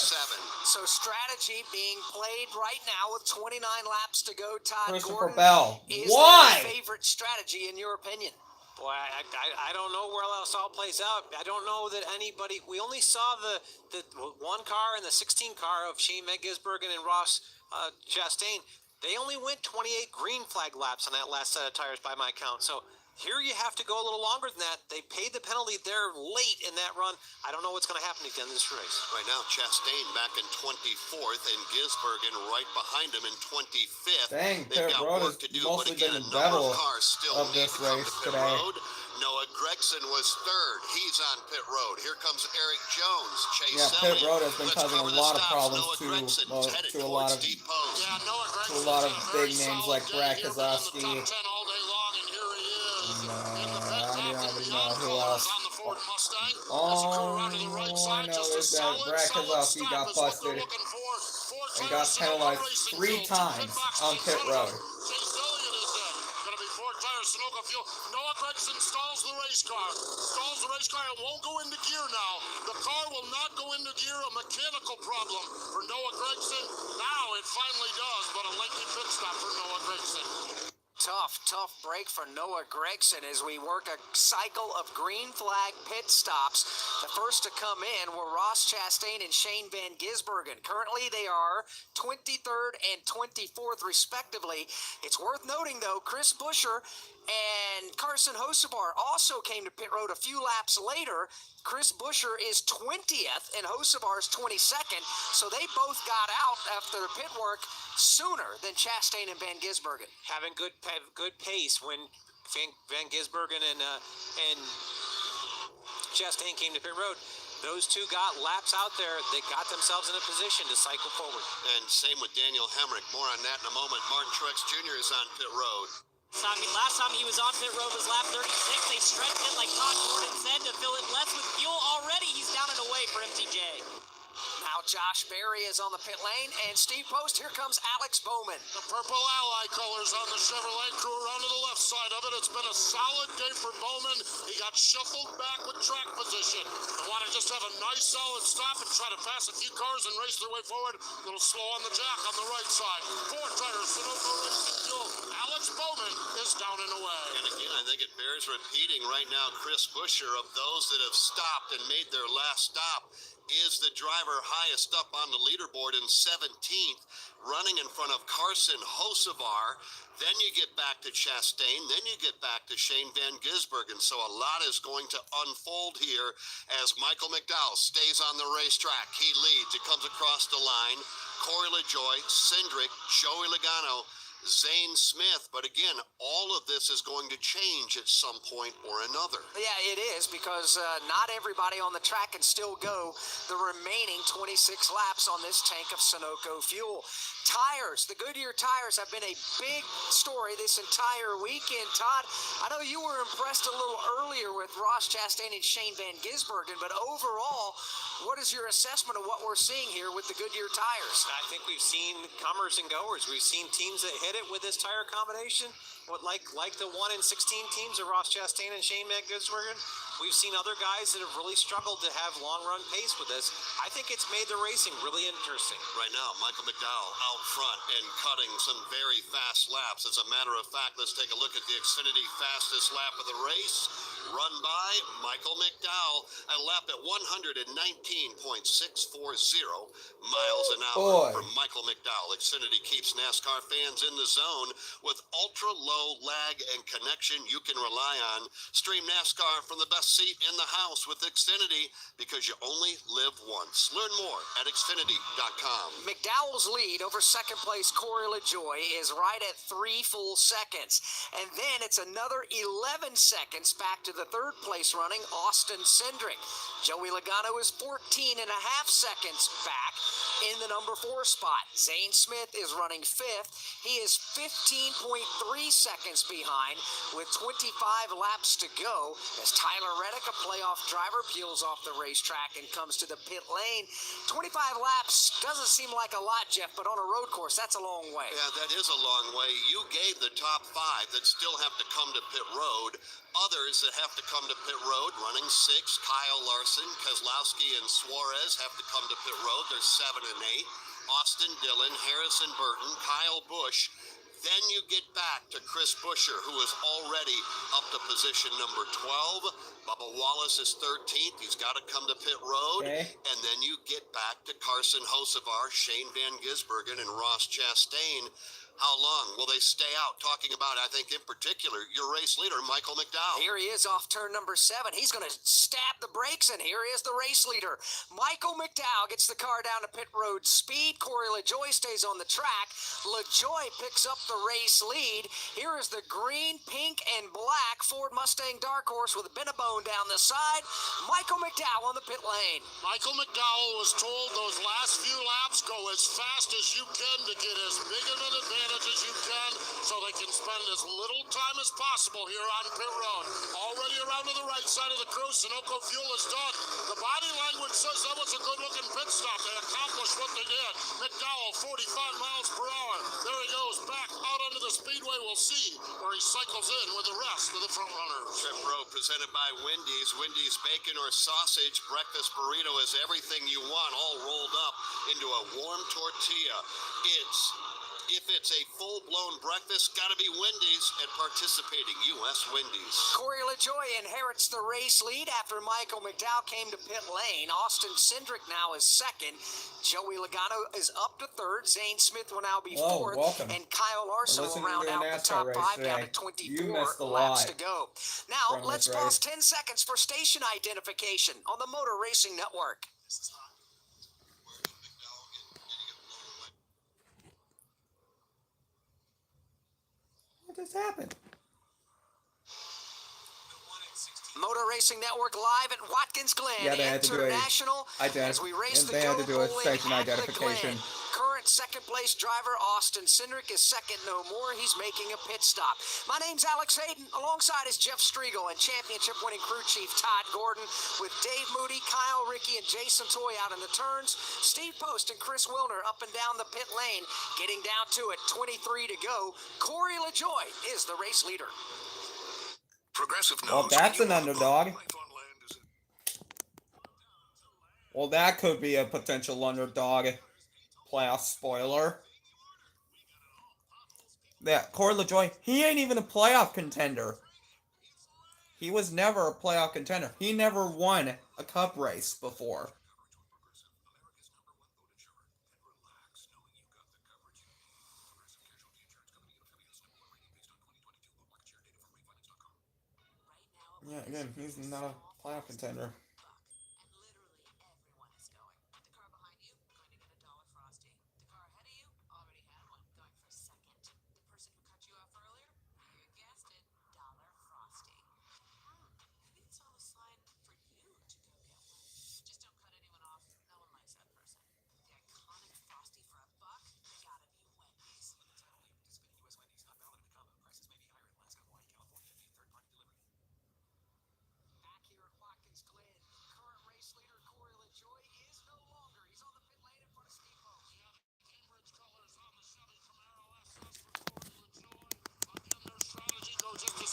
So strategy being played right now with 29 laps to go. Todd Christopher Gordon, Bell. is Why? their favorite strategy in your opinion? Boy, I don't know where else all plays out. I don't know that anybody. We only saw the one car and the 16 car of Shane Van Gisbergen and Ross Chastain. They only went 28 green flag laps on that last set of tires by my count. So here you have to go a little longer than that. They paid the penalty there late in that run. I don't know what's going to happen again in this race. Right now, Chastain back in 24th and Gisbergen right behind him in 25th. Dang, They've pit got road work has to do, mostly but again, been a the number devil of cars still of need this to come race to pit today. road. Noah Gregson was third. He's on pit road. Here comes Eric Jones. Chase Yeah, Elliott. pit road has been Let's causing cover a the lot of stops. problems Noah Gregson's headed to a towards lot of deep post. Yeah, Noah to a Gregson's lot had of a very big names solid like day Brad here, been in the Keselowski. top 10 all day long, and here he is in the I red top don't and even beyond know who colors else. on the Ford Mustang. As you All crew around to the right I side, know just a is that Brad solid Keselowski stop got is what busted they're looking for. Four and tires, got Sunoco penalized Racing 3 Fuel, two times pit boxes on in pit front of road. him. Chase Elliott is in. Gonna be four tires, Sunoco Fuel. Noah Gregson stalls the race car. Stalls the race car. It won't go into gear now. The car will not go into gear. A mechanical problem for Noah Gregson. Now it finally does, but a lengthy pit stop for Noah Gregson. Tough break for Noah Gregson as we work a cycle of green flag pit stops. The first to come in were Ross Chastain and Shane Van Gisbergen. Currently, they are 23rd and 24th, respectively. It's worth noting, though, Chris Buescher and Carson Hocevar also came to pit road a few laps later. Chris Buescher is 20th and Hocevar is 22nd, so they both got out after the pit work sooner than Chastain and Van Gisbergen. Having good pace when Van Gisbergen and Chastain came to pit road. Those two got laps out there. They got themselves in a position to cycle forward. And same with Daniel Hemrick. More on that in a moment. Martin Truex Jr. is on pit road. Last time he was on pit road was lap 36. They stretched it like Todd Gordon said to fill it less with fuel. Already he's down and away for MTJ. Now Josh Berry is on the pit lane, and Steve Post, here comes Alex Bowman. The purple ally colors on the Chevrolet crew around to the left side of it. It's been a solid day for Bowman. He got shuffled back with track position. They want to just have a nice solid stop and try to pass a few cars and race their way forward. A little slow on the jack on the right side. Four tires, Sunoco Racing Fuel. Alex Bowman is down and away. And again, I think it bears repeating right now, Chris Buescher, of those that have stopped and made their last stop, is the driver highest up on the leaderboard in 17th, running in front of Carson Hocevar. Then you get back to Chastain. Then you get back to Shane Van Gisbergen. So a lot is going to unfold here as Michael McDowell stays on the racetrack. He leads. It comes across the line. Corey LaJoie, Cindric, Joey Logano, Zane Smith. But again, all of this is going to change at some point or another. Yeah, it is, because not everybody on the track can still go the remaining 26 laps on this tank of Sunoco fuel. Tires, the Goodyear tires have been a big story this entire weekend. Todd, I know you were impressed a little earlier with Ross Chastain and Shane Van Gisbergen, but overall, what is your assessment of what we're seeing here with the Goodyear tires? I think we've seen comers and goers. We've seen teams that hit it with this tire combination, like the 1 in 16 teams of Ross Chastain and Shane Van Gisbergen. We've seen other guys that have really struggled to have long-run pace with this. I think it's made the racing really interesting. Right now, Michael McDowell out front and cutting some very fast laps. As a matter of fact, let's take a look at the Xfinity fastest lap of the race, run by Michael McDowell, a lap at 119.640 miles an hour for Michael McDowell. Xfinity keeps NASCAR fans in the zone with ultra-low lag and connection you can rely on. Stream NASCAR from the best seat in the house with Xfinity, because you only live once. Learn more at Xfinity.com. McDowell's lead over second place Corey LaJoie is right at 3 full seconds. And then it's another 11 seconds back to the third place running Austin Cindric. Joey Logano is 14 and a half seconds back in the number 4 spot. Zane Smith is running 5th. He is 15.3 seconds behind with 25 laps to go as Tyler Reddick, a playoff driver, peels off the racetrack and comes to the pit lane. 25 laps doesn't seem like a lot, Jeff, but on a road course, that's a long way. Yeah, that is a long way. You gave the top 5 that still have to come to pit road. Others that have to come to pit road, running 6, Kyle Larson, Keselowski, and Suarez have to come to pit road. They're 7 and 8. Austin Dillon, Harrison Burton, Kyle Busch. Then you get back to Chris Buescher, who is already up to position number 12. Bubba Wallace is 13th. He's got to come to pit road. And then you get back to Carson Hocevar, Shane Van Gisbergen, and Ross Chastain. How long will they stay out? Talking about, I think, in particular, your race leader, Michael McDowell. Here he is off turn number 7. He's going to stab the brakes, and here is the race leader. Michael McDowell gets the car down to pit road speed. Corey LaJoie stays on the track. LaJoie picks up the race lead. Here is the green, pink, and black Ford Mustang Dark Horse with a Bennabone down the side. Michael McDowell on the pit lane. Michael McDowell was told those last few laps go as fast as you can to get as big of an advantage as you can so they can spend as little time as possible here on pit road. Already around to the right side of the crew, Sunoco Fuel is done. The body language says that was a good-looking pit stop. They accomplished what they did. McDowell, 45 miles per hour. There he goes, back out onto the speedway. We'll see where he cycles in with the rest of the front runners. Trip Row presented by Wendy's. Wendy's bacon or sausage breakfast burrito is everything you want, all rolled up into a warm tortilla. If it's a full-blown breakfast, gotta be Wendy's at participating U.S. Wendy's. Corey LaJoie inherits the race lead after Michael McDowell came to pit lane. Austin Cindric now is second. Joey Logano is up to third. Zane Smith will now be fourth. Welcome. And Kyle Larson will round out the top 5 down to 24 laps to go. Now, let's pause 10 seconds for station identification on the Motor Racing Network. What just happened? Motor Racing Network live at Watkins Glen International. As we race the had to do a Go station Bowling at the identification. Glen. Current second place driver Austin Cindric is second no more. He's making a pit stop. My name's Alex Hayden. Alongside is Jeff Striegel and championship winning crew chief Todd Gordon, with Dave Moody, Kyle Rickey, and Jason Toy out in the turns. Steve Post and Chris Wilner up and down the pit lane. Getting down to it, 23 to go. Corey LaJoie is the race leader. Progressive Well, that's an underdog. Well, that could be a potential underdog playoff spoiler. Yeah, Corey LaJoie, he ain't even a playoff contender. He was never a playoff contender. He never won a cup race before. Yeah, again, he's not a playoff contender.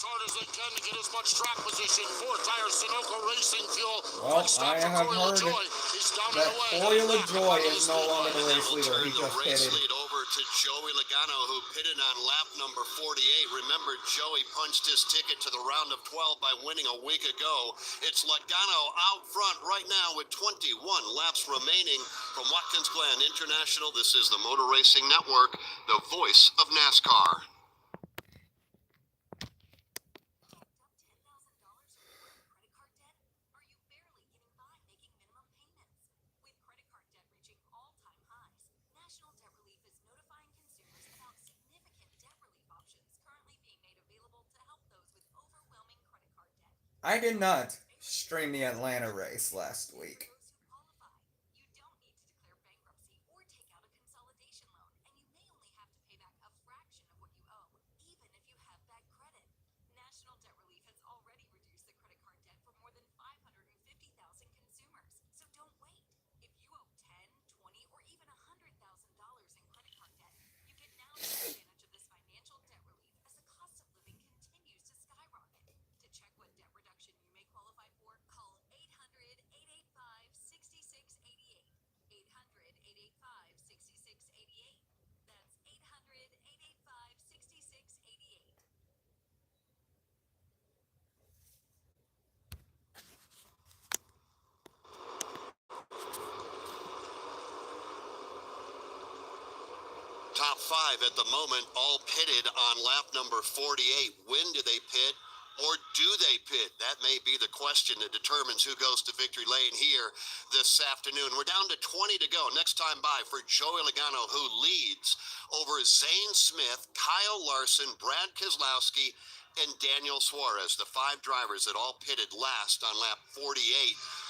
Hard as they can to get as much track position. 4-tire Sunoco Racing Fuel. Well, I have heard that Corey LaJoie is no longer the race leader. He just pitted. Lead over to Joey Logano, who pitted on lap number 48. Remember, Joey punched his ticket to the round of 12 by winning a week ago. It's Logano out front right now with 21 laps remaining from Watkins Glen International. This is the Motor Racing Network, the voice of NASCAR. I did not stream the Atlanta race last week. top 5 at the moment, all pitted on lap number 48. When do they pit? Or do they pit? That may be the question that determines who goes to victory lane here this afternoon. We're down to 20 to go. Next time by for Joey Logano, who leads over Zane Smith, Kyle Larson, Brad Keselowski, and Daniel Suarez, the 5 drivers that all pitted last on lap 48.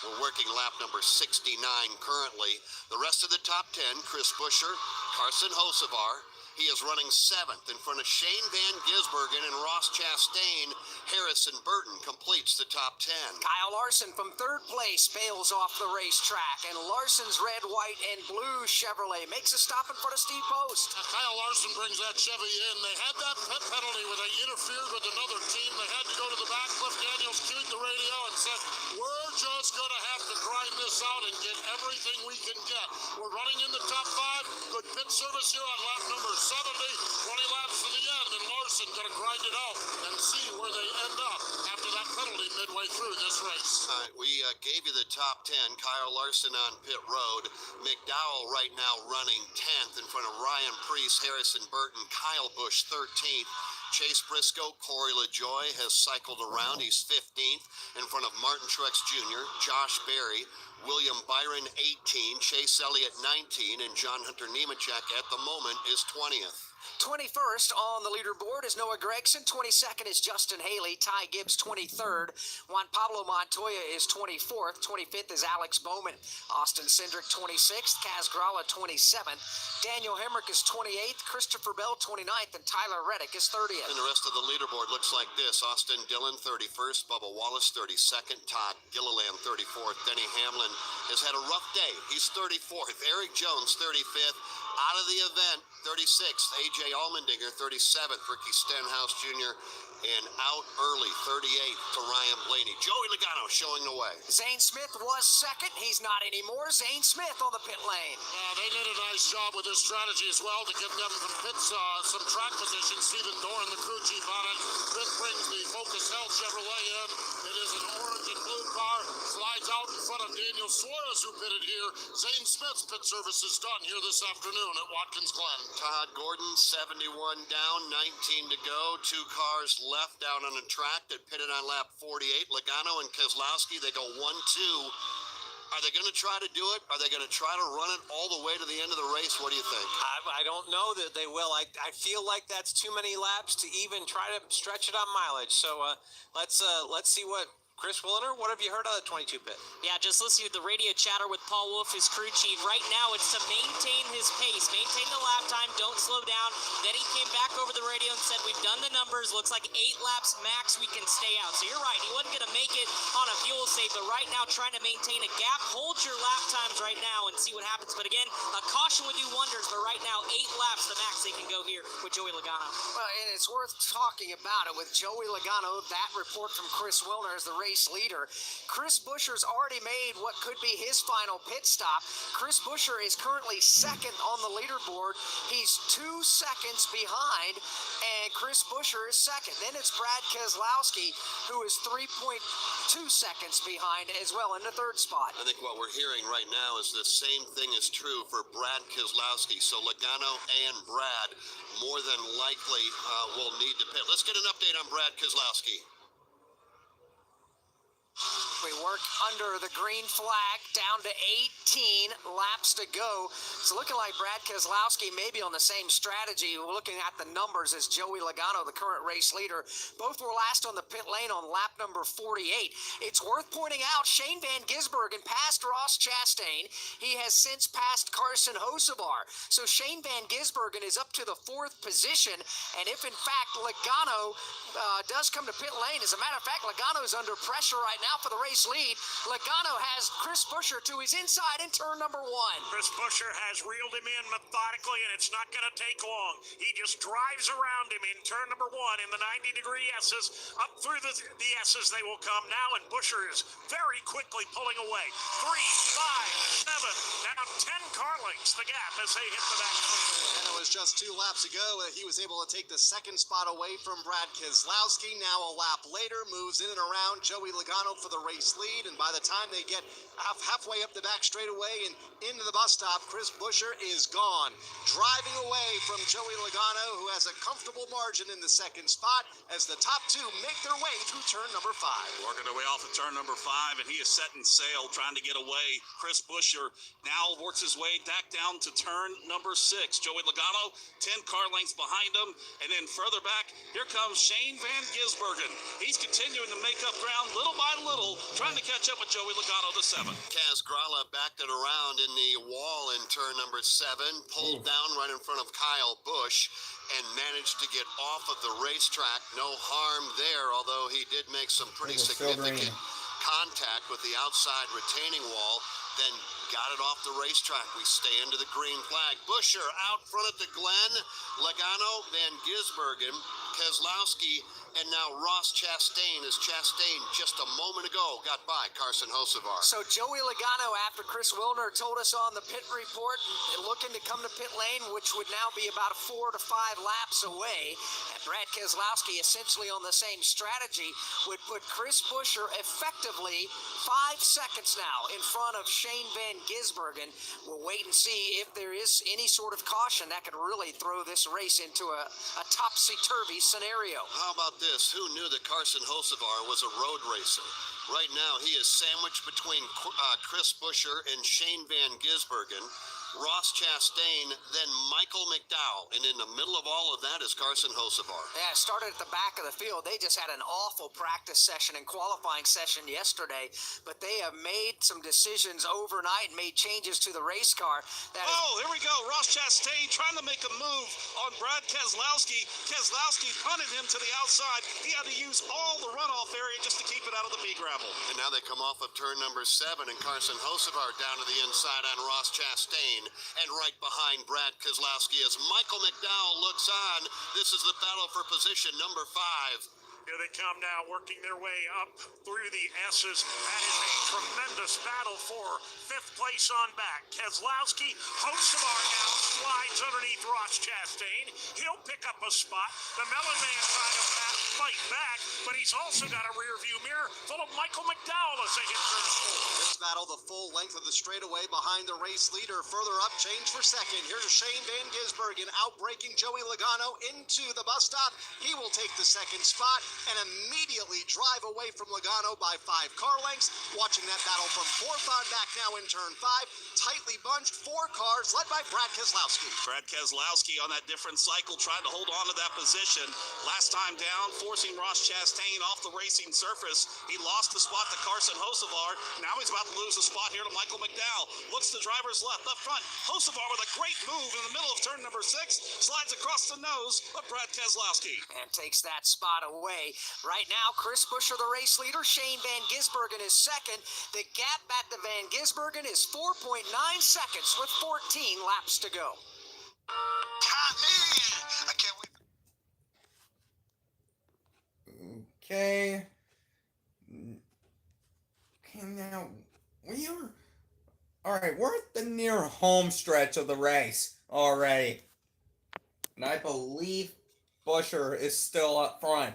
We're working lap number 69 currently. The rest of the top 10, Chris Buescher, Carson Hocevar. He is running 7th in front of Shane Van Gisbergen and Ross Chastain. Harrison Burton completes the top 10. Kyle Larson from 3rd place bails off the racetrack, and Larson's red, white, and blue Chevrolet makes a stop in front of Steve Post. Kyle Larson brings that Chevy in. They had that pit penalty where they interfered with another team. They had to go to the back. Cliff Daniels cued the radio and said, we're just going to have to grind this out and get everything we can get. We're running in the top 5. Good pit service here on lap number 70, 20 laps to the end, and Larson going to grind it out and see where they end up after that penalty midway through this race. We gave you the top 10. Kyle Larson on pit road. McDowell right now running 10th in front of Ryan Preece, Harrison Burton, Kyle Busch 13th. Chase Briscoe, Corey LaJoie has cycled around. He's 15th in front of Martin Truex Jr., Josh Berry, William Byron 18, Chase Elliott 19, and John Hunter Nemechek at the moment is 20th. 21st on the leaderboard is Noah Gragson. 22nd is Justin Haley. Ty Gibbs 23rd. Juan Pablo Montoya is 24th. 25th is Alex Bowman. Austin Cindric 26th. Kaz Grala 27th. Daniel Hemrick is 28th. Christopher Bell 29th. And Tyler Reddick is 30th. And the rest of the leaderboard looks like this. Austin Dillon 31st. Bubba Wallace 32nd. Todd Gilliland 34th. Denny Hamlin has had a rough day. He's 34th. Eric Jones 35th. Out of the event, 36th, A.J. Allmendinger, 37th, Ricky Stenhouse Jr., and out early, 38th to Ryan Blaney. Joey Logano showing the way. Zane Smith was 2nd. He's not anymore. Zane Smith on the pit lane. They did a nice job with this strategy as well to get them from pits, some track position. Stephen Doran, the crew chief on it. This brings the Focus Health Chevrolet in. It is an orange and blue car. Slides out in front of Daniel Suarez, who pitted here. Zane Smith's pit service is done here this afternoon at Watkins Glen. Todd Gordon, 71 down, 19 to go. 2 cars left down on the track that pitted on lap 48. Logano and Keselowski, they go 1-2. Are they going to try to do it? Are they going to try to run it all the way to the end of the race? What do you think? I don't know that they will. I feel like that's too many laps to even try to stretch it on mileage. So let's see what Chris Williner, what have you heard of the 22 pit? Yeah, just listening to the radio chatter with Paul Wolf, his crew chief. Right now, it's to maintain his pace, maintain the lap time, don't slow down. Then he came back over the radio and said, we've done the numbers. Looks like 8 laps max we can stay out. So you're right. He wasn't going to make it on a fuel save, but right now trying to maintain a gap. Hold your lap times right now and see what happens. But again, a caution would do wonders. But right now, 8 laps the max they can go here with Joey Logano. Well, and it's worth talking about it with Joey Logano. That report from Chris Willner as the race leader. Chris Buescher's already made what could be his final pit stop. Chris Buescher is currently 2nd on the leaderboard. He's 2 seconds behind, and Chris Buescher is 2nd. Then it's Brad Keselowski, who is 3.2 seconds behind as well in the 3rd spot. I think what we're hearing right now is the same thing is true for Brad Keselowski. So Logano and Brad more than likely will need to pit. Let's get an update on Brad Keselowski. We work under the green flag, down to 18 laps to go. It's looking like Brad Keselowski may be on the same strategy. We're looking at the numbers as Joey Logano, the current race leader. Both were last on the pit lane on lap number 48. It's worth pointing out Shane Van Gisbergen passed Ross Chastain. He has since passed Carson Hocevar. So Shane Van Gisbergen is up to the 4th position. And if, in fact, Logano does come to pit lane, as a matter of fact, Logano is under pressure right now for the race lead. Logano has Chris Buescher to his inside in turn number 1. Chris Buescher has reeled him in methodically, and it's not going to take long. He just drives around him in turn number 1 in the 90-degree S's. Up through the S's they will come now, and Buescher is very quickly pulling away. 3, 5, 7, now 10 car lengths the gap as they hit the back stretch. And it was just 2 laps ago that he was able to take the 2nd spot away from Brad Keselowski. Now a lap later, moves in and around Joey Logano for the race race lead, and by the time they get halfway up the back straightaway and into the bus stop, Chris Buescher is gone, driving away from Joey Logano, who has a comfortable margin in the second spot as the top two make their way through turn number 5. Working their way off of turn number 5, and he is setting sail, trying to get away. Chris Buescher now works his way back down to turn number 6. Joey Logano, 10 car lengths behind him, and then further back, here comes Shane Van Gisbergen. He's continuing to make up ground little by little, trying to catch up with Joey Logano, the 7th. Kaz Grala backed it around in the wall in turn number 7, pulled down right in front of Kyle Busch, and managed to get off of the racetrack. No harm there, although he did make some pretty significant contact with the outside retaining wall, then got it off the racetrack. We stay into the green flag. Buescher out front at the Glen, Logano, Van Gisbergen, Keselowski, and now Ross Chastain, as Chastain just a moment ago got by Carson Hocevar. So Joey Logano, after Chris Wilner told us on the pit report, looking to come to pit lane, which would now be about 4 to 5 laps away. And Brad Keselowski, essentially on the same strategy, would put Chris Buescher effectively 5 seconds now in front of Shane Van Gisbergen. We'll wait and see if there is any sort of caution that could really throw this race into a topsy-turvy scenario. How about this? Who knew that Carson Hocevar was a road racer? Right now, he is sandwiched between Chris Buescher and Shane Van Gisbergen, Ross Chastain, then Michael McDowell, and in the middle of all of that is Carson Hocevar. Yeah, it started at the back of the field. They just had an awful practice session and qualifying session yesterday, but they have made some decisions overnight and made changes to the race car. Here we go. Ross Chastain trying to make a move on Brad Keselowski. Keselowski punted him to the outside. He had to use all the runoff area just to keep it out of the B gravel. And now they come off of turn number 7, and Carson Hocevar down to the inside on Ross Chastain. And right behind Brad Keselowski as Michael McDowell looks on. This is the battle for position number 5. Here they come now, working their way up through the S's. That is a tremendous battle for 5th place on back. Keselowski, Hocevar now slides underneath Ross Chastain. He'll pick up a spot. The Melon Man trying to fight back, but he's also got a rear view mirror full of Michael McDowell as they hit turn 4. This battle the full length of the straightaway behind the race leader. Further up, change for second. Here's Shane Van Gisbergen outbreaking Joey Logano into the bus stop. He will take the second spot and immediately drive away from Logano by 5 car lengths. Watching that battle from 4th on back now in turn 5. Tightly bunched 4 cars led by Brad Keselowski. Brad Keselowski on that different cycle trying to hold on to that position. Last time down, forcing Ross Chastain off the racing surface. He lost the spot to Carson Hocevar. Now he's about to lose the spot here to Michael McDowell. Looks to the driver's left, up front. Hocevar with a great move in the middle of turn number 6. Slides across the nose of Brad Keselowski. And takes that spot away. Right now, Chris Buescher, the race leader. Shane Van Gisbergen is second. The gap at the Van Gisbergen is 4.9 seconds with 14 laps to go. I can't wait. Okay. Okay, now we are. Alright, we're at the near home stretch of the race already. And I believe Buescher is still up front.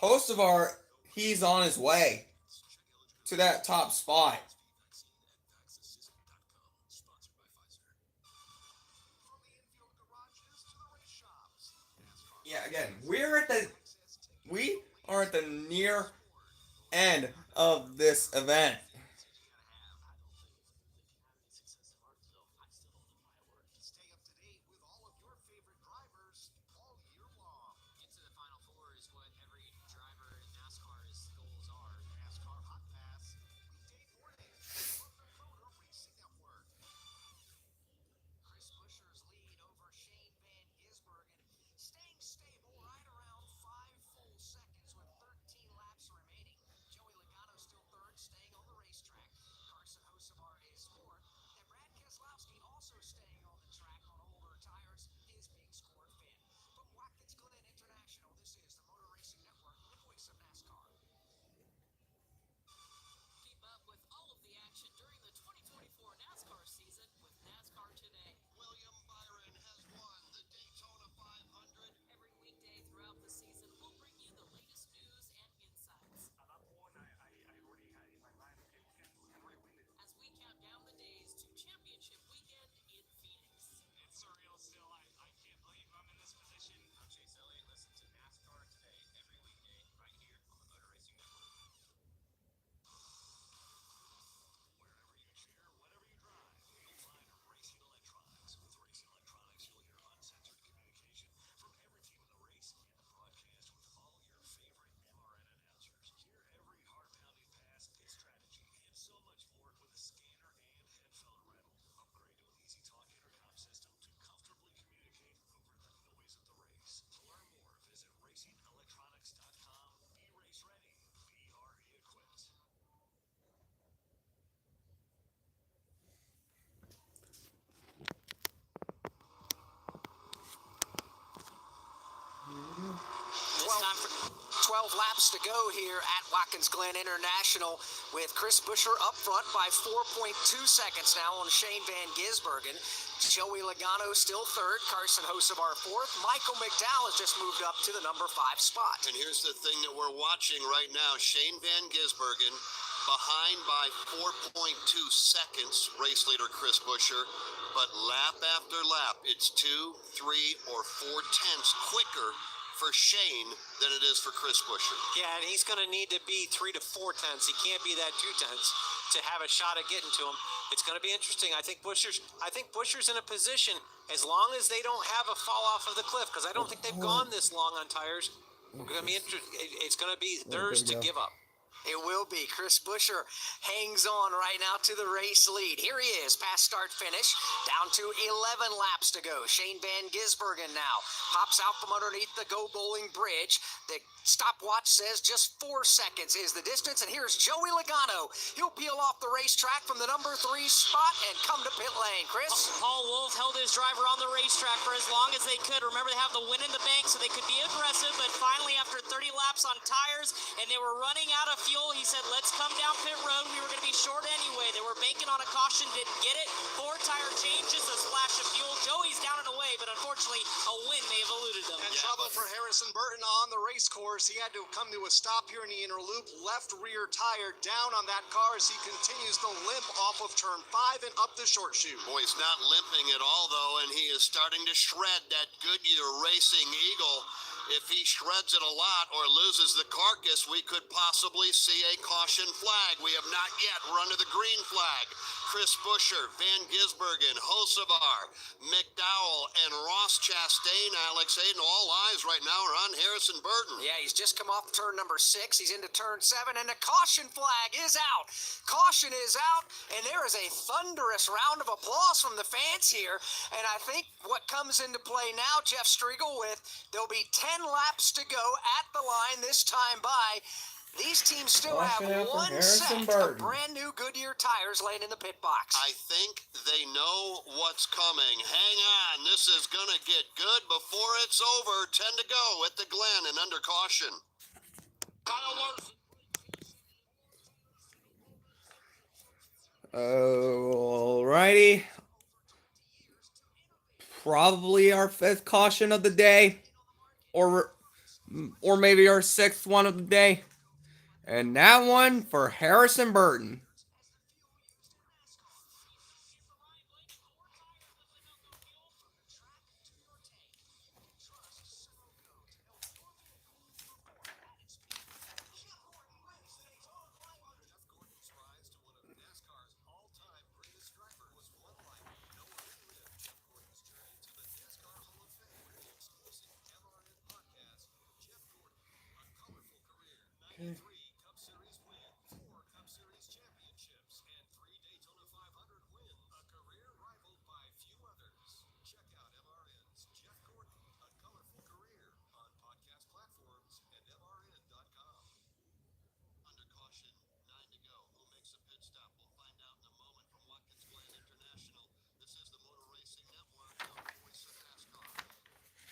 Hocevar, he's on his way to that top spot. Yeah, again, we are at the near end of this event. Stay up to date with all of your favorite drivers all year long. Get to the Final Four is what every driver in NASCAR's goals are. NASCAR Hot Pass. Weekday mornings from the Motor Racing Network. Chris Buescher's lead over Shane Van Gisbergen, staying stable right around 5 full seconds with 13 laps remaining. Joey Logano still third, staying on the laps to go here at Watkins Glen International, with Chris Buescher up front by 4.2 seconds now on Shane Van Gisbergen. Joey Logano still third, Carson Hocevar fourth. Michael McDowell has just moved up to the number 5 spot. And here's the thing that we're watching right now. Shane Van Gisbergen behind by 4.2 seconds, race leader Chris Buescher. But lap after lap, it's 2, 3, or 4 tenths quicker for Shane than it is for Chris Buescher. Yeah, and he's going to need to be 3 to 4 tenths. He can't be that 2 tenths to have a shot at getting to him. It's going to be interesting. I think Buescher's in a position, as long as they don't have a fall off of the cliff, because I don't think they've gone this long on tires. It's going to be theirs to give up. It will be. Chris Buescher hangs on right now to the race lead. Here he is, past start finish, down to 11 laps to go. Shane Van Gisbergen now pops out from underneath the Go Bowling Bridge. The stopwatch says just 4 seconds is the distance, and here's Joey Logano. He'll peel off the racetrack from the number 3 spot and come to pit lane. Chris? Paul Wolf held his driver on the racetrack for as long as they could. Remember, they have the win in the bank, so they could be aggressive, but finally, after 30 laps on tires, and they were running out of fuel, he said, let's come down pit road. We were going to be short anyway. They were banking on a caution, didn't get it. 4 tire changes, a splash of fuel. Joey's down and away, but unfortunately, a win may have eluded them. And trouble for Harrison Burton on the race course. He had to come to a stop here in the inner loop. Left rear tire down on that car as he continues to limp off of turn 5 and up the short chute. Boy, he's not limping at all, though, and he is starting to shred that Goodyear Racing Eagle. If he shreds it a lot or loses the carcass, we could possibly see a caution flag. We have not yet run to the green flag. Chris Buescher, Van Gisbergen, Hocevar, McDowell, and Ross Chastain, Alex Hayden, all eyes right now are on Harrison Burton. Yeah, he's just come off turn number 6. He's into turn 7, and the caution flag is out. Caution is out, and there is a thunderous round of applause from the fans here. And I think what comes into play now, Jeff Striegel, with there'll be 10 laps to go at the line this time by. These teams still have one set of brand new Goodyear tires laying in the pit box. I think they know what's coming. Hang on, this is going to get good before it's over. 10 to go at the Glen and under caution. Alrighty. Probably our 5th caution of the day. Or maybe our 6th one of the day. And that one for Harrison Burton. Okay.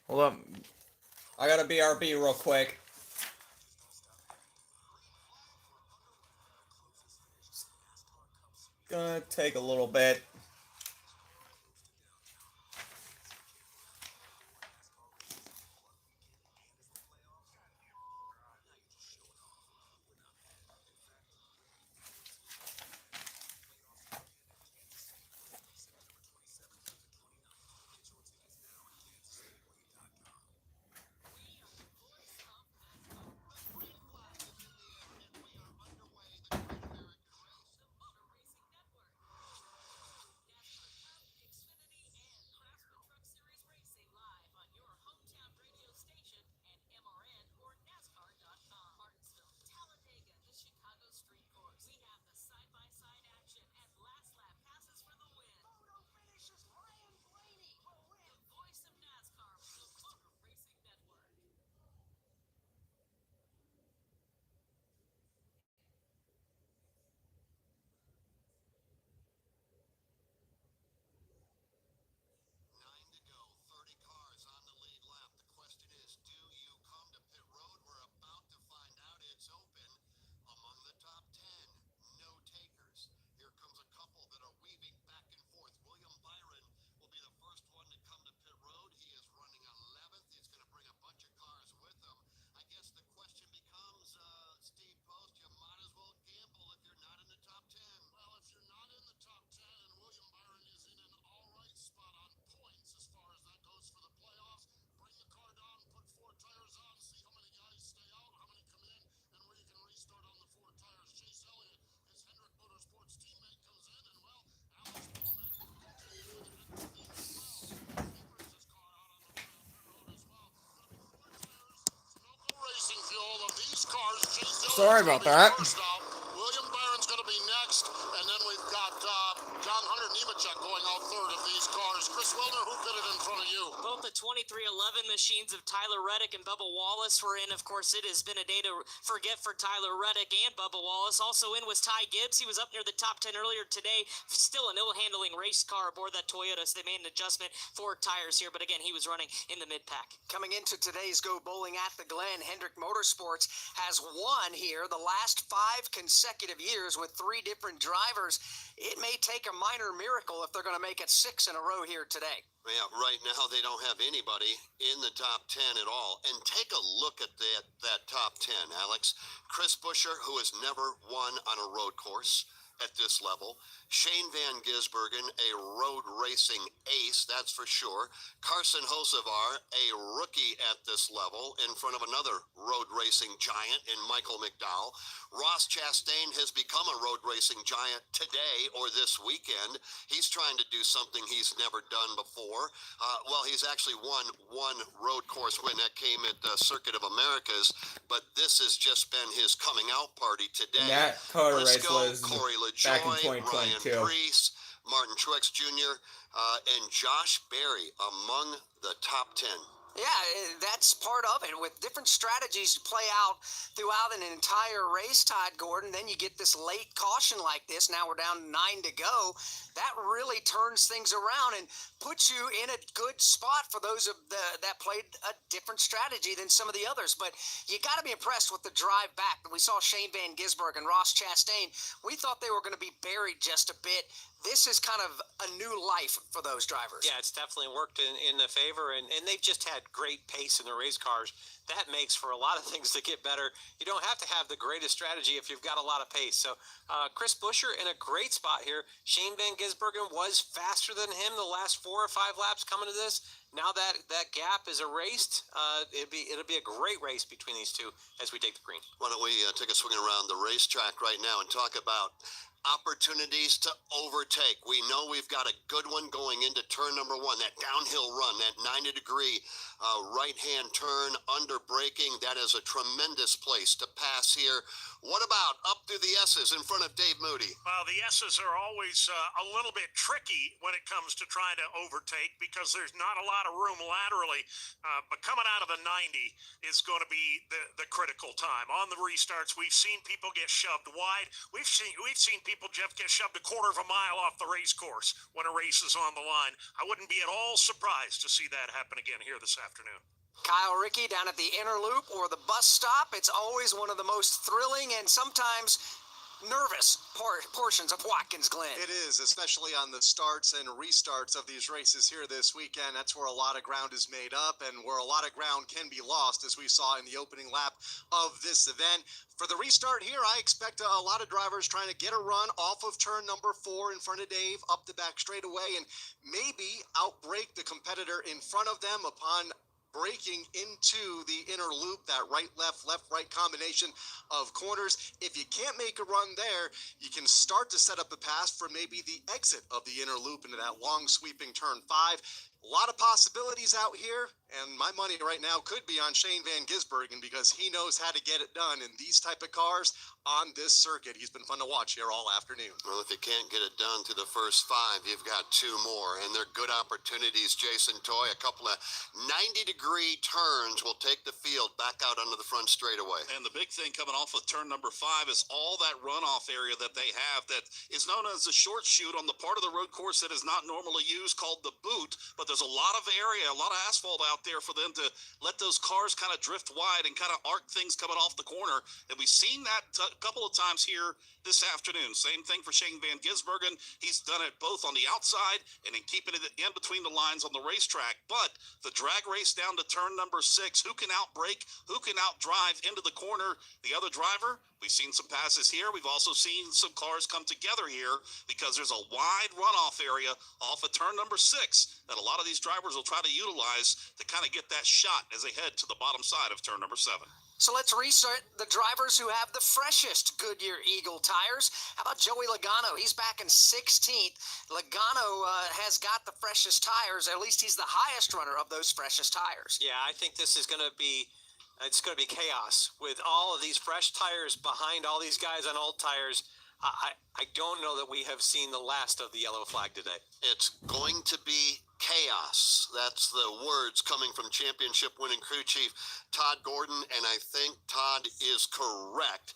Hold up. I got a BRB real quick. Gonna take a little bit. Sorry about that. First out. William Barron's going to be next, and then we've got John Hunter Nemechek going out third of these cars. Chris Wilner, who pitted in front of you? Both the 2311 machines of Tyler Reddick and Bubba Wallace were in. Of course, it has been a day to forget for Tyler Reddick and Bubba Wallace. Also in was Ty Gibbs. He was up near the top 10 earlier today. Still an ill-handling race car aboard that Toyota, so they made an adjustment for tires here. But again, he was running in the mid-pack. Coming into today's Go Bowling at the Glen, Hendrick Motorsports has won here the last 5 consecutive years with 3 different drivers. It may take a minor miracle if they're going to make it 6 in a row here today. Yeah, right now they don't have anybody in the top 10 at all. And take a look at that top 10, Alex. Chris Buescher, who has never won on a road course at this level. Shane Van Gisbergen, a road racing ace, that's for sure. Carson Hocevar, a rookie at this level, in front of another road racing giant in Michael McDowell. Ross Chastain has become a road racing giant today or this weekend. He's trying to do something he's never done before. Well, he's actually won one road course win that came at the Circuit of Americas, but this has just been his coming out party today. That car race Briscoe, was Corey back in LaJoie, Ryan 2022. Preece, Martin Truex Jr., and Josh Berry among the top 10. Yeah, that's part of it. With different strategies play out throughout an entire race, Todd Gordon, then you get this late caution like this. Now we're down to 9 to go. That really turns things around and puts you in a good spot for those of that played a different strategy than some of the others. But you got to be impressed with the drive back. We saw Shane Van Gisbergen and Ross Chastain. We thought they were going to be buried just a bit. This is kind of a new life for those drivers. Yeah, it's definitely worked in the favor, and they've just had great pace in the race cars. That makes for a lot of things to get better. You don't have to have the greatest strategy if you've got a lot of pace. So Chris Buescher in a great spot here. Shane Van Gisbergen was faster than him the last 4 or 5 laps coming to this. Now that gap is erased, it'll be a great race between these two as we take the green. Why don't we take a swing around the racetrack right now and talk about opportunities to overtake. We know we've got a good one going into turn number 1, that downhill run, that 90-degree right-hand turn under braking. That is a tremendous place to pass here. What about up through the S's in front of Dave Moody? Well, the S's are always a little bit tricky when it comes to trying to overtake because there's not a lot of room laterally. But coming out of the 90 is going to be the critical time. On the restarts, we've seen people get shoved wide. We've seen people, Jeff, get shoved a quarter of a mile off the race course when a race is on the line. I wouldn't be at all surprised to see that happen again here this afternoon. Kyle Rickey down at the inner loop or the bus stop. It's always one of the most thrilling and sometimes nervous portions of Watkins Glen. It is, especially on the starts and restarts of these races here this weekend. That's where a lot of ground is made up and where a lot of ground can be lost, as we saw in the opening lap of this event. For the restart here, I expect a lot of drivers trying to get a run off of turn number 4 in front of Dave, up the back straightaway, and maybe outbrake the competitor in front of them upon breaking into the inner loop, that right combination of corners. If you can't make a run there, you can start to set up a pass for maybe the exit of the inner loop into that long sweeping turn 5. A lot of possibilities out here, and my money right now could be on Shane Van Gisbergen because he knows how to get it done in these type of cars on this circuit. He's been fun to watch here all afternoon. Well, if you can't get it done through the first 5, you've got 2 more, and they're good opportunities. Jason Toy, a couple of 90-degree turns will take the field back out onto the front straightaway. And the big thing coming off of turn number 5 is all that runoff area that they have that is known as the short chute on the part of the road course that is not normally used, called the boot, but there's a lot of area, a lot of asphalt out there for them to let those cars kind of drift wide and kind of arc things coming off the corner. And we've seen that a couple of times here this afternoon. Same thing for Shane Van Gisbergen. He's done it both on the outside and in keeping it in between the lines on the racetrack. But the drag race down to turn number 6, who can outbrake, who can outdrive into the corner the other driver? We've seen some passes here. We've also seen some cars come together here because there's a wide runoff area off of turn number 6 that a lot of these drivers will try to utilize to kind of get that shot as they head to the bottom side of turn number 7. So let's restart the drivers who have the freshest Goodyear Eagle tires. How about Joey Logano? He's back in 16th. Logano has got the freshest tires. At least he's the highest runner of those freshest tires. Yeah, I think this is going to be It's going to be chaos with all of these fresh tires behind all these guys on old tires. I don't know that we have seen the last of the yellow flag today. It's going to be chaos. That's the words coming from championship winning crew chief Todd Gordon, and I think Todd is correct.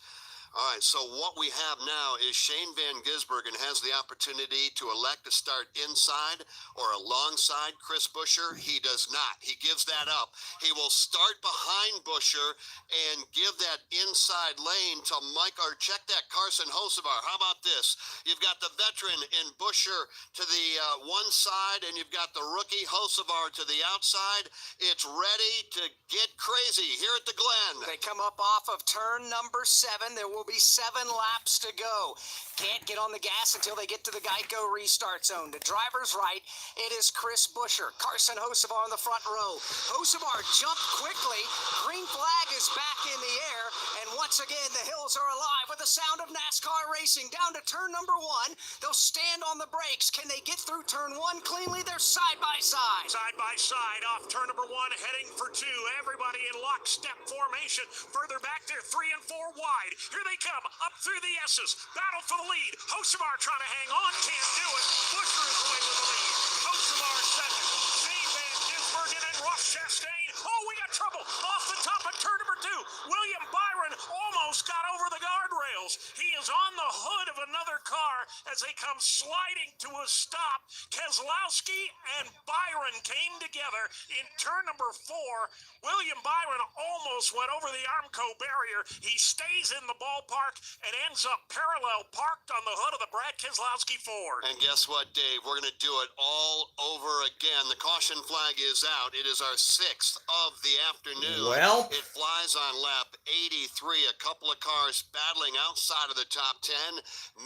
All right, so what we have now is Shane Van Gisbergen has the opportunity to elect to start inside or alongside Chris Buescher. He does not. He gives that up. He will start behind Buescher and give that inside lane to Mike, or check that Carson Hocevar. How about this? You've got the veteran in Buescher to the one side, and you've got the rookie Hocevar to the outside. It's ready to get crazy here at the Glen. They come up off of turn number 7. There will be 7 laps to go. Can't get on the gas until they get to the Geico restart zone. To driver's right, it is Chris Buescher. Carson Hocevar in the front row. Hocevar jumped quickly. Green flag is back in the air. And once again, the hills are alive with the sound of NASCAR racing. Down to turn number 1. They'll stand on the brakes. Can they get through turn 1 cleanly? They're side by side. Side by side off turn number 1, heading for 2. Everybody in lockstep formation. Further back, they're 3 and 4 wide. Here they come, up through the S's. Battle for the lead. Hocevar trying to hang on, can't do it. Buescher is away with the lead. Hocevar second. Shane Van Gisbergen and Ross Chastain. Oh, we got trouble off the top of turn number 2. William Byron almost got over the guardrails. He is on the hood of another car as they come sliding to a stop. Keselowski and Byron came together in turn number 4. William Byron almost went over the Armco barrier. He stays in the ballpark and ends up parallel parked on the hood of the Brad Keselowski Ford. And guess what, Dave? We're going to do it all over again. The caution flag is out. It is our 6th of the afternoon. Well, it flies on lap 83. A couple of cars battling outside of the top 10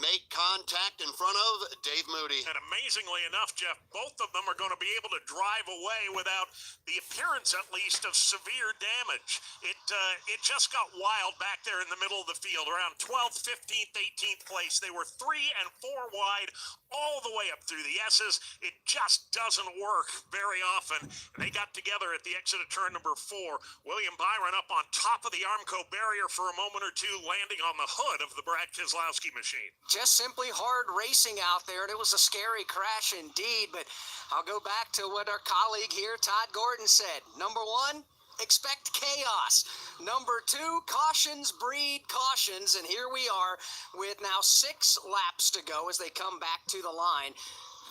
make contact in front of Dave Moody. And amazingly enough, Jeff, both of them are going to be able to drive away without the appearance, at least, of severe damage. It just got wild back there in the middle of the field, around 12th, 15th, 18th place. They were 3 and 4 wide all the way up through the S's. It just doesn't work very often. They got together at the exit of turn number 4. William Byron up on top of the Armco barrier for a moment or two, landing on the hood of the Brad Keselowski machine. Just simply hard racing out there, and it was a scary crash indeed. But I'll go back to what our colleague here, Todd Gordon, said. Number 1, expect chaos. Number 2, cautions breed cautions. And here we are with now 6 laps to go as they come back to the line.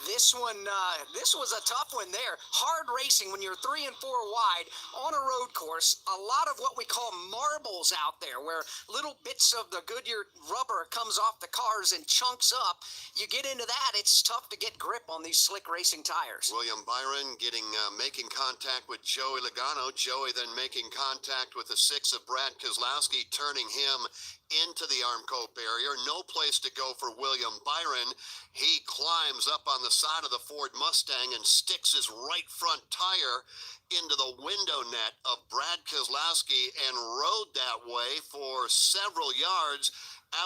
This was a tough one there. Hard racing when you're 3 and 4 wide on a road course. A lot of what we call marbles out there, where little bits of the Goodyear rubber comes off the cars and chunks up. You get into that, it's tough to get grip on these slick racing tires. William Byron making contact with Joey Logano. Joey then making contact with the 6 of Brad Keselowski, turning him into the Armco barrier. No place to go for William Byron. He climbs up on the side of the Ford Mustang and sticks his right front tire into the window net of Brad Keselowski and rode that way for several yards.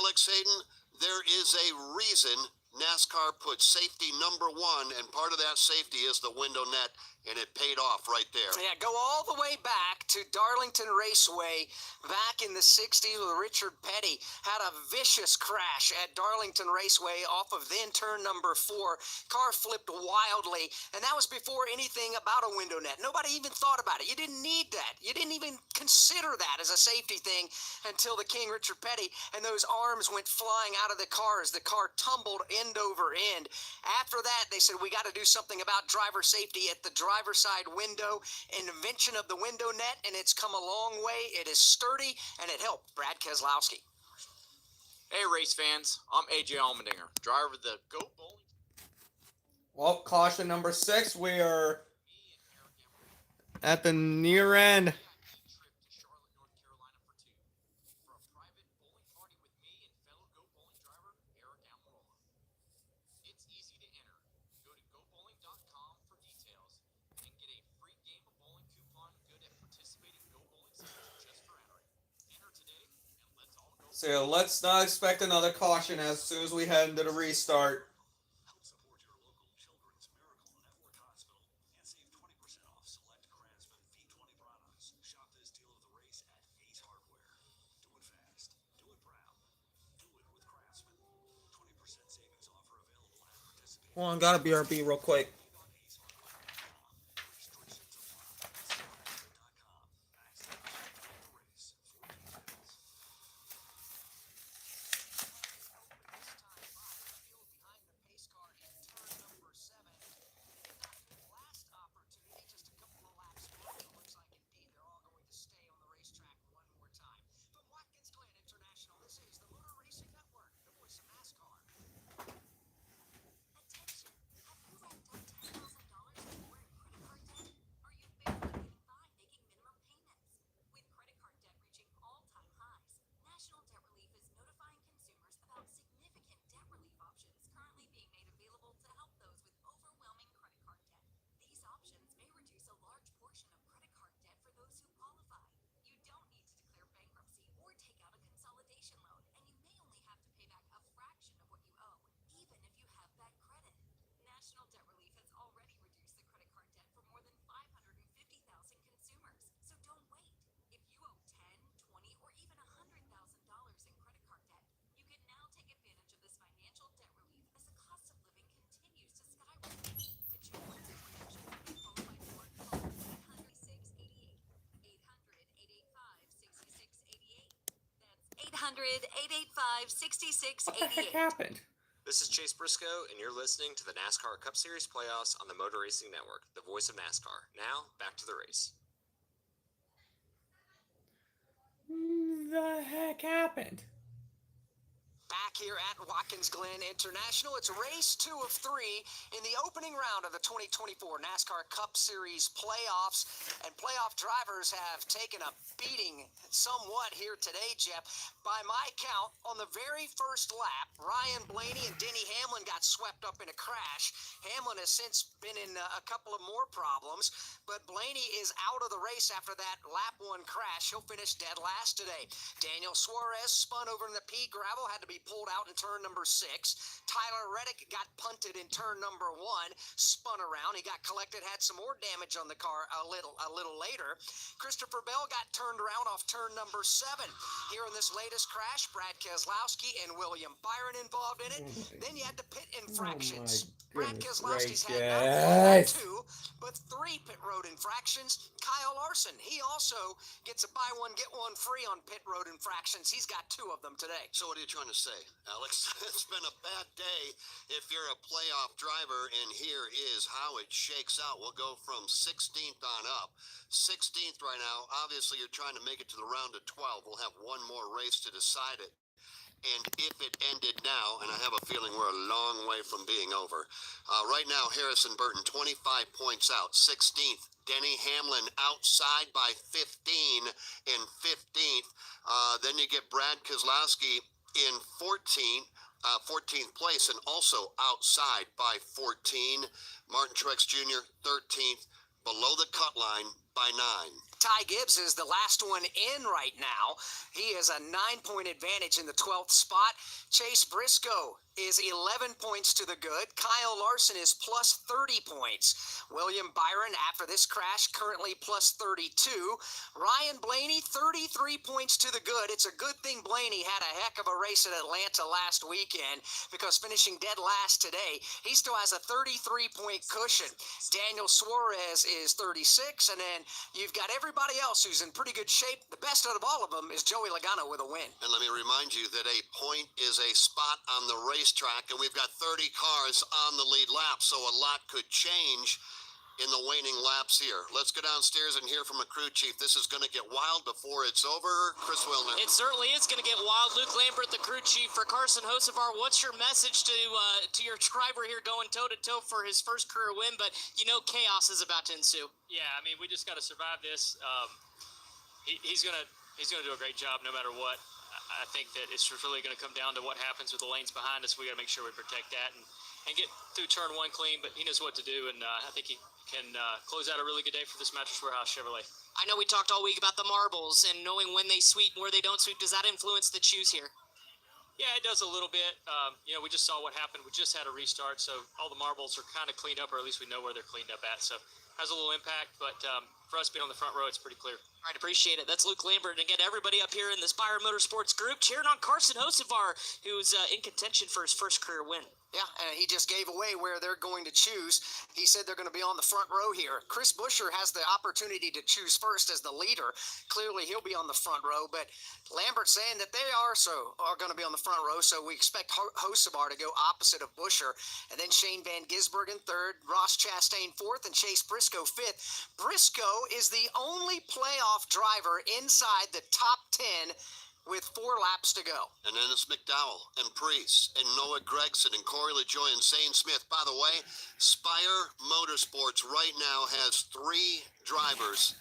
Alex Hayden, there is a reason NASCAR put safety number 1, and part of that safety is the window net, and it paid off right there. Yeah, go all the way back to Darlington Raceway back in the 60s with Richard Petty. Had a vicious crash at Darlington Raceway off of then turn number 4. Car flipped wildly, and that was before anything about a window net. Nobody even thought about it. You didn't need that. You didn't even consider that as a safety thing until the King, Richard Petty, and those arms went flying out of the car as the car tumbled end over end. After that, they said, we got to do something about driver safety at the driver side window. Invention of the window net, and it's come a long way. It is sturdy, and it helped Brad Keselowski. Hey, race fans. I'm AJ Allmendinger, driver of the Go Bowling. well, caution number 6. We are at the near end. So let's not expect another caution as soon as we head into the restart. Help support your local Children's Miracle Network Hospital and save 20% off select Craftsman V20 products. Shop this deal of the race at Hold on, gotta BRB real quick. From Watkins Glen International, this is the Motor Racing Network, the voice of NASCAR. Attention! Have you racked up $10,000 or more in credit card debt? Are you barely getting by making minimum payments? With credit card debt reaching all-time highs, National Debt Relief is notifying consumers about significant debt relief options currently being made available to help those with overwhelming credit card debt. These options may reduce a large portion of credit card debt for those who qualify. You don't need to declare bankruptcy or take out a consolidation loan, and you may only have to pay back a fraction of what you owe, even if you have bad credit. National Debt Relief has already reduced the credit card debt for more than 550,000 consumers, so don't wait. If you owe $10, $20, or even $100,000 in credit card debt, you can now take advantage of this financial debt relief as the cost of living continues to skyrocket. To check what information you may qualify for, call 800-885-6688. That's 800-885-6688. What the heck happened? This is Chase Briscoe, and you're listening to the NASCAR Cup Series playoffs on the Motor Racing Network, the voice of NASCAR. Now, back to the race. The heck happened? Back here at Watkins Glen International, it's race 2 of 3 in the opening round of the 2024 NASCAR Cup Series playoffs. And playoff drivers have taken a beating somewhat here today, Jeff. By my count, on the very first lap, Ryan Blaney and Denny Hamlin got swept up in a crash. Hamlin has since been in a couple of more problems, but Blaney is out of the race after that lap 1 crash. He'll finish dead last today. Daniel Suarez spun over in the pea gravel, had to be pulled out in turn number 6. Tyler Reddick got punted in turn number 1, spun around. He got collected, had some more damage on the car a little later. Christopher Bell got turned around off turn number 7. Here in this latest crash, Brad Keselowski and William Byron involved in it. Then you had the pit infractions. Brad Keselowski's had not 2, but 3 pit road infractions. Kyle Larson, he also gets a buy one, get one free on pit road infractions. He's got 2 of them today. So what are you trying to say, Alex? It's been a bad day if you're a playoff driver, and here is how it shakes out. We'll go from 16th on up. 16th right now. Obviously, you're trying to make it to the round of 12. We'll have one more race to decide it. And if it ended now, and I have a feeling we're a long way from being over. Right now, Harrison Burton, 25 points out. 16th, Denny Hamlin outside by 15 in 15th. Then you get Brad Keselowski in 14th place, and also outside by 14. Martin Truex Jr., 13th, below the cut line by 9. Ty Gibbs is the last one in right now. He has a 9-point advantage in the 12th spot. Chase Briscoe is 11 points to the good. Kyle Larson is plus 30 points. William Byron, after this crash, currently plus 32. Ryan Blaney, 33 points to the good. It's a good thing Blaney had a heck of a race at Atlanta last weekend, because finishing dead last today, he still has a 33-point cushion. Daniel Suarez is 36, and then you've got everybody else who's in pretty good shape. The best out of all of them is Joey Logano with a win. And let me remind you that a point is a spot on the racetrack, and we've got 30 cars on the lead lap, so a lot could change in the waning laps here. Let's go downstairs and hear from a crew chief. This is going to get wild before it's over. Chris Wilner. It certainly is going to get wild. Luke Lambert, the crew chief for Carson Hocevar. What's your message to your driver here going toe-to-toe for his first career win? But you know chaos is about to ensue. Yeah, I mean, we just got to survive this. He's gonna do a great job no matter what. I think that it's really going to come down to what happens with the lanes behind us. We got to make sure we protect that and get through turn 1 clean. But he knows what to do, and I think he can close out a really good day for this Mattress Warehouse Chevrolet. I know we talked all week about the marbles and knowing when they sweep and where they don't sweep. Does that influence the choose here? Yeah, it does a little bit. We just saw what happened. We just had a restart, so all the marbles are kind of cleaned up, or at least we know where they're cleaned up at. So it has a little impact, but for us being on the front row, it's pretty clear. All right, appreciate it. That's Luke Lambert. And again, everybody up here in the Spire Motorsports group cheering on Carson Hocevar, who's in contention for his first career win. Yeah, and he just gave away where they're going to choose. He said they're going to be on the front row here. Chris Buescher has the opportunity to choose first as the leader. Clearly, he'll be on the front row, but Lambert's saying that they are going to be on the front row, so we expect Hocevar to go opposite of Buescher. And then Shane Van Gisbergen third, Ross Chastain fourth, and Chase Briscoe fifth. Briscoe is the only playoff driver inside the top 10 with 4 laps to go. And then it's McDowell and Priest and Noah Gregson and Corey LaJoie and Zane Smith. By the way, Spire Motorsports right now has 3 drivers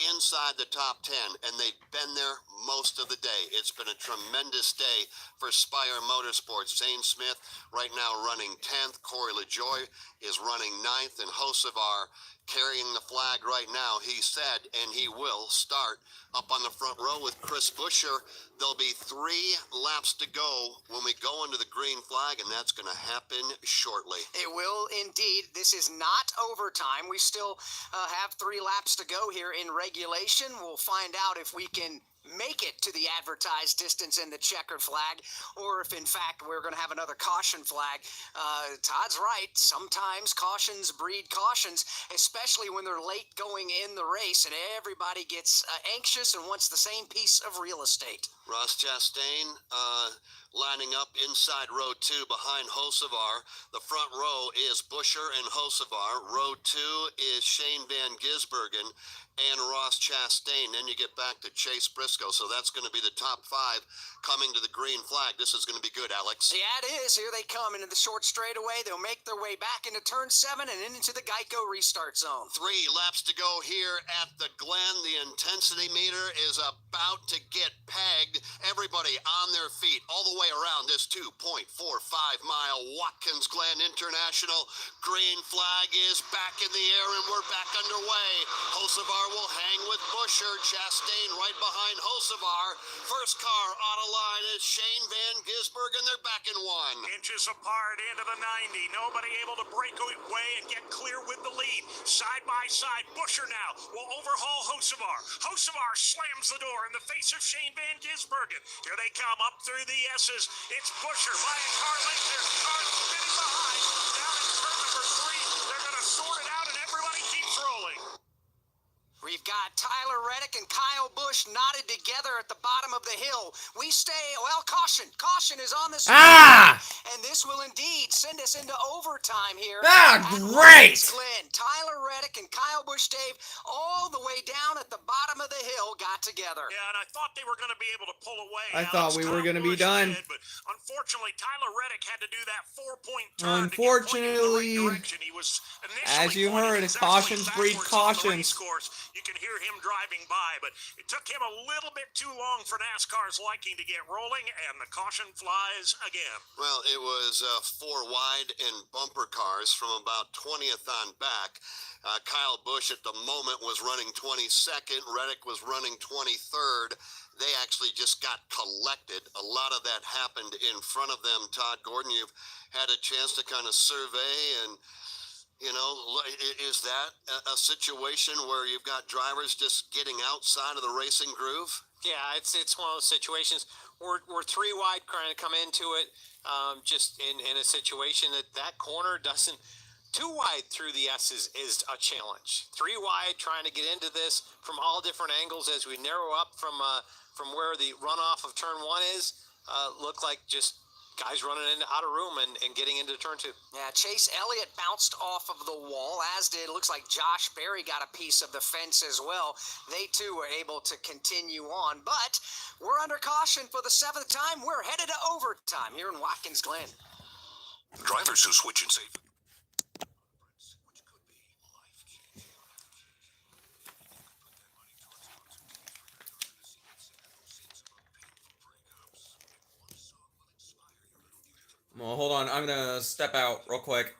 inside the top 10, and they've been there most of the day. It's been a tremendous day for Spire Motorsports. Zane Smith right now running 10th. Corey LaJoie is running 9th, and Hocevar carrying the flag right now. He said, and he will start up on the front row with Chris Buescher. There'll be 3 laps to go when we go into the green flag, and that's going to happen shortly. It will indeed. This is not overtime. We still have 3 laps to go here in regulation. We'll find out if we can make it to the advertised distance in the checkered flag, or if in fact we're going to have another caution flag. Todd's right. Sometimes cautions breed cautions, especially when they're late going in the race and everybody gets anxious and wants the same piece of real estate. Ross Chastain lining up inside row 2 behind Hocevar. The front row is Buescher and Hocevar. Row 2 is Shane Van Gisbergen and Ross Chastain. Then you get back to Chase Briscoe. So that's going to be the top 5 coming to the green flag. This is going to be good, Alex. Yeah, it is. Here they come into the short straightaway. They'll make their way back into turn 7 and into the Geico restart zone. 3 laps to go here at the Glen. The intensity meter is about to get pegged. Everybody on their feet all the way around this 2.45-mile Watkins Glen International. Green flag is back in the air, and we're back underway. Hocevar will hang with Buescher. Chastain right behind Hocevar. First car on a line is Shane Van Gisbergen. They're back in 1. Inches apart into the 90. Nobody able to break away and get clear with the lead. Side by side, Buescher now will overhaul Hocevar. Hocevar slams the door in the face of Shane Van Gisbergen. Here they come up through the S's. It's Buescher by a car length. There's cars spinning behind. Down in turn number 3. They're going to sort it out, and everybody keeps rolling. We've got Tyler Reddick and Kyle Busch knotted together at the bottom of the hill. We stay, well, caution. Caution is on the screen. And this will indeed send us into overtime here. Great! Glen. Tyler Reddick and Kyle Busch, Dave, all the way down at the bottom of the hill got together. Yeah, and I thought they were going to be able to pull away. I thought we were going to be done. But unfortunately, Tyler Reddick had to do that 4-point turn. Unfortunately, He was as you heard, cautions breed cautions. You can hear him driving by, but it took him a little bit too long for NASCAR's liking to get rolling, and the caution flies again. Well, it was 4 wide and bumper cars from about 20th on back. Kyle Busch at the moment was running 22nd. Reddick was running 23rd. They actually just got collected. A lot of that happened in front of them. Todd Gordon, you've had a chance to kind of survey and, you know, is that a situation where you've got drivers just getting outside of the racing groove? Yeah, it's one of those situations. We're 3 wide trying to come into it, just in a situation that corner doesn't. 2 wide through the S's is a challenge. 3 wide trying to get into this from all different angles as we narrow up from where the runoff of turn 1 is. Look like just guys running out of room and getting into turn 2. Yeah, Chase Elliott bounced off of the wall, as did, looks like Josh Berry got a piece of the fence as well. They too were able to continue on, but we're under caution for the 7th time. We're headed to overtime here in Watkins Glen. Drivers who switch and save. Well, hold on. I'm going to step out real quick.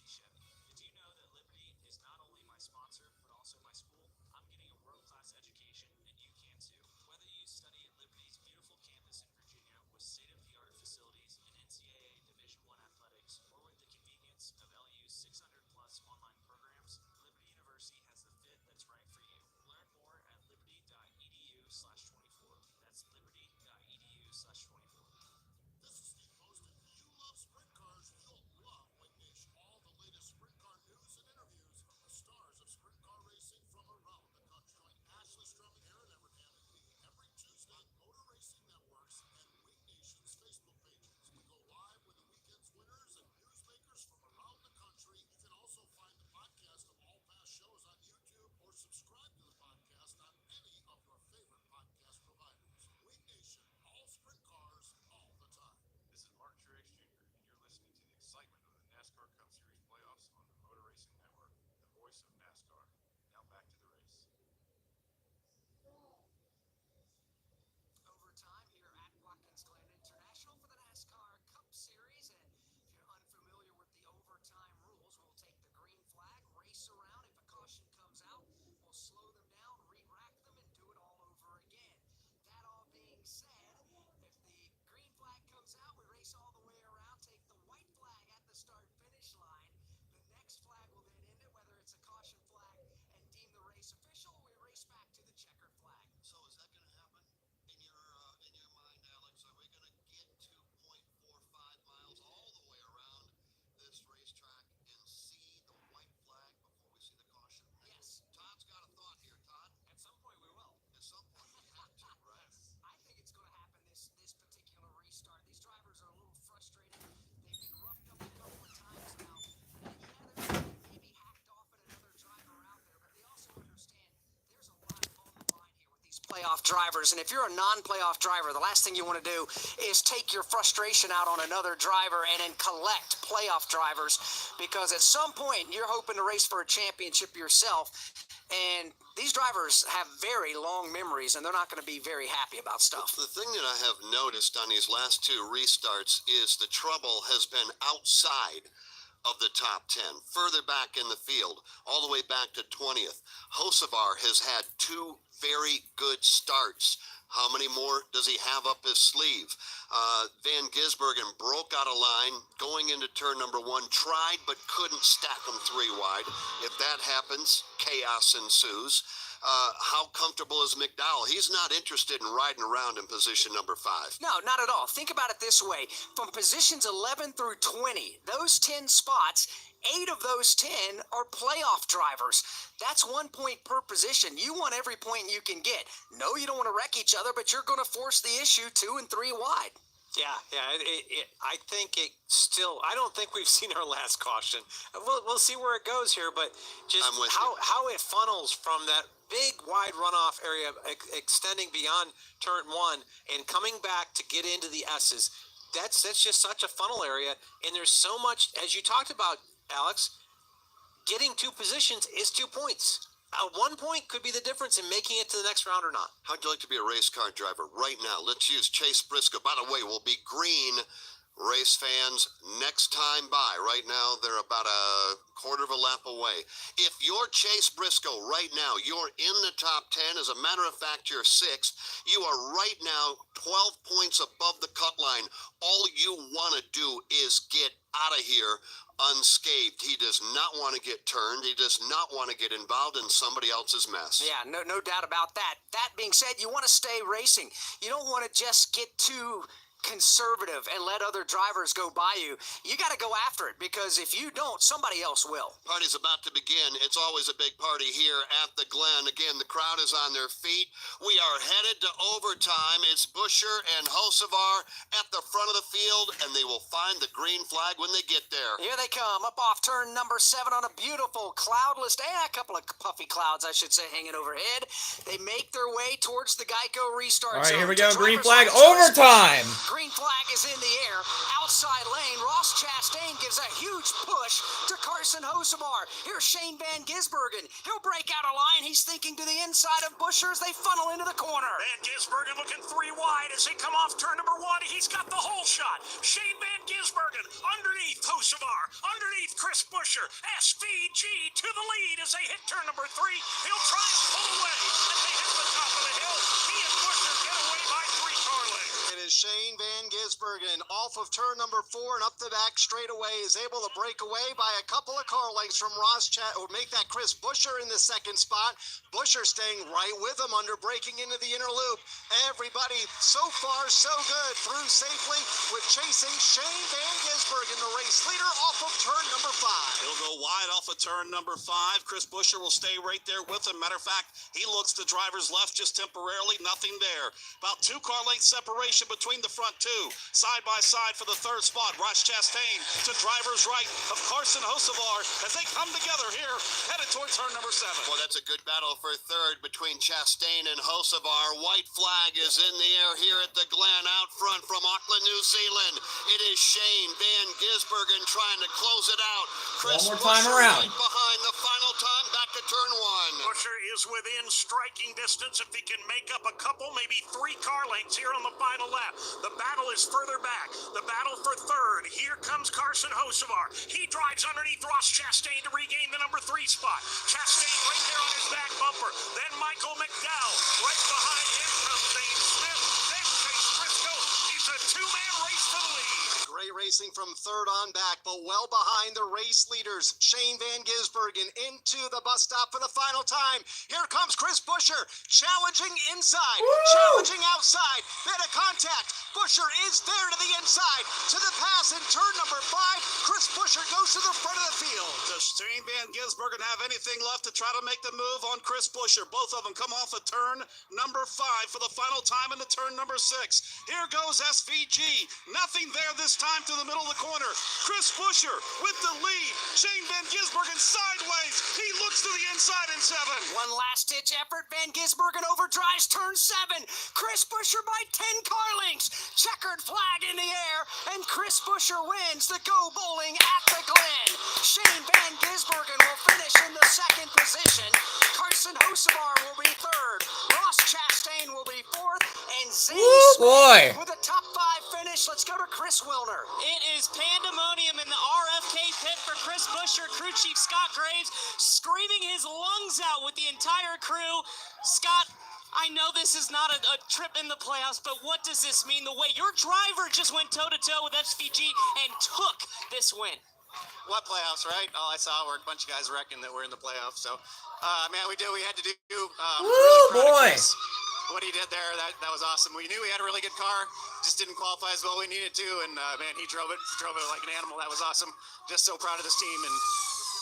Chevy. Did you know that Liberty is not only my sponsor, but also my school? I'm getting a world-class education, and you can too. Whether you study at Liberty's beautiful campus in Virginia with state-of-the-art facilities in NCAA Division I athletics, or with the convenience of LU's 600-plus online programs, Liberty University has the fit that's right for you. Learn more at liberty.edu/24. That's liberty.edu/24. This is Steve Poston. You love sprint cars, you'll love Wing Nation. All the latest sprint car news and interviews from the stars of sprint car racing from around the country. Join Ashley Strum and Aaron Everham and me every Tuesday on Motor Racing Networks and Wing Nation's Facebook pages. We go live with the weekend's winners and newsmakers from around the country. You can also find the podcast of all past shows on YouTube or subscribe to the podcast on any of your favorite podcast providers. Wing Nation, all sprint cars, all the time. This is Mark Truex Jr., and you're listening to the excitement of the NASCAR Cup Series playoffs on the Motor Racing Network, the voice of NASCAR. Now back to the race. Overtime here at Watkins Glen International for the NASCAR Cup Series. And if you're unfamiliar with the overtime rules, we'll take the green flag, race around. If a caution comes out, we'll slow them down, re-rack them, and do it all over again. That all being said, if the green flag comes out, we race all the way around, take the white flag at the start-finish line. The next flag will then end it, whether it's a caution flag, and deem the race official. We race back to the checkered flag. So is that going to happen in your mind, Alex? Are we going to get 2.45 miles all the way around this racetrack and see the white flag before we see the caution? Yes. Todd's got a thought here. Todd, At some point we will. at some point we have to, right? I think it's going to happen this particular restart. These drivers are a little frustrated. They've been roughed up a couple of times now. And yeah, they're maybe hacked off at another driver out there, but they also understand there's a lot on the line here with these playoff drivers. And if you're a non-playoff driver, the last thing you want to do is take your frustration out on another driver and then collect playoff drivers, because at some point you're hoping to race for a championship yourself. And these drivers have very long memories, and they're not going to be very happy about stuff. The thing that I have noticed on these last two restarts is the trouble has been outside of the top 10, further back in the field, all the way back to 20th. Hocevar has had two very good starts. How many more does he have up his sleeve? Van Gisbergen broke out of line going into turn number 1, tried but couldn't stack them 3 wide. If that happens, chaos ensues. How comfortable is McDowell? He's not interested in riding around in position number 5. No, not at all. Think about it this way. From positions 11 through 20, those 10 spots, 8 of those 10 are playoff drivers. That's 1 point per position. You want every point you can get. No, you don't want to wreck each other, but you're going to force the issue 2 and 3 wide. Yeah. I think it still. I don't think we've seen our last caution. We'll see where it goes here, but just I'm with how it funnels from that big wide runoff area, extending beyond turn 1 and coming back to get into the S's. That's just such a funnel area, and there's so much, as you talked about, Alex. Getting 2 positions is 2 points. 1 point could be the difference in making it to the next round or not. How'd you like to be a race car driver right now? Let's use Chase Briscoe. By the way, we'll be green race fans next time by. Right now, they're about a quarter of a lap away. If you're Chase Briscoe right now, you're in the top 10. As a matter of fact, you're 6th. You are right now 12 points above the cut line. All you want to do is get out of here unscathed. He does not want to get turned. He does not want to get involved in somebody else's mess. Yeah, no doubt about that. That being said, you want to stay racing. You don't want to just get too conservative and let other drivers go by you. You got to go after it, because if you don't, somebody else will. Party's about to begin. It's always a big party here at the Glen. Again, the crowd is on their feet. We are headed to overtime. It's Buscher and Hocevar at the front of the field, and they will find the green flag when they get there. Here they come, up off turn number 7 on a beautiful cloudless day. A couple of puffy clouds, I should say, hanging overhead. They make their way towards the Geico restart All right, zone. here we go. Two Green drivers flag, on choice. overtime. green flag is in the air. Outside lane, Ross Chastain gives a huge push to Carson Hocevar. Here's Shane Van Gisbergen. He'll break out a line. He's thinking to the inside of Buescher as they funnel into the corner. Van Gisbergen looking 3 wide as they come off turn number 1. He's got the whole shot. Shane Van Gisbergen underneath Hocevar, underneath Chris Buescher. SVG to the lead as they hit turn number 3. He'll try and pull away as they hit the top of the hill. He and Buescher get away by 3 car lengths. It is Shane Van Gisbergen off of turn number 4 and up the back straightaway is able to break away by a couple of car lengths from or make that Chris Buescher in the second spot. Buescher staying right with him under braking into the inner loop. Everybody so far so good through safely with chasing Shane Van Gisbergen, the race leader, off of turn number 5. He'll go wide off of turn number 5. Chris Buescher will stay right there with him. Matter of fact, he looks to driver's left just temporarily. Nothing there. About 2 car length separation between the front 2. Side by side for the third spot. Ross Chastain to driver's right of Carson Hocevar as they come together here, headed towards turn number 7. Well, that's a good battle for third between Chastain and Hocevar. White flag is in the air here at the Glen out front from Auckland, New Zealand. It is Shane Van Gisbergen trying to close it out. Chris One more time Buescher around. right behind the final time back to turn 1. Buescher is within striking distance if he can make up a couple, maybe 3 car lengths here on the final lap. The battle is further back. The battle for third. Here comes Carson Hocevar. He drives underneath Ross Chastain to regain the number 3 spot. Chastain right there on his back bumper. Then Michael McDowell. Right behind him comes Dane Smith. Then Chase Briscoe. It's a 2-man race for the lead. Great racing from third on back, but well behind the race leaders. Shane Van Gisbergen into the bus stop for the final time. Here comes Chris Buescher, challenging inside, challenging outside. Bit of contact. Buescher is there to the inside. To the pass in turn number 5. Chris Buescher goes to the front of the field. Does Shane Van Gisbergen have anything left to try to make the move on Chris Buescher? Both of them come off of turn number 5 for the final time into turn number 6. Here goes SVG. Nothing there this time to the middle of the corner. Chris Buescher with the lead. Shane Van Gisbergen sideways. He looks to the inside in 7. One last-ditch effort. Van Gisbergen overdrives turn 7. Chris Buescher by 10 car lengths. Checkered flag in the air, and Chris Buescher wins the Go Bowling at the Glen. Shane Van Gisbergen will finish in the 2nd position. Carson Hocevar will be 3rd. Ross Chastain will be 4th, and Zane Smith with a top 5 finish. Let's go to Chris Wilner. It is pandemonium in the RFK pit for Chris Buescher. Crew chief Scott Graves screaming his lungs out with the entire crew. Scott, I know this is not a trip in the playoffs, but what does this mean? The way your driver just went toe-to-toe with SVG and took this win. What playoffs, right? All I saw were a bunch of guys wrecking that were in the playoffs. So, man, we did what we had to do. Boy. What he did there, that was awesome. We knew he had a really good car, just didn't qualify as well we needed to, and man, he drove it like an animal. That was awesome. Just so proud of this team, and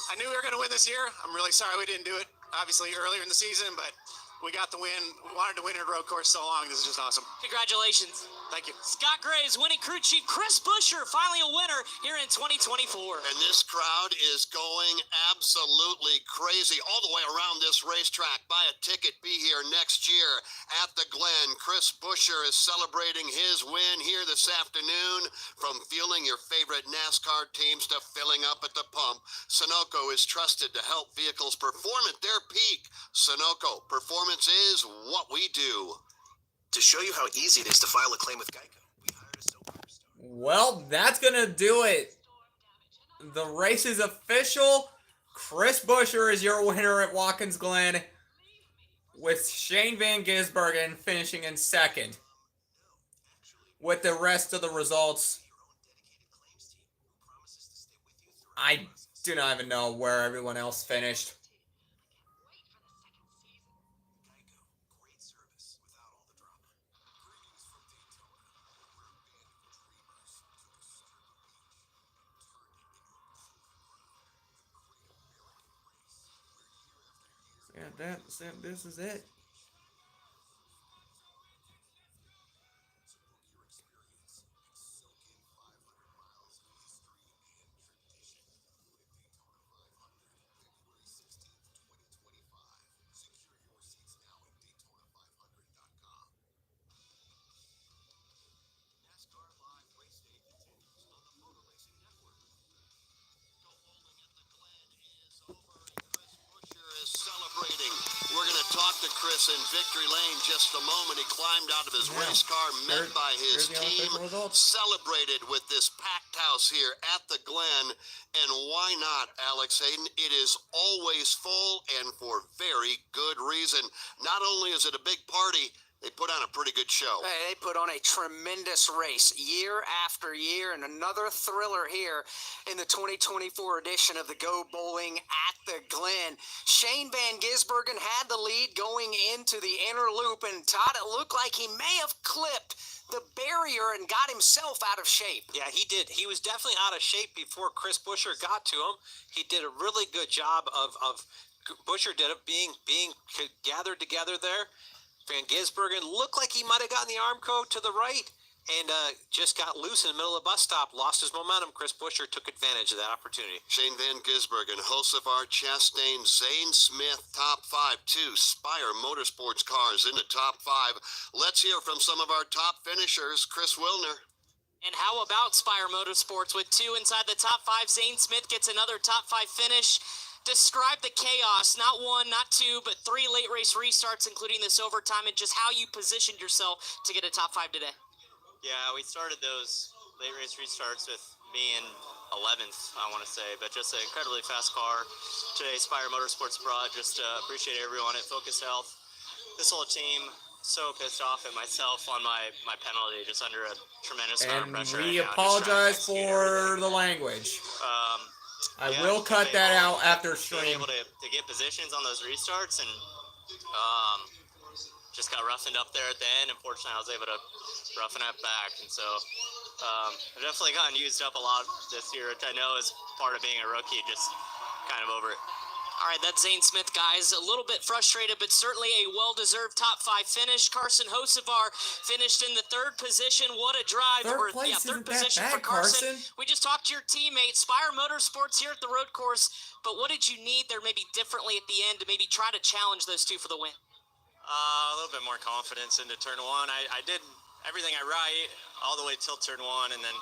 I knew we were going to win this year. I'm really sorry we didn't do it, obviously, earlier in the season, but we got the win. Wanted to win a road course so long. This is just awesome. Congratulations. Thank you. Scott Graves winning crew chief. Chris Buescher finally a winner here in 2024. And this crowd is going absolutely crazy all the way around this racetrack. Buy a ticket, be here next year at the Glen. Chris Buescher is celebrating his win here this afternoon. From fueling your favorite NASCAR teams to filling up at the pump, Sunoco is trusted to help vehicles perform at their peak. Sunoco, performance is what we do. To show you how easy it is to file a claim with Geico, we hired a superstar. Well, that's going to do it. The race is official. Chris Buescher is your winner at Watkins Glen, with Shane Van Gisbergen finishing in 2nd. With the rest of the results, I do not even know where everyone else finished. Yeah, this is it. NASCAR we're going to talk to Chris in victory lane just a moment. He climbed out of his race car, met by his team, celebrated with this packed house here at the Glen. And why not, Alex Hayden? It is always full and for very good reason. Not only is it a big party, they put on a pretty good show. Hey, they put on a tremendous race year after year, and another thriller here in the 2024 edition of the Go Bowling at the Glen. Shane Van Gisbergen had the lead going into the inner loop, and Todd, it looked like he may have clipped the barrier and got himself out of shape. Yeah, he did. He was definitely out of shape before Chris Buescher got to him. He did a really good job of Buescher did it being gathered together there. Van Gisbergen looked like he might have gotten the arm code to the right and just got loose in the middle of the bus stop, lost his momentum. Chris Buescher took advantage of that opportunity. Shane Van Gisbergen, Hocevar, Chastain, Zane Smith, top 5, 2 Spire Motorsports cars in the top 5. Let's hear from some of our top finishers. Chris Wilner. And how about Spire Motorsports with 2 inside the top 5? Zane Smith gets another top 5 finish. Describe the chaos, not 1, not 2, but 3 late race restarts, including this overtime, and just how you positioned yourself to get a top 5 today. Yeah, we started those late race restarts with me in 11th, I want to say, but just an incredibly fast car today. Spire Motorsports brought. Just appreciate everyone at Focus Health. This whole team, so pissed off at myself on my penalty, just under a tremendous amount of pressure. And we apologize for the language. I will cut that out after stream. Being able to get positions on those restarts and just got roughened up there at the end. Unfortunately, I was able to roughen up back. And so I've definitely gotten used up a lot this year, which I know is part of being a rookie, just kind of over it. All right, that Zane Smith guy is a little bit frustrated, but certainly a well-deserved top 5 finish. Carson Hocevar finished in the 3rd position. What a drive. Third place isn't that bad, Carson. We just talked to your teammate, Spire Motorsports here at the road course, but what did you need there maybe differently at the end to maybe try to challenge those 2 for the win? A little bit more confidence into turn 1. I did everything right all the way till turn 1 and then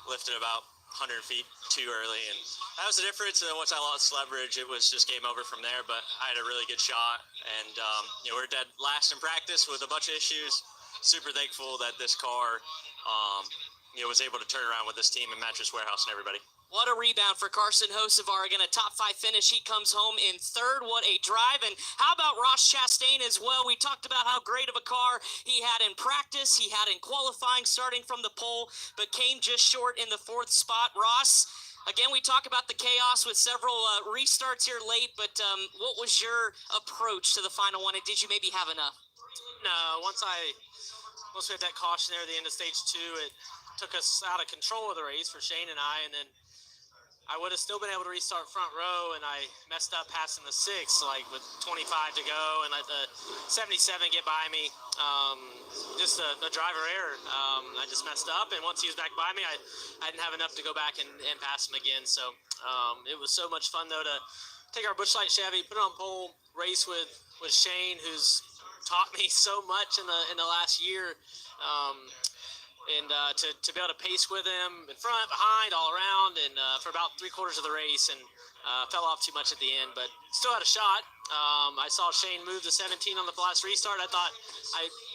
lifted about 100 feet too early, and that was the difference. And once I lost leverage, it was just game over from there. But I had a really good shot, and we're dead last in practice with a bunch of issues. Super thankful that this car was able to turn around with this team and Mattress Warehouse and everybody. What a rebound for Carson Hocevar. Again, a top 5 finish. He comes home in 3rd. What a drive. And how about Ross Chastain as well? We talked about how great of a car he had in practice. He had in qualifying starting from the pole, but came just short in the 4th spot. Ross, again, we talk about the chaos with several restarts here late, but what was your approach to the final one? And did you maybe have enough? No, once we had that caution there at the end of stage 2, it took us out of control of the race for Shane and I, and then I would have still been able to restart front row, and I messed up passing the 6, like with 25 to go, and let the 77 get by me. Just a driver error. I just messed up, and once he was back by me, I didn't have enough to go back and pass him again. So it was so much fun, though, to take our Bushlight Chevy, put it on pole, race with Shane, who's taught me so much in the last year. And to be able to pace with him in front, behind, all around, and for about 3/4 of the race, and fell off too much at the end, but still had a shot. I saw Shane move to 17 on the last restart. I thought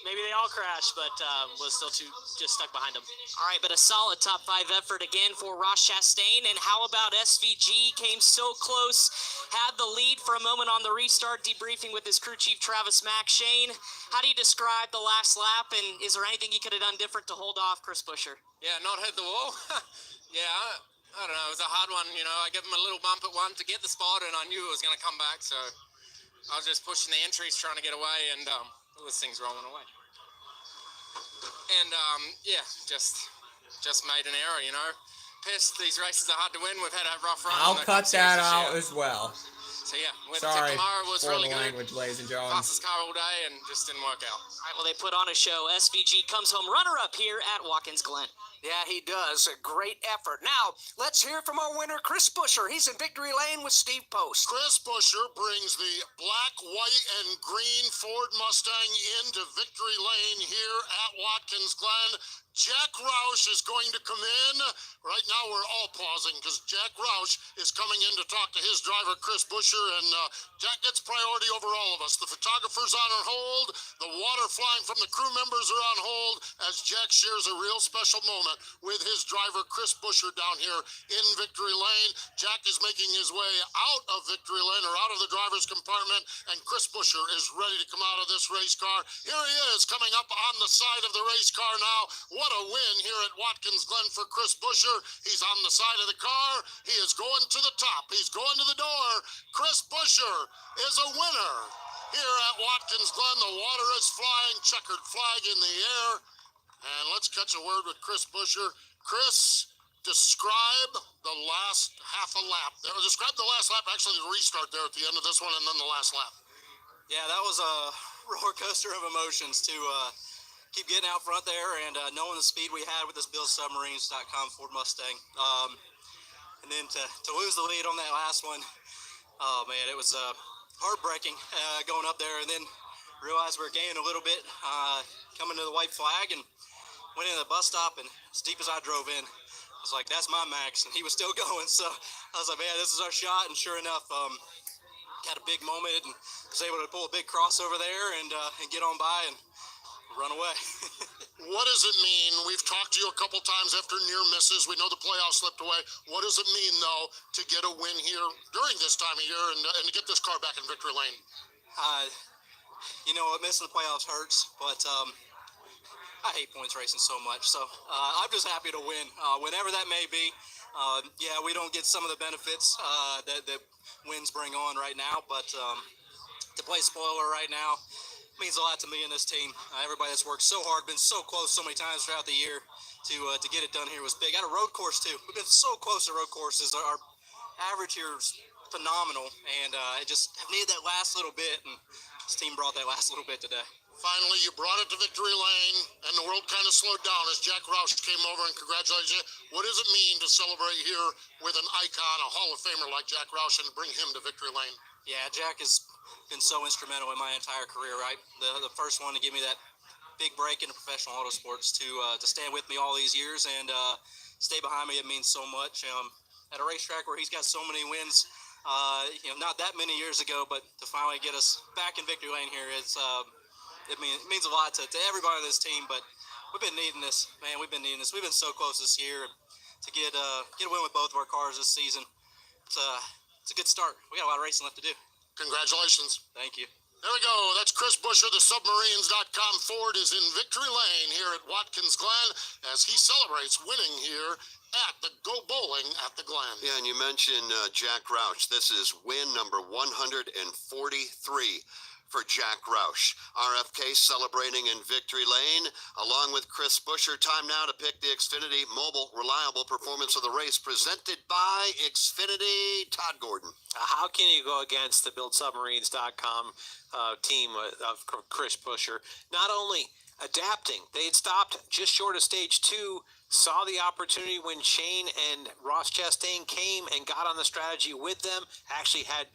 maybe they all crashed, but was still just stuck behind him. All right, but a solid top 5 effort again for Ross Chastain. And how about SVG? Came so close, had the lead for a moment on the restart, debriefing with his crew chief Travis Mack. Shane, how do you describe the last lap, and is there anything you could have done different to hold off Chris Buescher? Yeah, not hit the wall. Yeah, I don't know. It was a hard one. I gave him a little bump at one to get the spot, and I knew it was going to come back. So I was just pushing the entries, trying to get away, and all this thing's rolling away. And yeah, just made an error. Pissed. These races are hard to win. We've had a rough run. I'll cut that out as well. So yeah, Sorry tomorrow was for really the good. language, ladies and gentlemen. Fastest car all day, and just didn't work out. All right, well, they put on a show. SVG comes home runner-up here at Watkins Glen. Yeah, he does. A great effort. Now, let's hear from our winner, Chris Buescher. He's in victory lane with Steve Post. Chris Buescher brings the black, white, and green Ford Mustang into victory lane here at Watkins Glen. Jack Roush is going to come in. Right now we're all pausing because Jack Roush is coming in to talk to his driver, Chris Buescher, and Jack gets priority over all of us. The photographer's on hold. The water flying from the crew members are on hold as Jack shares a real special moment with his driver, Chris Buescher, down here in victory lane. Jack is making his way out of victory lane or out of the driver's compartment, and Chris Buescher is ready to come out of this race car. Here he is coming up on the side of the race car now. What a win here at Watkins Glen for Chris Buescher. He's on the side of the car. He is going to the top. He's going to the door. Chris Buescher is a winner here at Watkins Glen. The water is flying, checkered flag in the air. And let's catch a word with Chris Buescher. Chris, describe the last half a lap. Describe the last lap, actually the restart there at the end of this one, and then the last lap. Yeah, that was a roller coaster of emotions to keep getting out front there and knowing the speed we had with this BuildSubmarines.com Ford Mustang. And then to lose the lead on that last one, oh man, it was heartbreaking going up there, and then realized we were gaining a little bit coming to the white flag, and went into the bus stop, and as deep as I drove in, I was like, that's my max, and he was still going. So I was like, man, this is our shot. And sure enough, had a big moment and was able to pull a big crossover there and get on by and run away. What does it mean? We've talked to you a couple times after near misses. We know the playoffs slipped away. What does it mean, though, to get a win here during this time of year and to get this car back in victory lane? You know, missing the playoffs hurts, but I hate points racing so much. So I'm just happy to win, whenever that may be. Yeah, we don't get some of the benefits that wins bring on right now, but to play spoiler right now means a lot to me and this team. Everybody that's worked so hard, been so close so many times throughout the year to get it done here was big. At a road course too. We've been so close to road courses. Our average here is phenomenal, and I just needed that last little bit, and this team brought that last little bit today. Finally, you brought it to victory lane, and the world kind of slowed down as Jack Roush came over and congratulated you. What does it mean to celebrate here with an icon, a Hall of Famer like Jack Roush, and bring him to victory lane? Yeah, Jack has been so instrumental in my entire career, right? The first one to give me that big break into professional autosports, to stand with me all these years and stay behind me. It means so much. At a racetrack where he's got so many wins, not that many years ago, but to finally get us back in victory lane here, it means a lot to everybody on this team. But we've been needing this, man. We've been needing this. We've been so close this year to get a win with both of our cars this season. It's a good start. We got a lot of racing left to do. Congratulations. Thank you. There we go. That's Chris Buescher. The Submarines.com Ford is in victory lane here at Watkins Glen as he celebrates winning here at the Go Bowling at the Glen. Yeah, and you mentioned Jack Roush. This is win number 143 for Jack Roush. RFK celebrating in victory lane, along with Chris Buescher. Time now to pick the Xfinity Mobile Reliable Performance of the Race, presented by Xfinity. Todd Gordon. How can you go against the BuildSubmarines.com team of Chris Buescher? Not only adapting, they had stopped just short of stage 2, saw the opportunity when Shane and Ross Chastain came and got on the strategy with them, actually had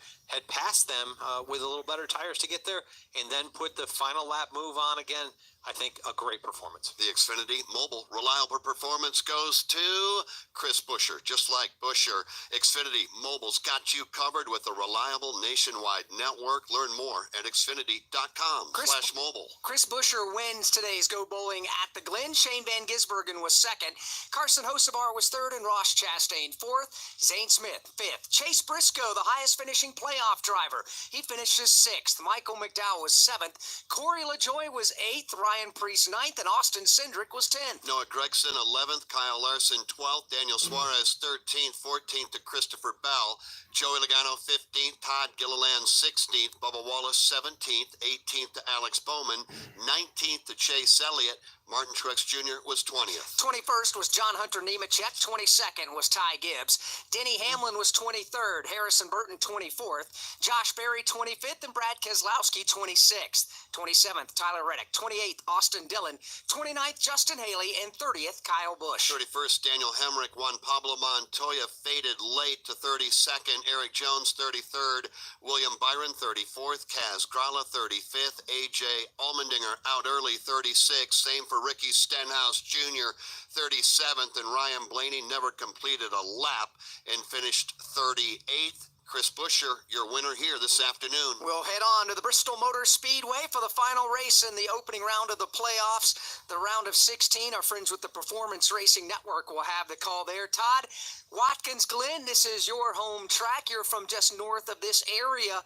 passed them with a little better tires to get there, and then put the final lap move on again. I think a great performance. The Xfinity Mobile Reliable Performance goes to Chris Buescher. Just like Buescher, Xfinity Mobile's got you covered with a reliable nationwide network. Learn more at xfinity.com/mobile. Chris Buescher wins today's Go Bowling at the Glen. Shane Van Gisbergen was second. Carson Hocevar was third, and Ross Chastain fourth. Zane Smith fifth. Chase Briscoe, the highest finishing playoff driver, he finishes sixth. Michael McDowell was seventh. Corey LaJoie was eighth. Ryan Preece ninth, and Austin Cindric was 10th. Noah Gregson 11th, Kyle Larson 12th, Daniel Suarez 13th, 14th to Christopher Bell, Joey Logano 15th, Todd Gilliland 16th, Bubba Wallace 17th, 18th to Alex Bowman, 19th to Chase Elliott. Martin Truex Jr. was 20th. 21st 21st was John Hunter Nemechek. 22nd was Ty Gibbs. Denny Hamlin was 23rd. Harrison Burton 24th. Josh Berry 25th. And Brad Keselowski 26th. 27th, Tyler Reddick. 28th, Austin Dillon. 29th, Justin Haley. And 30th, Kyle Busch. 31st, Daniel Hemrick won. Pablo Montoya faded late to 32nd. Eric Jones, 33rd. William Byron, 34th. Kaz Grala, 35th. A.J. Allmendinger out early, 36th. Same for Ricky Stenhouse Jr., 37th. And Ryan Blaney never completed a lap and finished 38th. Chris Buescher, your winner here this afternoon. We'll head on to the Bristol Motor Speedway for the final race in the opening round of the playoffs. The round of 16, our friends with the Performance Racing Network will have the call there. Todd, Watkins Glen, this is your home track. You're from just north of this area.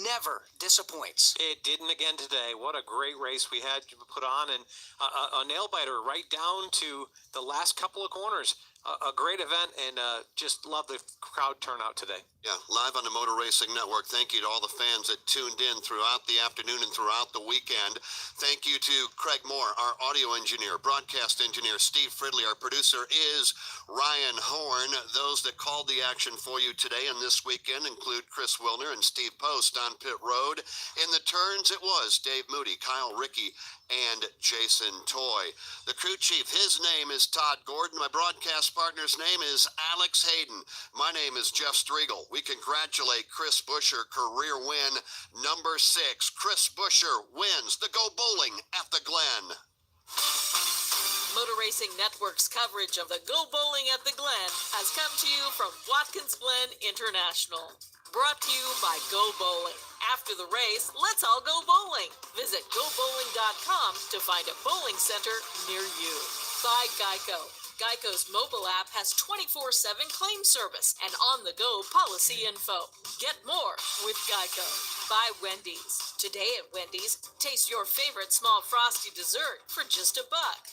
Never disappoints. It didn't again today. What a great race we had to put on, and a nail-biter right down to the last couple of corners. A great event, and just love the crowd turnout today. Yeah, live on the Motor Racing Network. Thank you to all the fans that tuned in throughout the afternoon and throughout the weekend. Thank you to Craig Moore, our audio engineer, broadcast engineer, Steve Fridley. Our producer is Ryan Horn. Those that called the action for you today and this weekend include Chris Wilner and Steve Post on pit road. In the turns, it was Dave Moody, Kyle Rickey, and Jason Toy. The crew chief, his name is Todd Gordon. My broadcast partner's name is Alex Hayden. My name is Jeff Striegel. We congratulate Chris Buescher, career win number 6. Chris Buescher wins the Go Bowling at the Glen. Motor Racing Network's coverage of the Go Bowling at the Glen has come to you from Watkins Glen International. Brought to you by Go Bowling. After the race, let's all go bowling. Visit GoBowling.com to find a bowling center near you. By Geico. Geico's mobile app has 24/7 claim service and on-the-go policy info. Get more with Geico. By Wendy's. Today at Wendy's, taste your favorite small frosty dessert for just $1.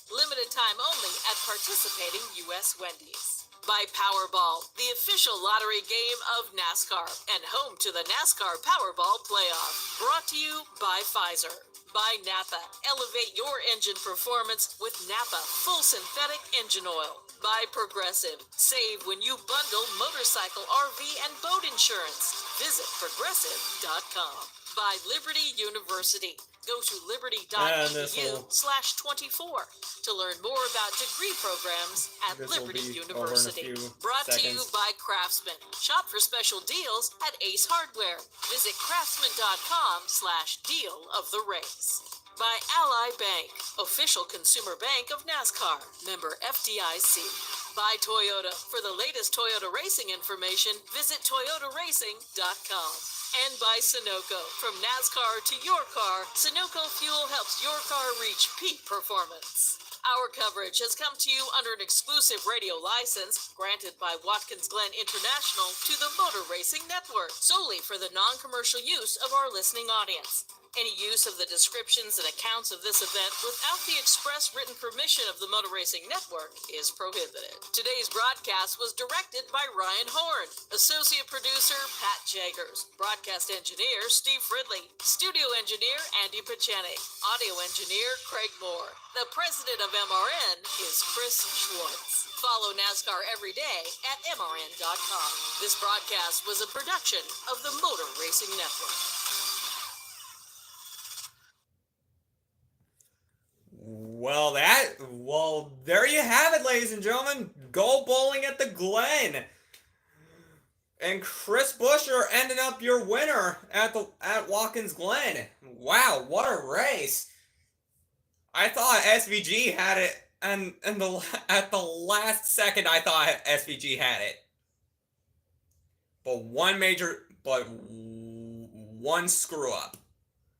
Limited time only at participating U.S. Wendy's. By Powerball, the official lottery game of NASCAR and home to the NASCAR Powerball Playoff. Brought to you by Pfizer. By Napa, elevate your engine performance with Napa Full Synthetic Engine Oil. By Progressive, save when you bundle motorcycle, RV, and boat insurance. Visit Progressive.com. By Liberty University. Go to liberty.edu/24 to learn more about degree programs at Liberty University. Brought to you by Craftsman. Shop for special deals at Ace Hardware. Visit craftsman.com/deal of the race. By Ally Bank, official consumer bank of NASCAR, member FDIC. By Toyota. For the latest Toyota racing information, visit toyotaracing.com. And by Sunoco. From NASCAR to your car, Sunoco Fuel helps your car reach peak performance. Our coverage has come to you under an exclusive radio license granted by Watkins Glen International to the Motor Racing Network, solely for the non-commercial use of our listening audience. Any use of the descriptions and accounts of this event without the express written permission of the Motor Racing Network is prohibited. Today's broadcast was directed by Ryan Horn, associate producer Pat Jaggers, broadcast engineer Steve Fridley, studio engineer Andy Pacheni, audio engineer Craig Moore. The president of MRN is Chris Schwartz. Follow NASCAR every day at MRN.com. This broadcast was a production of the Motor Racing Network. Well, there you have it, ladies and gentlemen. Go bowling at the Glen. And Chris Buescher ended up your winner at Watkins Glen. Wow, what a race. I thought SVG had it, and at the last second I thought SVG had it. But one screw up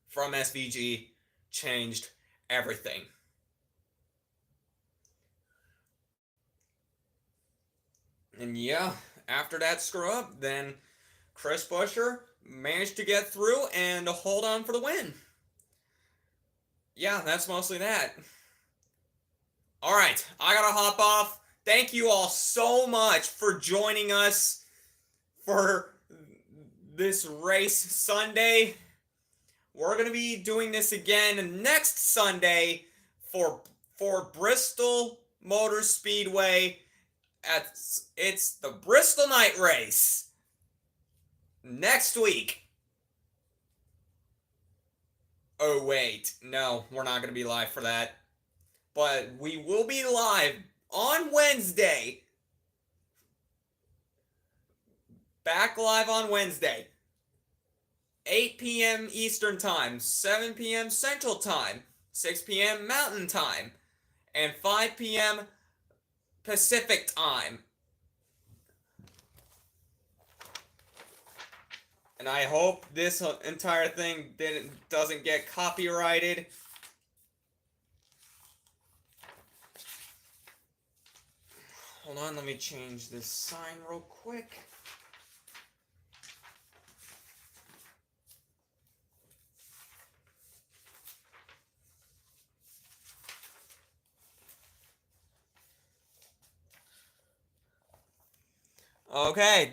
from SVG changed everything. And yeah, after that screw up, then Chris Buescher managed to get through and hold on for the win. Yeah, that's mostly that. Alright, I gotta hop off. Thank you all so much for joining us for this race Sunday. We're going to be doing this again next Sunday for Bristol Motor Speedway. It's the Bristol Night Race next week. Oh wait, no, we're not going to be live for that. But we will be live on Wednesday. Back live on Wednesday. 8 p.m. Eastern Time, 7 p.m. Central Time, 6 p.m. Mountain Time, and 5 p.m. Pacific Time. And I hope this entire thing doesn't get copyrighted. Hold on, let me change this sign real quick. Okay.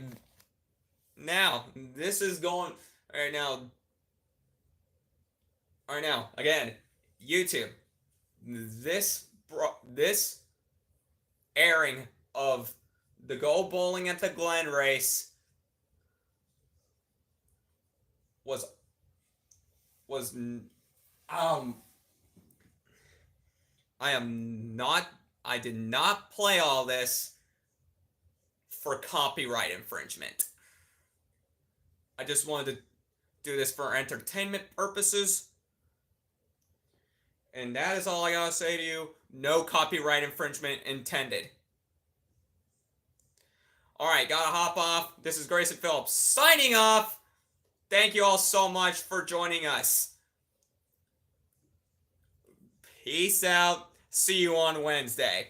Now, this is going... Alright now, again, YouTube. This airing of the Go Bowling at the Glen race I did not play all this for copyright infringement. I just wanted to do this for entertainment purposes. And that is all I gotta say to you. No copyright infringement intended. Alright, gotta hop off. This is Grayson Phillips signing off. Thank you all so much for joining us. Peace out. See you on Wednesday.